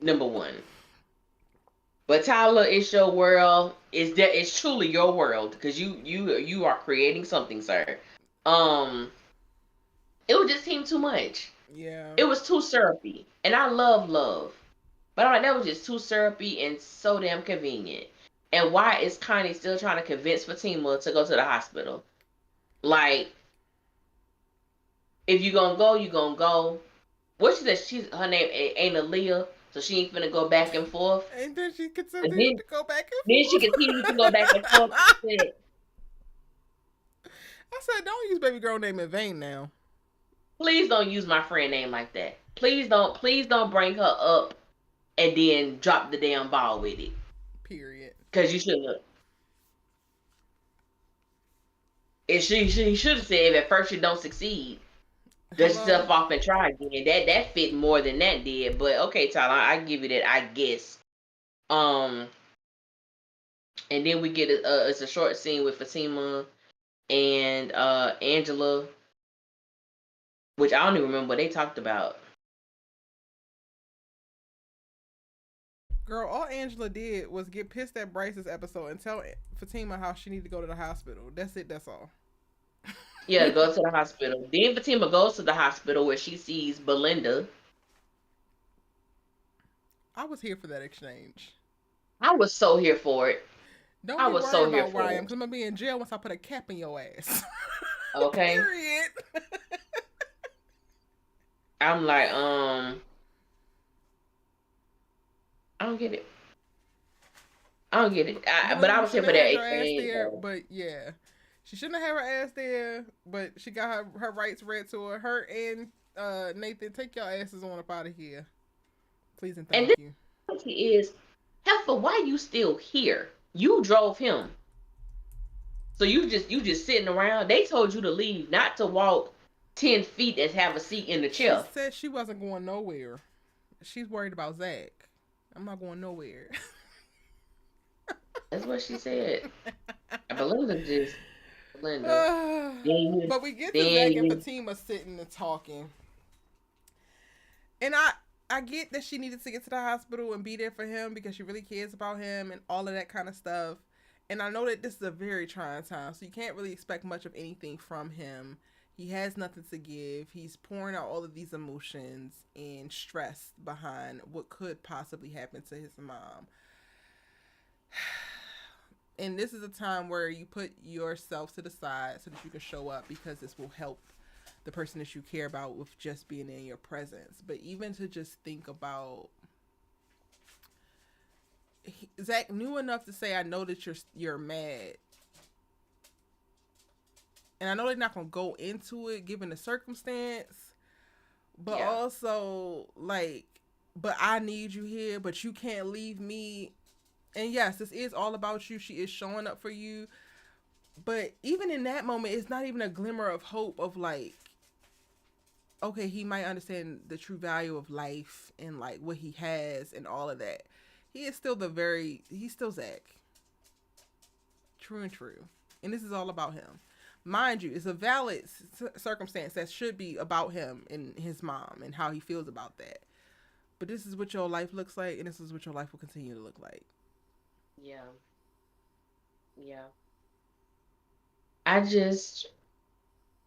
Number one. But Tyler, it's your world. It's truly your world, because you are creating something, sir. It would just seem too much. Yeah. It was too syrupy. And I love. But I'm like, that was just too syrupy and so damn convenient. And why is Connie still trying to convince Fatima to go to the hospital? Like, if you gonna go, you gonna go. What she said, her name ain't Aaliyah. so she ain't finna go back and forth. And then she And continued to go back and then she forth. continued to go back and forth. I said, don't use baby girl name in vain now. Please don't use my friend name like that. Please don't bring her up and then drop the damn ball with it. Period. Because you shouldn't have. And she should have said, if at first you don't succeed, dust yourself off and try again. That fit more than that did. But okay, Tyler, I give you that, I guess. And then we get it's a short scene with Fatima and Angela, which I don't even remember what they talked about. Girl, all Angela did was get pissed at Bryce's episode and tell Fatima how she needed to go to the hospital. That's it. That's all. Yeah, go to the hospital. Then Fatima goes to the hospital where she sees Belinda. I was here for that exchange. I was so here for it. Don't I be was worried so here about where for I am, it. because I'm going to be in jail once I put a cap in your ass. Okay. Period. I'm like, I don't get it. I don't get it. But I was here for that exchange. But yeah, she shouldn't have had her ass there. But she got her rights read to her. Her and Nathan, take your asses on up out of here, please and thank you. And this is, Heifer, why you still here? You drove him, so you just sitting around. They told you to leave, not to walk 10 feet and have a seat in the chair. She said she wasn't going nowhere. She's worried about Zach. I'm not going nowhere. That's what she said. Belinda. But we get to Zach and Fatima sitting and talking. And I get that she needed to get to the hospital and be there for him because she really cares about him and all of that kind of stuff. And I know that this is a very trying time, so you can't really expect much of anything from him. He has nothing to give. He's pouring out all of these emotions and stress behind what could possibly happen to his mom. And this is a time where you put yourself to the side so that you can show up, because this will help the person that you care about with just being in your presence. But even to just think about, Zach knew enough to say, I know that you're mad. And I know they're not going to go into it given the circumstance, but also like, but I need you here, but you can't leave me. And yes, this is all about you. She is showing up for you. But even in that moment, it's not even a glimmer of hope of like, okay, he might understand the true value of life and like what he has and all of that. He is still he's still Zach. True and true. And this is all about him. Mind you, it's a valid circumstance that should be about him and his mom and how he feels about that. But this is what your life looks like, and this is what your life will continue to look like. Yeah. I just,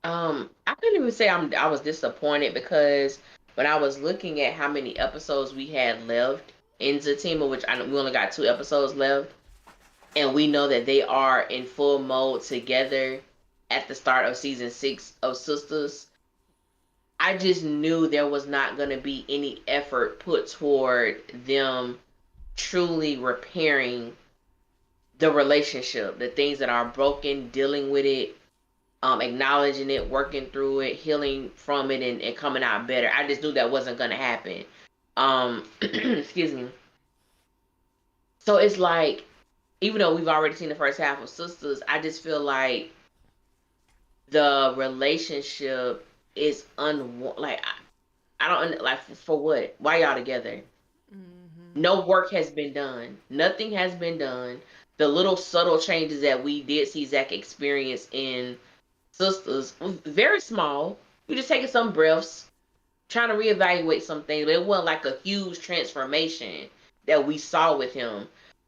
I couldn't even say I was disappointed, because when I was looking at how many episodes we had left in Zatima, which we only got 2 episodes left, and we know that they are in full mode together at the start of season 6 of SISTAS, I just knew there was not going to be any effort put toward them truly repairing the relationship, the things that are broken, dealing with it, acknowledging it, working through it, healing from it, and coming out better. I just knew that wasn't going to happen. Excuse me. So it's like, even though we've already seen the first half of SISTAS, I just feel like the relationship is I don't like, for what? Why y'all together? Mm-hmm. No work has been done. Nothing has been done. The little subtle changes that we did see Zach experience in SISTAS was very small. We just taking some breaths, trying to reevaluate some things. But it wasn't like a huge transformation that we saw with him.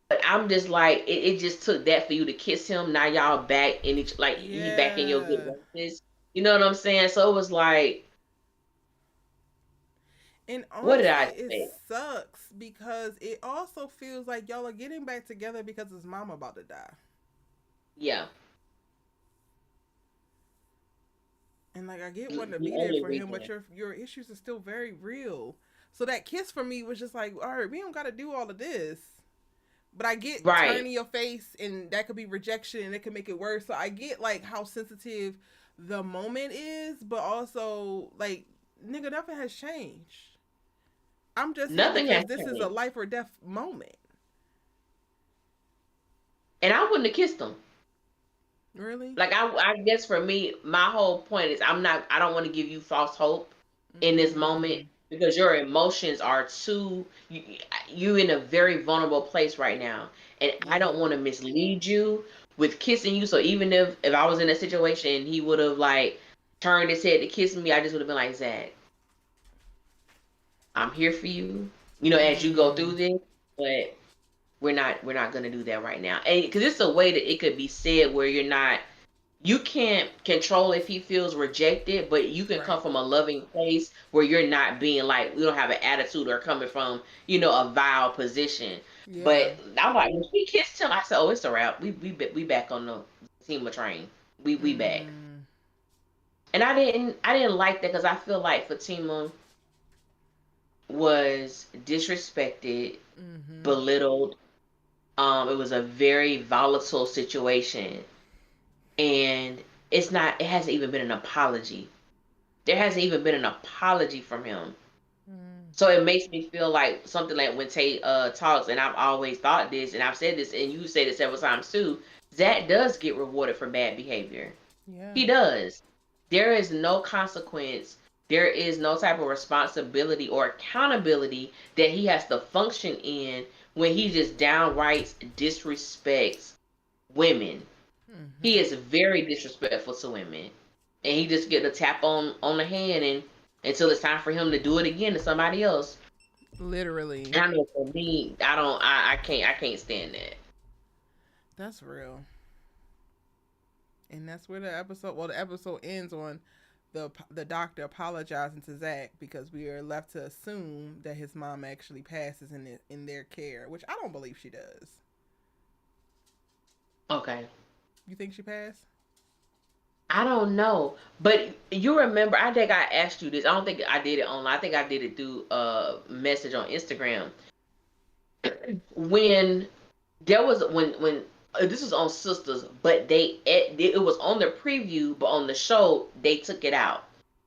But I'm just like, it just took that for you to kiss him. Now y'all back in each, like, he back in your good graces. You know what I'm saying? So it was like, and honestly, what did I say? It sucks because it also feels like y'all are getting back together because his mom about to die. Yeah. And like, I get wanting to be there for him, but your issues are still very real. So that kiss for me was just like, all right, we don't got to do all of this. But I get Right. turning your face, and that could be rejection, and it could make it worse. So I get like how sensitive the moment is, but also like, nigga, nothing has changed. I'm just here Nothing because has this is a changed. life or death moment. And I wouldn't have kissed him. Really? Like I guess for me, my whole point is I don't want to give you false hope in this moment because your emotions are you in a very vulnerable place right now, and I don't want to mislead you with kissing you. So even if I was in a situation and he would have like turned his head to kiss me, I just would have been like, Zach, I'm here for you, as you go through this, but we're not gonna do that right now, and because it's a way that it could be said where you can't control if he feels rejected, but you can come Right. from a loving place where you're not being like, we don't have an attitude or coming from, a vile position. Yeah. But I'm like, when she kissed him, I said, oh, it's a wrap. We back on the Zatima train. We back. And I didn't like that because I feel like Fatima was disrespected, belittled. It was a very volatile situation. And it hasn't even been an apology. There hasn't even been an apology from him. So it makes me feel like something like when Tate talks, and I've always thought this, and I've said this, and you say this several times too. Zach does get rewarded for bad behavior. Yeah. He does. There is no consequence. There is no type of responsibility or accountability that he has to function in when he just downright disrespects women. He is very disrespectful to women, and he just get a tap on the hand, and until it's time for him to do it again to somebody else. Literally. And I know for me, I can't stand that. That's real. And that's where the episode ends on the doctor apologizing to Zach because we are left to assume that his mom actually passes in their care, which I don't believe she does. Okay. You think she passed? I don't know, but you remember? I think I asked you this. I don't think I did it online. I think I did it through a message on Instagram. When there was when this was on Sisters, but it was on the preview, but on the show they took it out.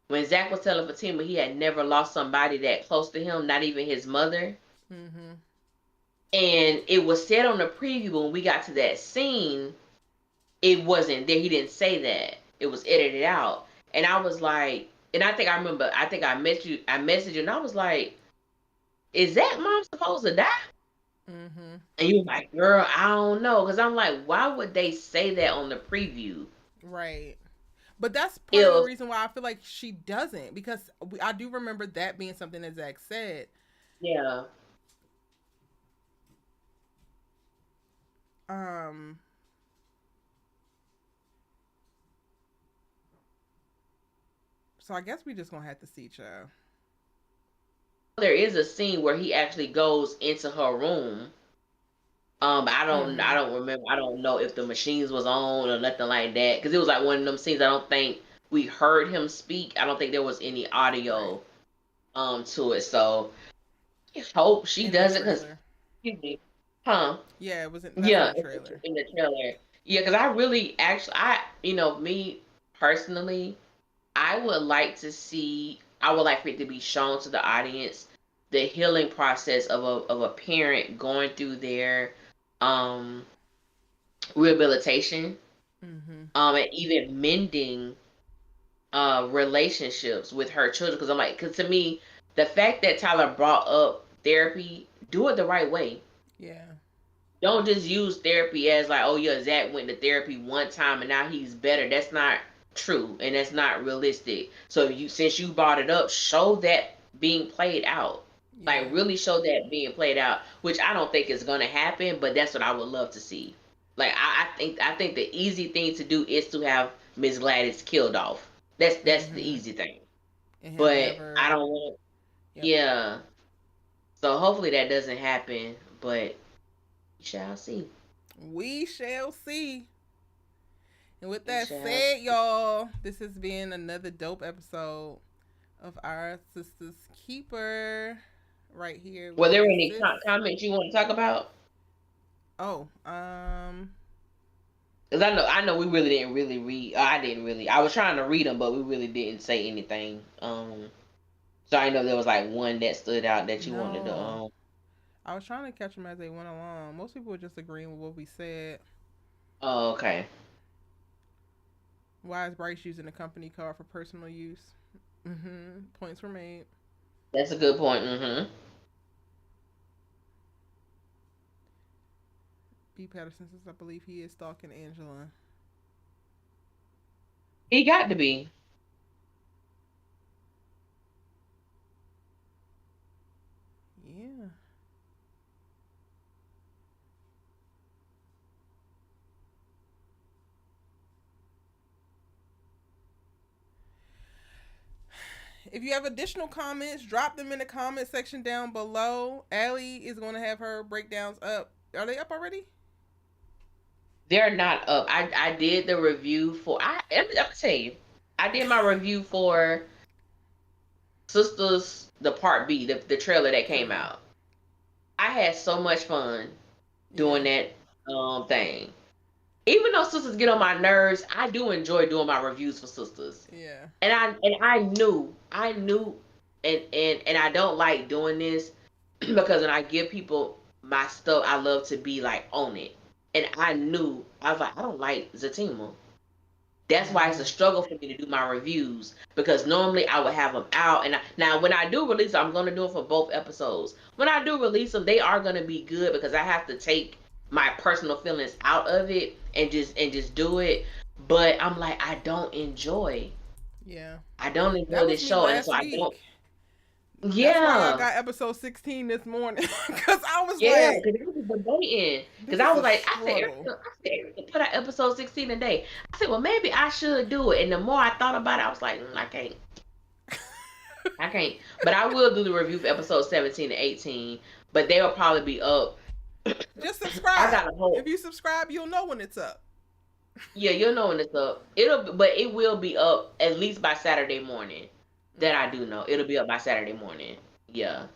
When Zach was telling Fatima he had never lost somebody that close to him, not even his mother. And it was said on the preview, but when we got to that scene, it wasn't there. He didn't say that. It was edited out. And I was like, and I think I messaged you, and I was like, is that mom supposed to die? And you were like, girl, I don't know. Because I'm like, why would they say that on the preview? Right. But that's part of the If, reason why I feel like she doesn't, because I do remember that being something that Zach said. yeah. So I guess we just gonna have to see, child. There is a scene where he actually goes into her room. I don't remember. I don't know if the machines was on or nothing like that because it was like one of them scenes. I don't think we heard him speak. I don't think there was any Right. audio to it. So I hope she In the does it because, trailer. excuse me, huh? Yeah, it wasn't. That's in Yeah, the trailer. in the trailer. Yeah, because I really actually me personally, I would like to see. I would like for it to be shown to the audience the healing process of a parent going through their um rehabilitation, and even mending relationships with her children. Because I'm like, because to me, the fact that Tyler brought up therapy, do it the right way. Yeah. Don't just use therapy as like, oh yeah, Zach went to therapy one time and now he's better. That's not true and that's not realistic. So since you brought it up, show that being played out. Like Yeah. really show that being played out, which I don't think is gonna happen, but that's what I would love to see. Like I think the easy thing to do is to have Miss Gladys killed off. That's the easy thing. And him But I never. don't want. Yep. Yeah. So hopefully that doesn't happen, but we shall see. We shall see. And with We that shall. said, y'all, this has been another dope episode of our Sister's Keeper. right here. Were there any comments you want to talk about? Oh, because I know we really didn't really read. I didn't really. I was trying to read them, but we really didn't say anything. So I know there was like one that stood out that you wanted to. I was trying to catch them as they went along. Most people were just agreeing with what we said. Oh, okay. Why is Bryce using a company car for personal use? Points were made. That's a good point. B. Patterson says, I believe he is stalking Angela. He got to be. Yeah. If you have additional comments, drop them in the comment section down below. Allie is going to have her breakdowns up. Are they up already? They're not up. I did the review for. I'm gonna tell you, I did my review for SISTAS, the part B, the trailer that came out. I had so much fun doing that thing. Even though SISTAS get on my nerves, I do enjoy doing my reviews for SISTAS. Yeah. And I knew, and I don't like doing this because when I give people my stuff, I love to be like on it. And I knew, I was like, I don't like Zatima. That's why it's a struggle for me to do my reviews, because normally I would have them out. And now when I do release them, I'm going to do it for both episodes. When I do release them, they are going to be good because I have to take my personal feelings out of it and just do it. But I'm like, I don't enjoy. Yeah. I don't enjoy this show, and so I don't. Yeah. That's why I got episode 16 this morning, because I was like, because I was debating, because I was like, I said, Erica put out episode 16 a day. I said, well, maybe I should do it. And the more I thought about it, I was like, I can't. I can't. But I will do the review for episode 17 and 18, but they will probably be up. Just subscribe. I gotta hope. If you subscribe, you'll know when it's up. Yeah, you'll know when it's up. But it will be up at least by Saturday morning. That I do know. It'll be up by Saturday morning. Yeah.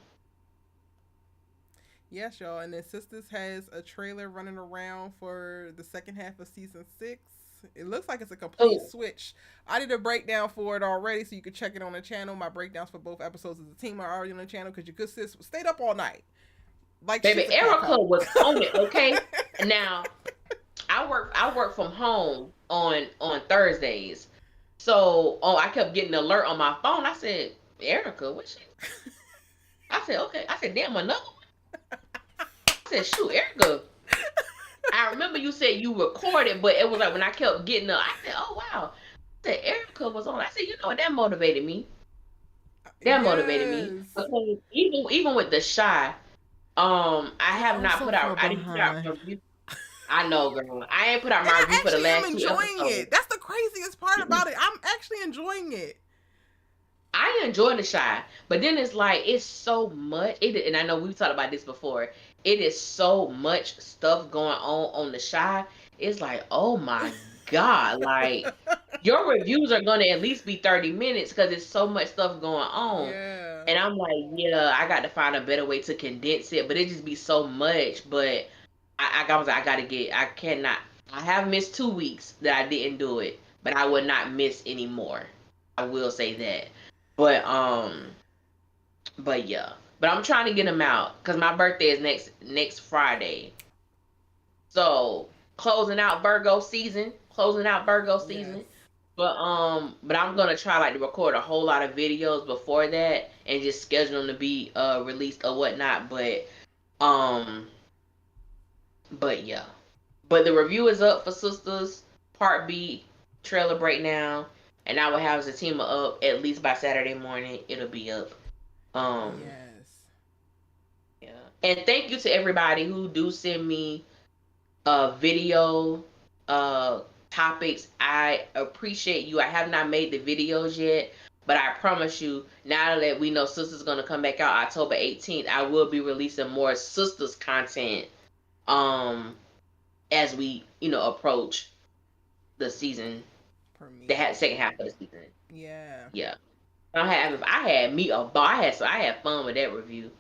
Yes, y'all. And then SISTAS has a trailer running around for the second half of season 6. It looks like it's a complete switch. I did a breakdown for it already, so you can check it on the channel. My breakdowns for both episodes of the team are already on the channel because your good sis stayed up all night. Like, baby, Erica was on it, okay? Now, I work from home on Thursdays. So, I kept getting an alert on my phone. I said, Erica, what she? I said, okay. I said, damn, another one? I said, shoot, Erica. I remember you said you recorded, but it was like when I kept getting up, I said, oh, wow. I said, Erica was on. I said, you know what? That motivated me. Motivated me. Because even with the shy, I have not put out, I didn't put out my review. I know, girl. I ain't put out my review for the last 2 episodes. It. That's the craziest part about it. I'm actually enjoying it. I enjoy the shy, but then it's like it's so much. And I know we've talked about this before. It is so much stuff going on the shy. It's like, oh my God, like your reviews are gonna at least be 30 minutes because there's so much stuff going on. Yeah. And I'm like, yeah, I got to find a better way to condense it, but it just be so much. But I cannot. I have missed 2 weeks that I didn't do it, but I would not miss anymore. I will say that. But yeah. But I'm trying to get them out because my birthday is next Friday. So closing out Virgo season. Yes. But I'm gonna try to record a whole lot of videos before that and just schedule them to be released or whatnot. But yeah. But the review is up for SISTAS Part B trailer breakdown, and I will have Zatima up at least by Saturday morning. It'll be up. Yes. Yeah. And thank you to everybody who do send me video topics. I appreciate you. I have not made the videos yet, but I promise you, now that we know SISTAS gonna come back out October 18th, I will be releasing more SISTAS content. As we, approach the season, the second half of the season. Yeah. Yeah. I had me a ball. I had fun with that review.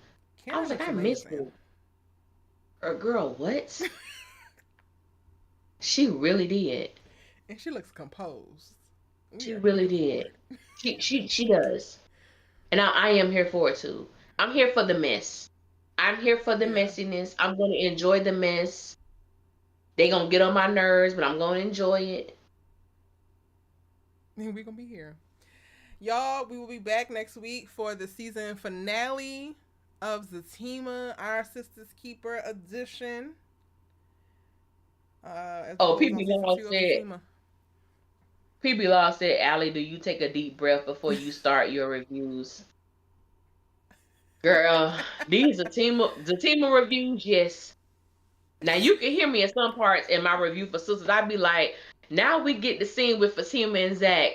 I was like, I missed her. Or girl, what? She really did. And she looks composed. She really did. She does. And I am here for it too. I'm here for the mess. I'm here for the messiness. I'm going to enjoy the mess. They going to get on my nerves, but I'm going to enjoy it. And we're going to be here. Y'all, we will be back next week for the season finale of Zatima, Our Sister's Keeper edition. PB Law said, Allie, do you take a deep breath before you start your reviews? Girl, these Zatima reviews, yes. Now, you can hear me in some parts in my review for Sisters. I'd be like, now we get the scene with Fatima and Zach.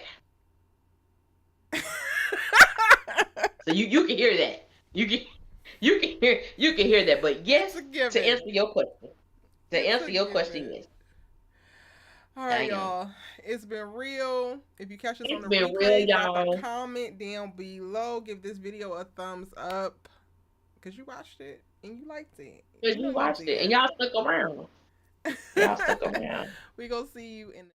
So you can hear that. You can hear that. But yes, to answer your question. Yes. All right, y'all. It's been real. If you catch us on the replay, real, drop a comment down below. Give this video a thumbs up because you watched it and you liked it. Because you watched it and y'all stuck around. We gonna see you in